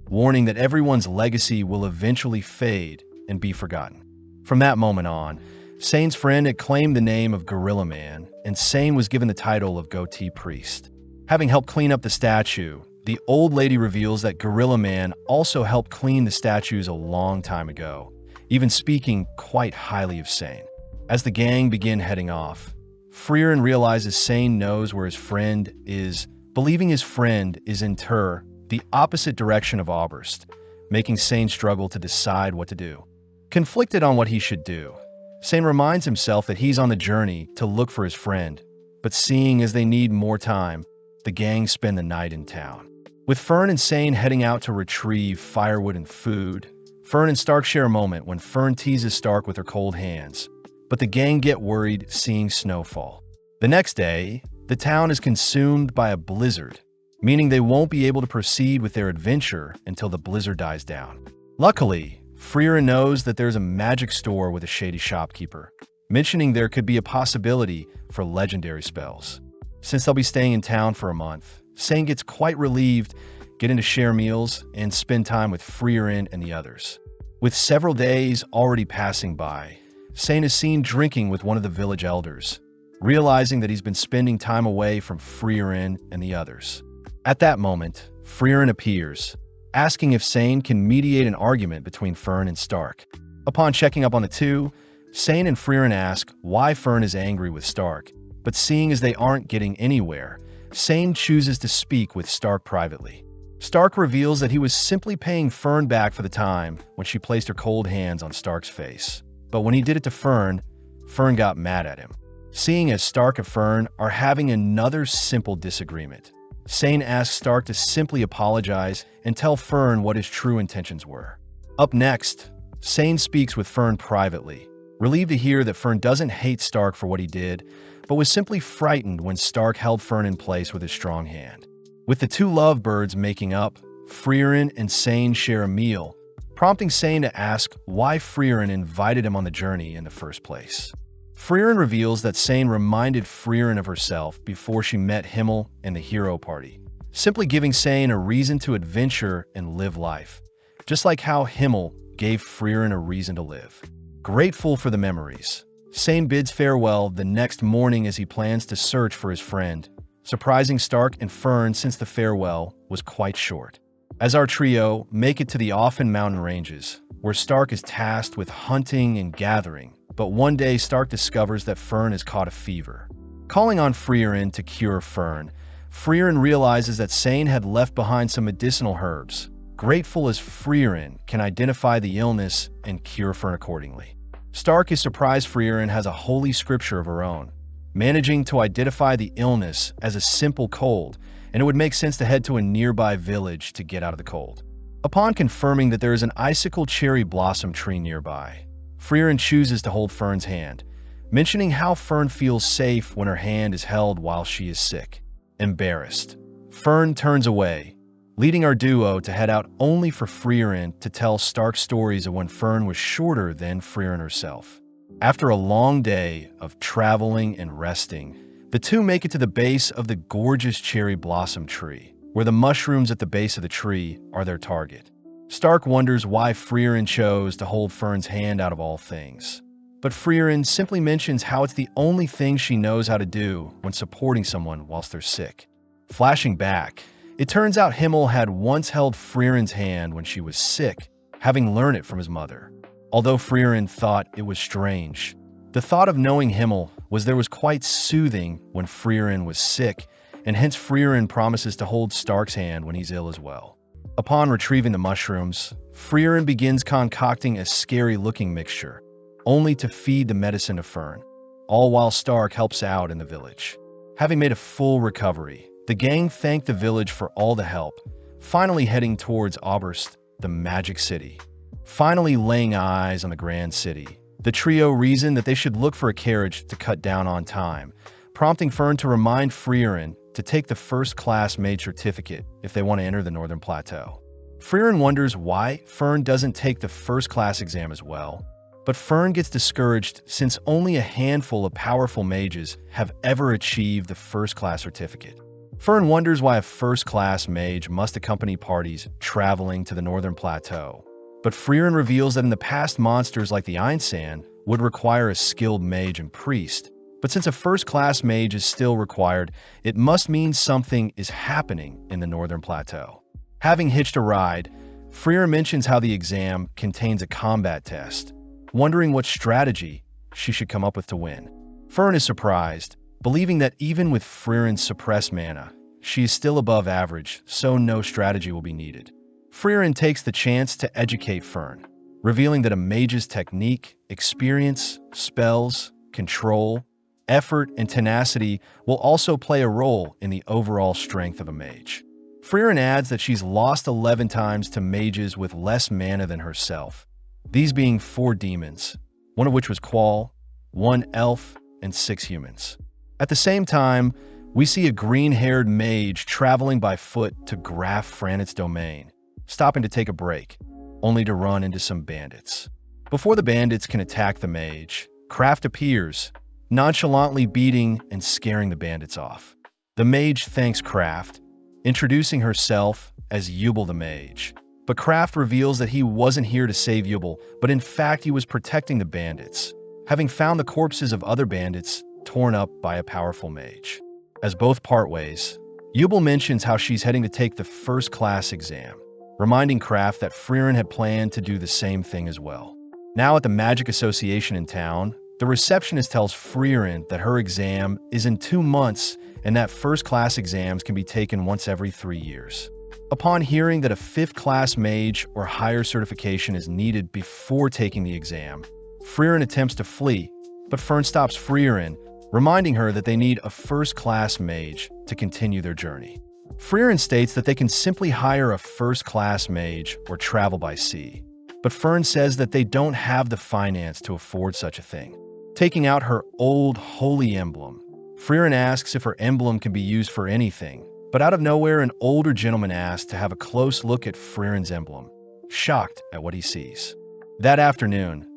warning that everyone's legacy will eventually fade and be forgotten. From that moment on, Sane's friend had claimed the name of Gorilla Man, and Sane was given the title of Goatee Priest. Having helped clean up the statue, the old lady reveals that Gorilla Man also helped clean the statues a long time ago, even speaking quite highly of Sane. As the gang begin heading off, Freeren realizes Sane knows where his friend is, believing his friend is in the opposite direction of Oberst, making Sane struggle to decide what to do. Conflicted on what he should do, Sane reminds himself that he's on the journey to look for his friend, but seeing as they need more time, the gang spend the night in town. With Fern and Sane heading out to retrieve firewood and food, Fern and Stark share a moment when Fern teases Stark with her cold hands, but the gang get worried seeing snowfall. The next day, the town is consumed by a blizzard, meaning they won't be able to proceed with their adventure until the blizzard dies down. Luckily, Freeren knows that there's a magic store with a shady shopkeeper, mentioning there could be a possibility for legendary spells. Since they'll be staying in town for a month, Sane gets quite relieved, getting to share meals and spend time with Freeren and the others. With several days already passing by, Sane is seen drinking with one of the village elders, realizing that he's been spending time away from Freeren and the others. At that moment, Freeren appears, asking if Sane can mediate an argument between Fern and Stark. Upon checking up on the two, Sane and Freeren ask why Fern is angry with Stark, but seeing as they aren't getting anywhere, Sane chooses to speak with Stark privately. Stark reveals that he was simply paying Fern back for the time when she placed her cold hands on Stark's face. But when he did it to Fern, Fern got mad at him. Seeing as Stark and Fern are having another simple disagreement, Sane asks Stark to simply apologize and tell Fern what his true intentions were. Up next, Sane speaks with Fern privately, relieved to hear that Fern doesn't hate Stark for what he did, but was simply frightened when Stark held Fern in place with his strong hand. With the two lovebirds making up, Freeren and Sane share a meal, prompting Sane to ask why Freeren invited him on the journey in the first place. Freeren reveals that Sane reminded Freeren of herself before she met Himmel and the hero party, simply giving Sane a reason to adventure and live life, just like how Himmel gave Freeren a reason to live. Grateful for the memories, Sane bids farewell the next morning as he plans to search for his friend, surprising Stark and Fern since the farewell was quite short. As our trio make it to the Offen mountain ranges, where Stark is tasked with hunting and gathering, but one day Stark discovers that Fern has caught a fever. Calling on Freeren to cure Fern, Freeren realizes that Sane had left behind some medicinal herbs, grateful as Freeren can identify the illness and cure Fern accordingly. Stark is surprised Freeren has a holy scripture of her own, managing to identify the illness as a simple cold, and it would make sense to head to a nearby village to get out of the cold. Upon confirming that there is an icicle cherry blossom tree nearby, Freeren chooses to hold Fern's hand, mentioning how Fern feels safe when her hand is held while she is sick. Embarrassed, Fern turns away, leading our duo to head out only for Freeren to tell Stark stories of when Fern was shorter than Freeren herself. After a long day of traveling and resting, the two make it to the base of the gorgeous cherry blossom tree, where the mushrooms at the base of the tree are their target. Stark wonders why Freeren chose to hold Fern's hand out of all things, but Freeren simply mentions how it's the only thing she knows how to do when supporting someone whilst they're sick. Flashing back, It turns out Himmel had once held Freeren's hand when she was sick, having learned it from his mother. Although Freeren thought it was strange, the thought of knowing Himmel was quite soothing when Freeren was sick, and hence Freeren promises to hold Stark's hand when he's ill as well. Upon retrieving the mushrooms, Freeren begins concocting a scary-looking mixture, only to feed the medicine to Fern, all while Stark helps out in the village. Having made a full recovery, the gang thank the village for all the help, finally heading towards Oberst, the Magic City. Finally laying eyes on the Grand City, the trio reason that they should look for a carriage to cut down on time, prompting Fern to remind Freeren to take the first-class mage certificate if they want to enter the Northern Plateau. Freeren wonders why Fern doesn't take the first-class exam as well, but Fern gets discouraged since only a handful of powerful mages have ever achieved the first-class certificate. Fern wonders why a first-class mage must accompany parties traveling to the Northern Plateau, but Freeren reveals that in the past monsters like the Einsan would require a skilled mage and priest, but since a first-class mage is still required, it must mean something is happening in the Northern Plateau. Having hitched a ride, Freeren mentions how the exam contains a combat test, wondering what strategy she should come up with to win. Fern is surprised, believing that even with Freeren's suppressed mana, she is still above average, so no strategy will be needed. Freeren takes the chance to educate Fern, revealing that a mage's technique, experience, spells, control, effort, and tenacity will also play a role in the overall strength of a mage. Freeren adds that she's lost 11 times to mages with less mana than herself, these being 4 demons, one of which was Qual, 1 elf, and 6 humans. At the same time, we see a green-haired mage traveling by foot to Graf Franit's domain, stopping to take a break, only to run into some bandits. Before the bandits can attack the mage, Kraft appears, nonchalantly beating and scaring the bandits off. The mage thanks Kraft, introducing herself as Yubel the mage. But Kraft reveals that he wasn't here to save Yubel, but in fact he was protecting the bandits, having found the corpses of other bandits torn up by a powerful mage. As both part ways, Yubel mentions how she's heading to take the first-class exam, reminding Kraft that Freeren had planned to do the same thing as well. Now at the Magic Association in town, the receptionist tells Freeren that her exam is in 2 months and that first-class exams can be taken once every 3 years. Upon hearing that a 5th-class mage or higher certification is needed before taking the exam, Freeren attempts to flee, but Fern stops Freeren, reminding her that they need a first-class mage to continue their journey. Freeren states that they can simply hire a first-class mage or travel by sea, but Fern says that they don't have the finance to afford such a thing. Taking out her old holy emblem, Freeren asks if her emblem can be used for anything, but out of nowhere an older gentleman asks to have a close look at Freeren's emblem, shocked at what he sees. That afternoon,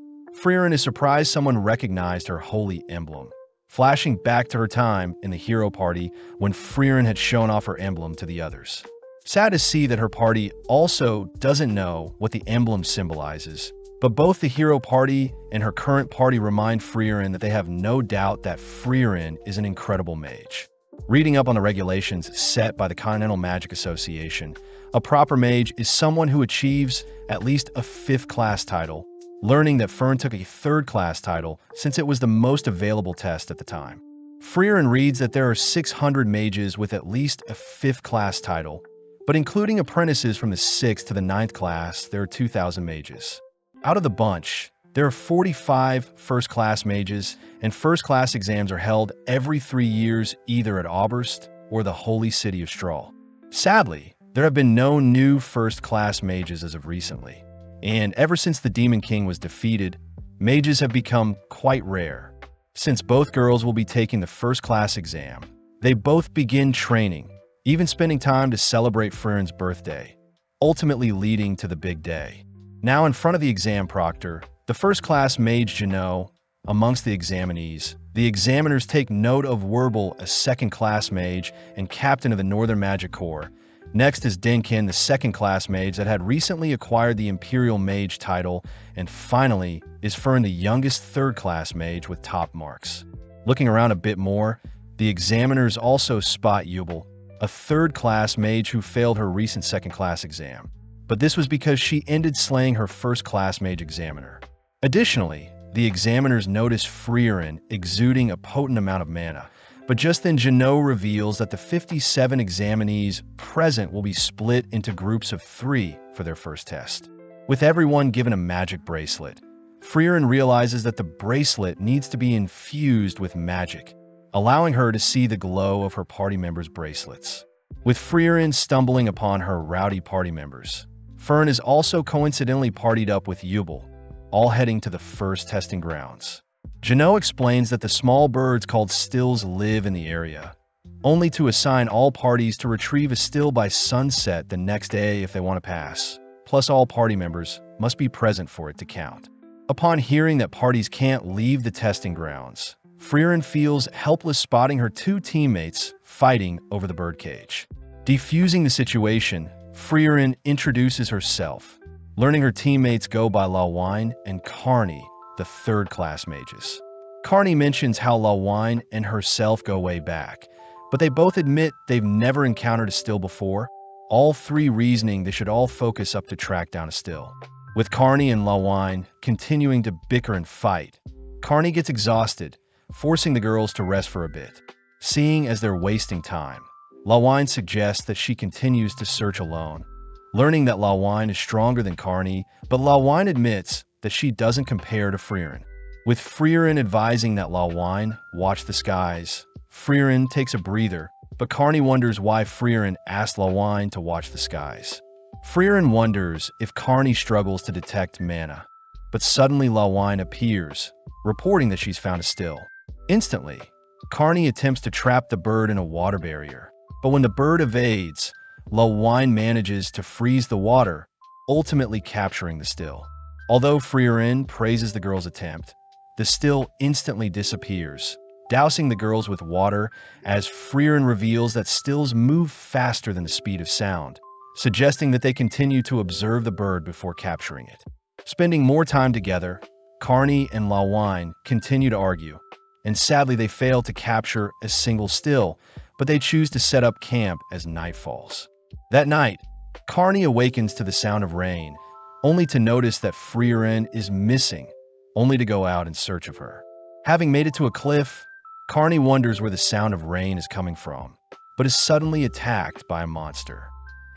Freeren is surprised someone recognized her holy emblem, flashing back to her time in the hero party when Freeren had shown off her emblem to the others. Sad to see that her party also doesn't know what the emblem symbolizes, but both the hero party and her current party remind Freeren that they have no doubt that Freeren is an incredible mage. Reading up on the regulations set by the Continental Magic Association, a proper mage is someone who achieves at least a 5th-class title, learning that Fern took a 3rd-class title since it was the most available test at the time. Freeren reads that there are 600 mages with at least a 5th-class title, but including apprentices from the 6th to the 9th class, there are 2,000 mages. Out of the bunch, there are 45 first-class mages, and first-class exams are held every 3 years either at Oberst or the Holy City of Strahl. Sadly, there have been no new first-class mages as of recently, and ever since the Demon King was defeated, mages have become quite rare. Since both girls will be taking the first-class exam, they both begin training, even spending time to celebrate Freeren's birthday, ultimately leading to the big day. Now in front of the exam proctor, the first-class mage Janot, amongst the examinees, the examiners take note of Werbel, a 2nd-class mage and captain of the Northern Magic Corps. Next is Denkin, the 2nd-class mage that had recently acquired the Imperial Mage title, and finally is Fern, the youngest 3rd-class mage with top marks. Looking around a bit more, the examiners also spot Yubel, a third-class mage who failed her recent second-class exam. But this was because she ended slaying her first-class mage examiner. Additionally, the examiners noticed Freeren exuding a potent amount of mana, but just then Jeannot reveals that the 57 examinees present will be split into groups of 3 for their first test. With everyone given a magic bracelet, Freeren realizes that the bracelet needs to be infused with magic, allowing her to see the glow of her party members' bracelets. With Freeren stumbling upon her rowdy party members, Fern is also coincidentally partied up with Yubel, all heading to the first testing grounds. Jeannot explains that the small birds called stills live in the area, only to assign all parties to retrieve a still by sunset the next day if they want to pass. Plus, all party members must be present for it to count. Upon hearing that parties can't leave the testing grounds, Freeren feels helpless spotting her 2 teammates fighting over the birdcage. Defusing the situation, Freeren introduces herself, learning her teammates go by Lawine and Carney, the third-class mages. Carney mentions how Lawine and herself go way back, but they both admit they've never encountered a still before, all 3 reasoning they should all focus up to track down a still. With Carney and Lawine continuing to bicker and fight, Carney gets exhausted, forcing the girls to rest for a bit. Seeing as they're wasting time, Lawine suggests that she continues to search alone, learning that Lawine is stronger than Carney, but Lawine admits that she doesn't compare to Freeren. With Freeren advising that Lawine watch the skies, Freeren takes a breather, but Carney wonders why Freeren asked Lawine to watch the skies. Freeren wonders if Carney struggles to detect mana, but suddenly Lawine appears, reporting that she's found a still. Instantly, Carney attempts to trap the bird in a water barrier, but when the bird evades, Lawine manages to freeze the water, ultimately capturing the still. Although Freeren praises the girl's attempt, the still instantly disappears, dousing the girls with water as Freeren reveals that stills move faster than the speed of sound, suggesting that they continue to observe the bird before capturing it. Spending more time together, Carney and Lawine continue to argue, and sadly they fail to capture a single still, but they choose to set up camp as night falls. That night, Carney awakens to the sound of rain, only to notice that Freeren is missing, only to go out in search of her. Having made it to a cliff, Carney wonders where the sound of rain is coming from, but is suddenly attacked by a monster.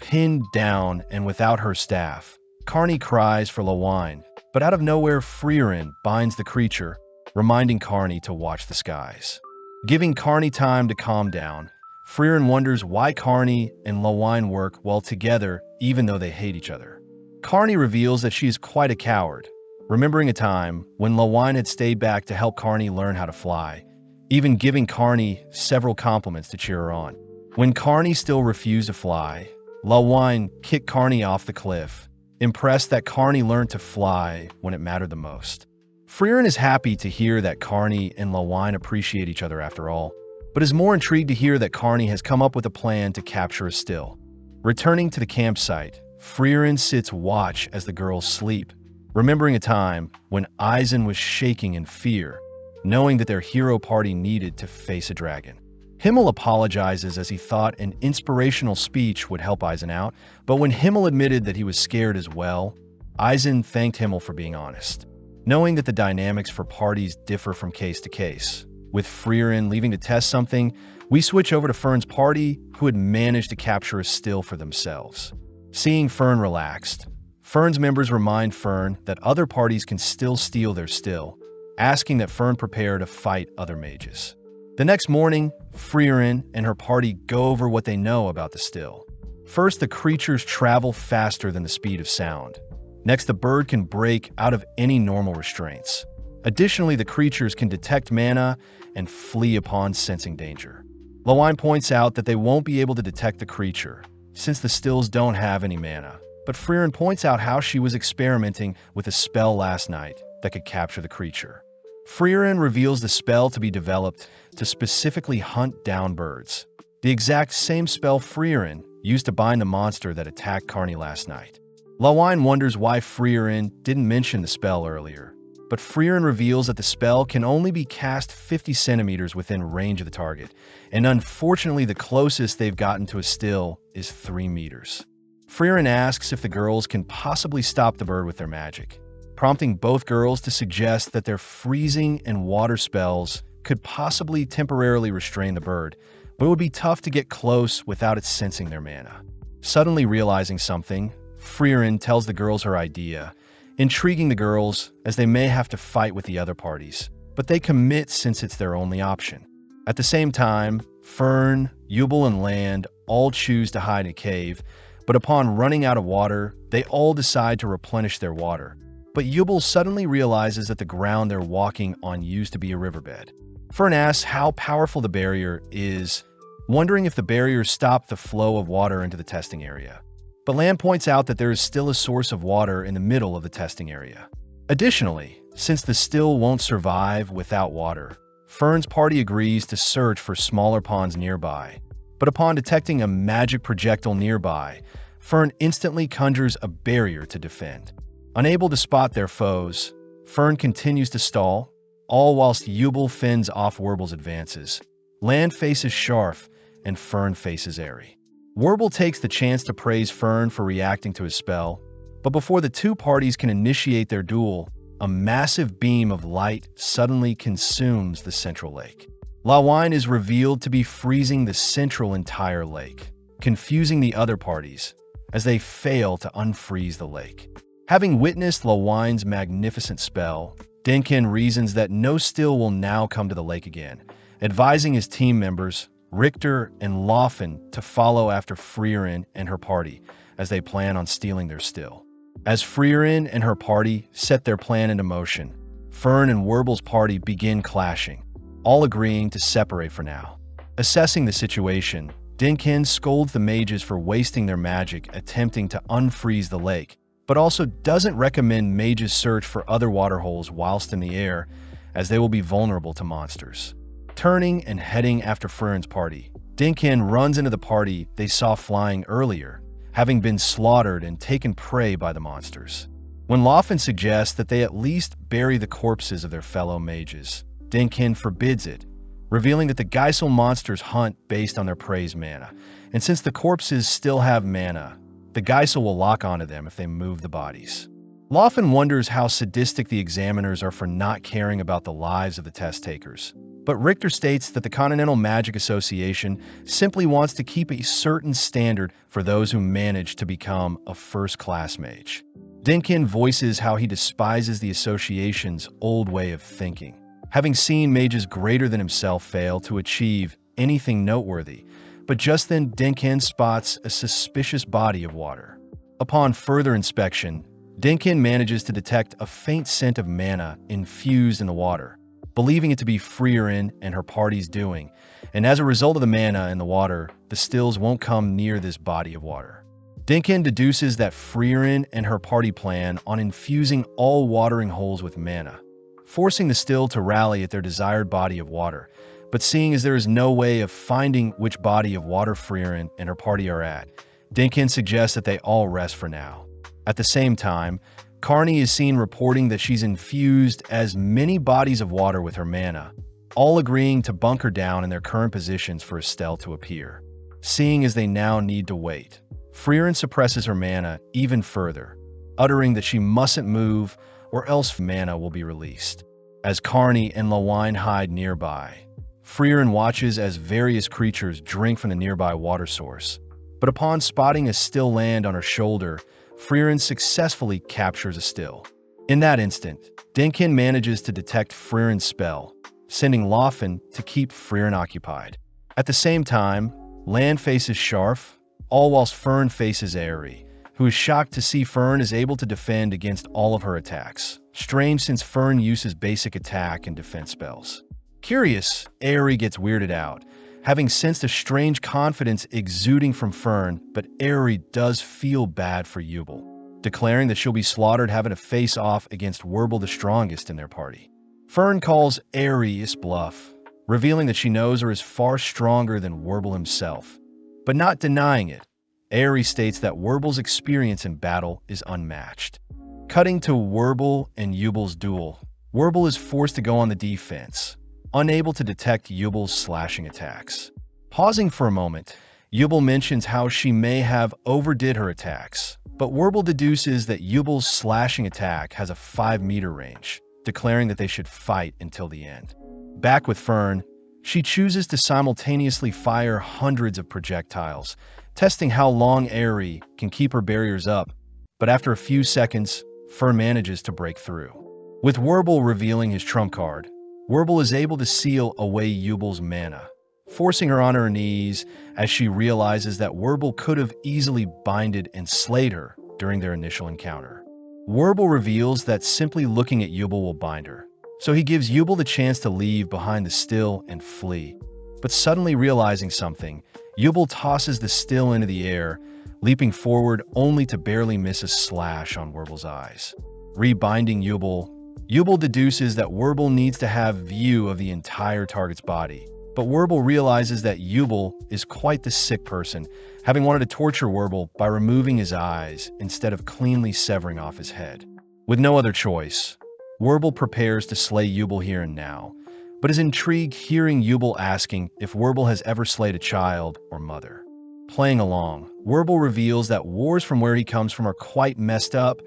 Pinned down and without her staff, Carney cries for Lawine, but out of nowhere Freeren binds the creature, reminding Carney to watch the skies. Giving Carney time to calm down, Freeren wonders why Carney and Lawine work well together even though they hate each other. Carney reveals that she is quite a coward, remembering a time when Lawine had stayed back to help Carney learn how to fly, even giving Carney several compliments to cheer her on. When Carney still refused to fly, Lawine kicked Carney off the cliff, impressed that Carney learned to fly when it mattered the most. Freeren is happy to hear that Carney and Lawine appreciate each other after all, but is more intrigued to hear that Carney has come up with a plan to capture a still. Returning to the campsite, Freeren sits watch as the girls sleep, remembering a time when Eisen was shaking in fear, knowing that their hero party needed to face a dragon. Himmel apologizes as he thought an inspirational speech would help Eisen out, but when Himmel admitted that he was scared as well, Eisen thanked Himmel for being honest. Knowing that the dynamics for parties differ from case to case, with Freeren leaving to test something, we switch over to Fern's party, who had managed to capture a still for themselves. Seeing Fern relaxed, Fern's members remind Fern that other parties can still steal their still, asking that Fern prepare to fight other mages. The next morning, Freeren and her party go over what they know about the still. First, the creatures travel faster than the speed of sound. Next, the bird can break out of any normal restraints. Additionally, the creatures can detect mana and flee upon sensing danger. Lawine points out that they won't be able to detect the creature, since the stills don't have any mana. But Freeren points out how she was experimenting with a spell last night that could capture the creature. Freeren reveals the spell to be developed to specifically hunt down birds, the exact same spell Freeren used to bind the monster that attacked Carney last night. Lawine wonders why Freeren didn't mention the spell earlier, but Freeren reveals that the spell can only be cast 50 centimeters within range of the target, and unfortunately the closest they've gotten to a still is 3 meters. Freeren asks if the girls can possibly stop the bird with their magic, prompting both girls to suggest that their freezing and water spells could possibly temporarily restrain the bird, but it would be tough to get close without it sensing their mana. Suddenly realizing something, Freeren tells the girls her idea, intriguing the girls as they may have to fight with the other parties, but they commit since it's their only option. At the same time, Fern, Yubel, and Land all choose to hide in a cave, but upon running out of water, they all decide to replenish their water. But Yubel suddenly realizes that the ground they're walking on used to be a riverbed. Fern asks how powerful the barrier is, wondering if the barrier stopped the flow of water into the testing area. But Land points out that there is still a source of water in the middle of the testing area. Additionally, since the still won't survive without water, Fern's party agrees to search for smaller ponds nearby. But upon detecting a magic projectile nearby, Fern instantly conjures a barrier to defend. Unable to spot their foes, Fern continues to stall, all whilst Yubel fends off Werbel's advances. Land faces Sharf, and Fern faces Airy. Werbel takes the chance to praise Fern for reacting to his spell, but before the two parties can initiate their duel, a massive beam of light suddenly consumes the central lake. Lawine is revealed to be freezing the central entire lake, confusing the other parties as they fail to unfreeze the lake. Having witnessed Lawine's magnificent spell, Denkin reasons that no still will now come to the lake again, advising his team members, Richter and Laufen, to follow after Freeren and her party as they plan on stealing their still. As Freeren and her party set their plan into motion, Fern and Werbel's party begin clashing, all agreeing to separate for now. Assessing the situation, Denkin scolds the mages for wasting their magic attempting to unfreeze the lake, but also doesn't recommend mages search for other waterholes whilst in the air, as they will be vulnerable to monsters. Turning and heading after Freren's party, Denkin runs into the party they saw flying earlier, having been slaughtered and taken prey by the monsters. When Laufen suggests that they at least bury the corpses of their fellow mages, Denkin forbids it, revealing that the Geisel monsters hunt based on their prey's mana, and since the corpses still have mana, the Geisel will lock onto them if they move the bodies. Laufen wonders how sadistic the examiners are for not caring about the lives of the test takers, but Richter states that the Continental Magic Association simply wants to keep a certain standard for those who manage to become a first-class mage. Denkin voices how he despises the association's old way of thinking, having seen mages greater than himself fail to achieve anything noteworthy. But just then Denkin spots a suspicious body of water. Upon further inspection, Denkin manages to detect a faint scent of mana infused in the water, believing it to be Freeren and her party's doing, and as a result of the mana in the water, the stills won't come near this body of water. Denkin deduces that Freeren and her party plan on infusing all watering holes with mana, forcing the still to rally at their desired body of water. But seeing as there is no way of finding which body of water Freeren and her party are at, Denkin suggests that they all rest for now. At the same time, Carney is seen reporting that she's infused as many bodies of water with her mana, all agreeing to bunker down in their current positions for Estelle to appear. Seeing as they now need to wait, Freeren suppresses her mana even further, uttering that she mustn't move or else mana will be released. As Carney and Lawine hide nearby, Freeren watches as various creatures drink from the nearby water source, but upon spotting a still land on her shoulder, Freeren successfully captures a still. In that instant, Denkin manages to detect Freeren's spell, sending Laufen to keep Freeren occupied. At the same time, Land faces Sharf, all whilst Fern faces Airy, who is shocked to see Fern is able to defend against all of her attacks. Strange since Fern uses basic attack and defense spells. Curious, Airy gets weirded out, having sensed a strange confidence exuding from Fern, but Airy does feel bad for Yubel, declaring that she'll be slaughtered having to face off against Werbel the strongest in their party. Fern calls Airy his bluff, revealing that she knows her is far stronger than Werbel himself, but not denying it. Airy states that Werbel's experience in battle is unmatched. Cutting to Werbel and Yubel's duel, Werble is forced to go on the defense, unable to detect Yubel's slashing attacks. Pausing for a moment, Yubel mentions how she may have overdid her attacks, but Werble deduces that Yubel's slashing attack has a 5-meter range, declaring that they should fight until the end. Back with Fern, she chooses to simultaneously fire hundreds of projectiles, testing how long Aerie can keep her barriers up, but after a few seconds, Fern manages to break through. With Werble revealing his trump card, Werble is able to seal away Yubel's mana, forcing her on her knees as she realizes that Werble could have easily binded and slayed her during their initial encounter. Werble reveals that simply looking at Yubel will bind her, so he gives Yubel the chance to leave behind the still and flee. But suddenly realizing something, Yubel tosses the still into the air, leaping forward only to barely miss a slash on Werble's eyes. Rebinding Yubel, Yubel deduces that Werble needs to have view of the entire target's body, but Werble realizes that Yubel is quite the sick person, having wanted to torture Werble by removing his eyes instead of cleanly severing off his head. With no other choice, Werble prepares to slay Yubel here and now, but is intrigued hearing Yubel asking if Werble has ever slayed a child or mother. Playing along, Werble reveals that wars from where he comes from are quite messed up,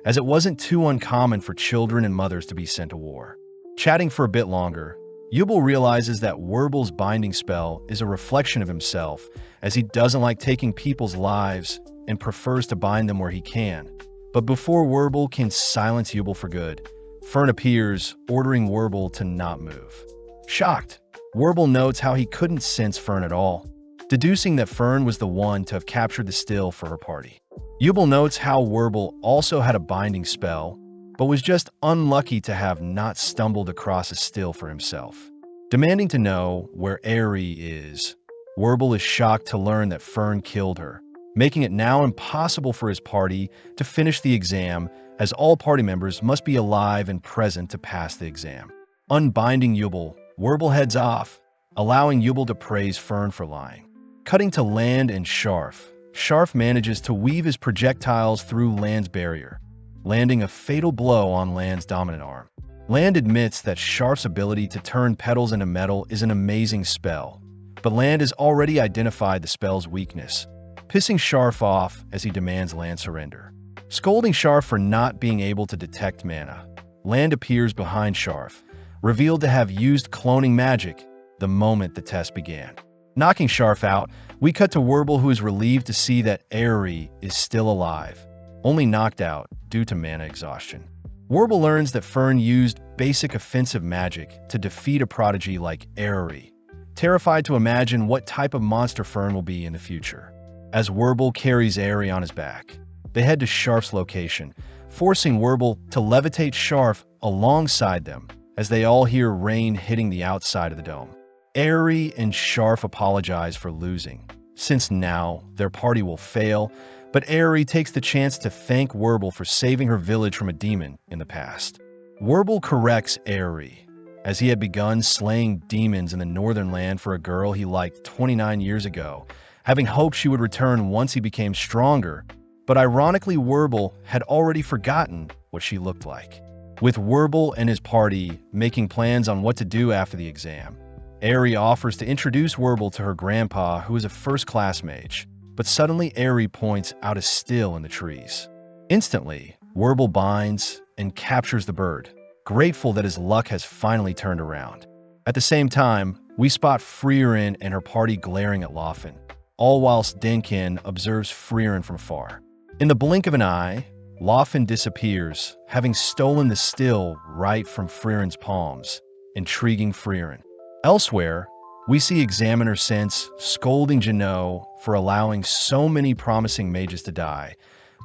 as it wasn't too uncommon for children and mothers to be sent to war. Chatting for a bit longer, Yubel realizes that Werble's binding spell is a reflection of himself, as he doesn't like taking people's lives and prefers to bind them where he can. But before Werble can silence Yubel for good, Fern appears, ordering Werble to not move. Shocked, Werble notes how he couldn't sense Fern at all, deducing that Fern was the one to have captured the still for her party. Yubel notes how Werble also had a binding spell, but was just unlucky to have not stumbled across a still for himself. Demanding to know where Aerie is, Werble is shocked to learn that Fern killed her, making it now impossible for his party to finish the exam, as all party members must be alive and present to pass the exam. Unbinding Yubel, Werble heads off, allowing Yubel to praise Fern for lying. Cutting to Land and Sharf, Sharf manages to weave his projectiles through Land's barrier, landing a fatal blow on Land's dominant arm. Land admits that Sharf's ability to turn petals into metal is an amazing spell, but Land has already identified the spell's weakness, pissing Sharf off as he demands Land surrender. Scolding Sharf for not being able to detect mana, Land appears behind Sharf, revealed to have used cloning magic the moment the test began. Knocking Sharf out, we cut to Werble, who is relieved to see that Aerie is still alive, only knocked out due to mana exhaustion. Werble learns that Fern used basic offensive magic to defeat a prodigy like Aerie, terrified to imagine what type of monster Fern will be in the future. As Werble carries Aerie on his back, they head to Sharf's location, forcing Werble to levitate Sharf alongside them as they all hear rain hitting the outside of the dome. Aerie and Sharf apologize for losing, since now their party will fail, but Aerie takes the chance to thank Werble for saving her village from a demon in the past. Werble corrects Aerie, as he had begun slaying demons in the Northern Land for a girl he liked 29 years ago, having hoped she would return once he became stronger, but ironically Werble had already forgotten what she looked like. With Werble and his party making plans on what to do after the exam, Aerie offers to introduce Werble to her grandpa, who is a first-class mage, but suddenly Aerie points out a still in the trees. Instantly, Werble binds and captures the bird, grateful that his luck has finally turned around. At the same time, we spot Freeren and her party glaring at Laufen, all whilst Denkin observes Freeren from afar. In the blink of an eye, Laufen disappears, having stolen the still right from Freeren's palms, intriguing Freeren. Elsewhere, we see Examiner Sense scolding Jeannot for allowing so many promising mages to die,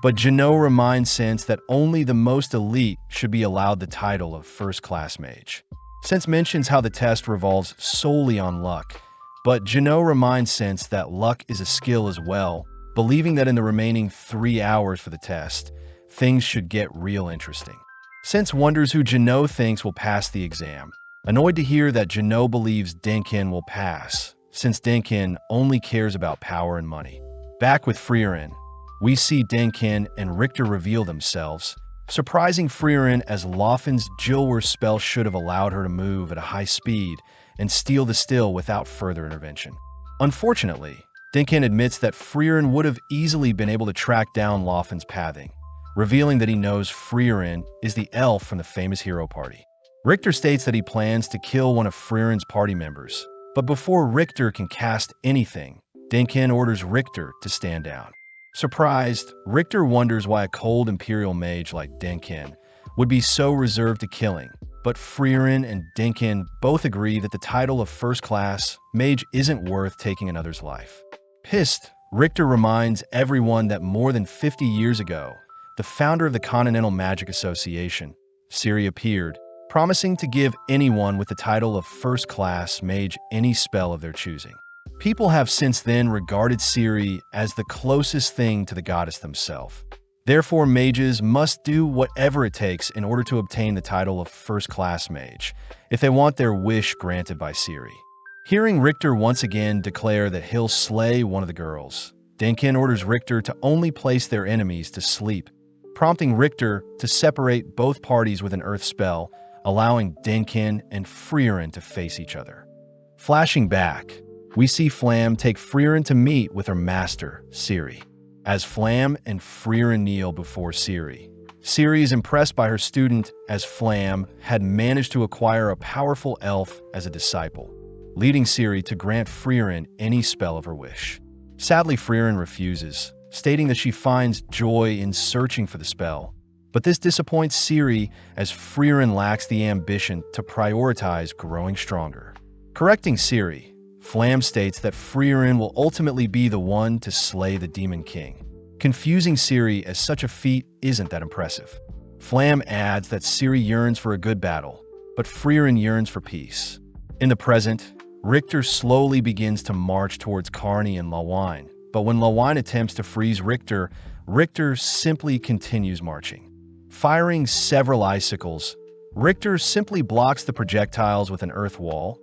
but Jeannot reminds Sense that only the most elite should be allowed the title of first-class mage. Sense mentions how the test revolves solely on luck, but Jeannot reminds Sense that luck is a skill as well, believing that in the remaining 3 hours for the test, things should get real interesting. Sense wonders who Jeannot thinks will pass the exam, annoyed to hear that Jeannot believes Denkin will pass, since Denkin only cares about power and money. Back with Freeren, we see Denkin and Richter reveal themselves, surprising Freeren as Loffin's Jilwar spell should have allowed her to move at a high speed and steal the still without further intervention. Unfortunately, Dinkin admits that Freeren would have easily been able to track down Loffin's pathing, revealing that he knows Freeren is the elf from the famous hero party. Richter states that he plans to kill one of Freeren's party members, but before Richter can cast anything, Dinkin orders Richter to stand down. Surprised, Richter wonders why a cold Imperial mage like Dinkin would be so reserved to killing, but Freeren and Dinkin both agree that the title of first-class mage isn't worth taking another's life. Pissed, Richter reminds everyone that more than 50 years ago, the founder of the Continental Magic Association, Ciri, appeared, promising to give anyone with the title of first-class mage any spell of their choosing. People have since then regarded Ciri as the closest thing to the goddess themselves. Therefore, mages must do whatever it takes in order to obtain the title of first-class mage, if they want their wish granted by Ciri. Hearing Richter once again declare that he'll slay one of the girls, Dinkin orders Richter to only place their enemies to sleep, prompting Richter to separate both parties with an earth spell, allowing Dinkin and Freeren to face each other. Flashing back, we see Flam take Freeren to meet with her master, Ciri. As Flam and Freeren kneel before Ciri, Ciri is impressed by her student as Flam had managed to acquire a powerful elf as a disciple, leading Ciri to grant Freeren any spell of her wish. Sadly, Freeren refuses, stating that she finds joy in searching for the spell. But this disappoints Ciri as Freeren lacks the ambition to prioritize growing stronger. Correcting Ciri, Flam states that Freeren will ultimately be the one to slay the Demon King. Confusing Ciri as such a feat isn't that impressive. Flam adds that Ciri yearns for a good battle, but Freeren yearns for peace. In the present, Richter slowly begins to march towards Carney and Lawine, but when Lawine attempts to freeze Richter, Richter simply continues marching. Firing several icicles, Richter simply blocks the projectiles with an earth wall,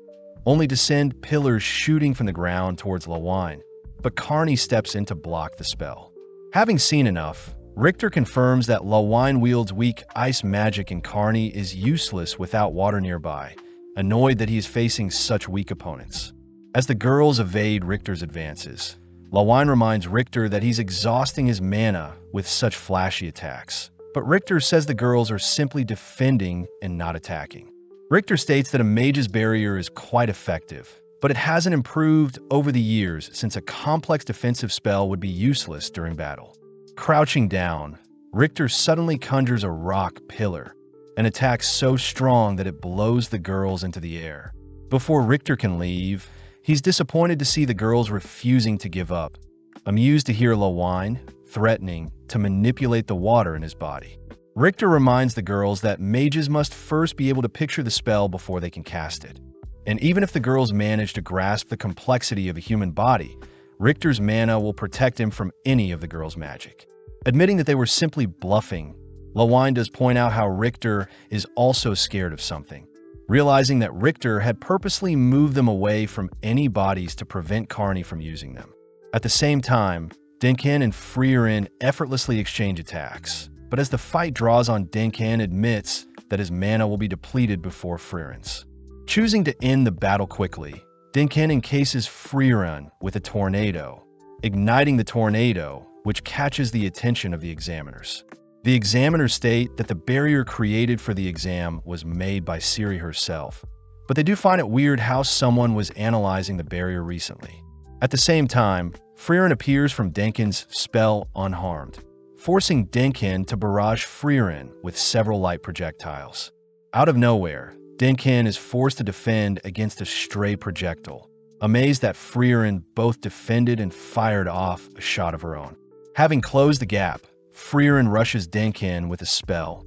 only to send pillars shooting from the ground towards Lawine, but Carney steps in to block the spell. Having seen enough, Richter confirms that Lawine wields weak ice magic and Carney is useless without water nearby, annoyed that he is facing such weak opponents. As the girls evade Richter's advances, Lawine reminds Richter that he's exhausting his mana with such flashy attacks, but Richter says the girls are simply defending and not attacking. Richter states that a mage's barrier is quite effective, but it hasn't improved over the years since a complex defensive spell would be useless during battle. Crouching down, Richter suddenly conjures a rock pillar, an attack so strong that it blows the girls into the air. Before Richter can leave, he's disappointed to see the girls refusing to give up, amused to hear Lawine threatening to manipulate the water in his body. Richter reminds the girls that mages must first be able to picture the spell before they can cast it. And even if the girls manage to grasp the complexity of a human body, Richter's mana will protect him from any of the girls' magic. Admitting that they were simply bluffing, Lawine does point out how Richter is also scared of something, realizing that Richter had purposely moved them away from any bodies to prevent Carney from using them. At the same time, Dinkin and Freeren effortlessly exchange attacks, but as the fight draws on, Dinkin admits that his mana will be depleted before Freeren's. Choosing to end the battle quickly, Dinkin encases Freeren with a tornado, igniting the tornado, which catches the attention of the examiners. The examiners state that the barrier created for the exam was made by Ciri herself, but they do find it weird how someone was analyzing the barrier recently. At the same time, Freeren appears from Dinkin's spell unharmed, forcing Dinkin to barrage Freeren with several light projectiles. Out of nowhere, Dinkin is forced to defend against a stray projectile, amazed that Freeren both defended and fired off a shot of her own. Having closed the gap, Freeren rushes Dinkin with a spell,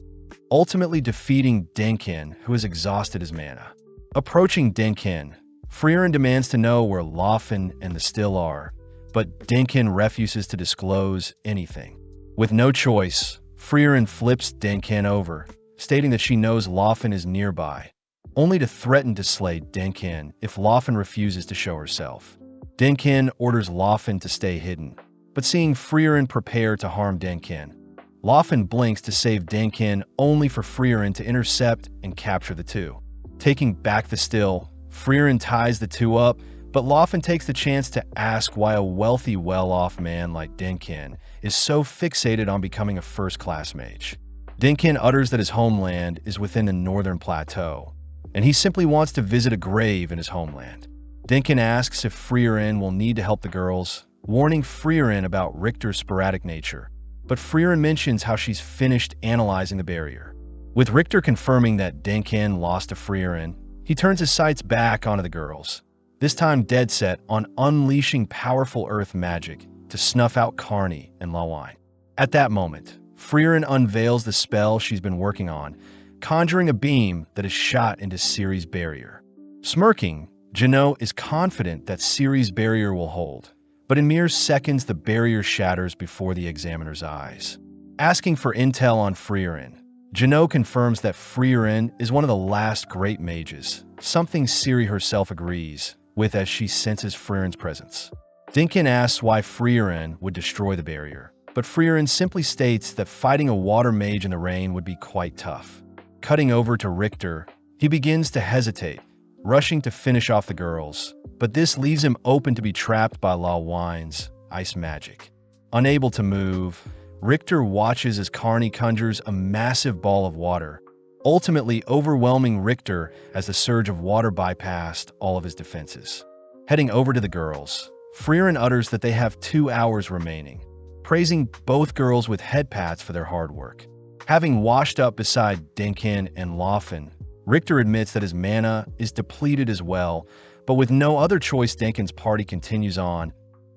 ultimately defeating Dinkin, who has exhausted his mana. Approaching Dinkin, Freeren demands to know where Loffen and the Still are, but Dinkin refuses to disclose anything. With no choice, Freeren flips Dinkin over, stating that she knows Loffen is nearby, only to threaten to slay Dinkin if Loffen refuses to show herself. Dinkin orders Loffen to stay hidden, but seeing Freeren prepare to harm Dinkin, Laufen blinks to save Denkin, only for Freeren to intercept and capture the two. Taking back the still, Freeren ties the two up, but Laufen takes the chance to ask why a wealthy, well-off man like Denkin is so fixated on becoming a first-class mage. Denkin utters that his homeland is within the northern plateau, and he simply wants to visit a grave in his homeland. Denkin asks if Freeren will need to help the girls, warning Freeren about Richter's sporadic nature. But Freeren mentions how she's finished analyzing the barrier. With Richter confirming that Denkin lost to Freeren, he turns his sights back onto the girls, this time dead set on unleashing powerful earth magic to snuff out Carney and Lawine. At that moment, Freeren unveils the spell she's been working on, conjuring a beam that is shot into Ciri's barrier. Smirking, Jeannot is confident that Ciri's barrier will hold, but in mere seconds the barrier shatters before the examiner's eyes. Asking for intel on Freeren, Jeannot confirms that Freeren is one of the last great mages, something Ciri herself agrees with as she senses Freeren's presence. Denkin asks why Freeren would destroy the barrier, but Freeren simply states that fighting a water mage in the rain would be quite tough. Cutting over to Richter, he begins to hesitate, rushing to finish off the girls, but this leaves him open to be trapped by Lawine's ice magic. Unable to move, Richter watches as Carney conjures a massive ball of water, ultimately overwhelming Richter as the surge of water bypassed all of his defenses. Heading over to the girls, Freeren utters that they have 2 hours remaining, praising both girls with head pats for their hard work. Having washed up beside Denkin and Laufen, Richter admits that his mana is depleted as well, but with no other choice, Denkin's party continues on,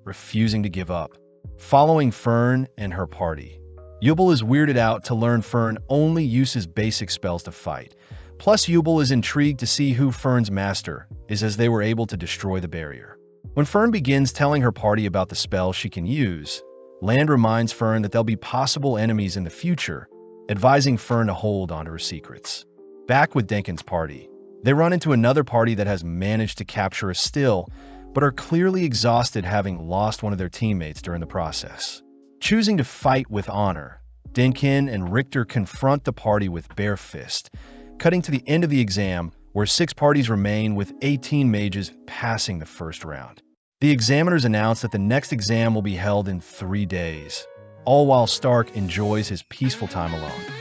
refusing to give up. Following Fern and her party, Yubel is weirded out to learn Fern only uses basic spells to fight. Plus, Yubel is intrigued to see who Fern's master is, as they were able to destroy the barrier. When Fern begins telling her party about the spell she can use, Land reminds Fern that there'll be possible enemies in the future, advising Fern to hold onto her secrets. Back with Denkin's party, they run into another party that has managed to capture a still, but are clearly exhausted, having lost one of their teammates during the process. Choosing to fight with honor, Denkin and Richter confront the party with bare fist, cutting to the end of the exam, where 6 parties remain with 18 mages passing the first round. The examiners announce that the next exam will be held in 3 days, all while Stark enjoys his peaceful time alone.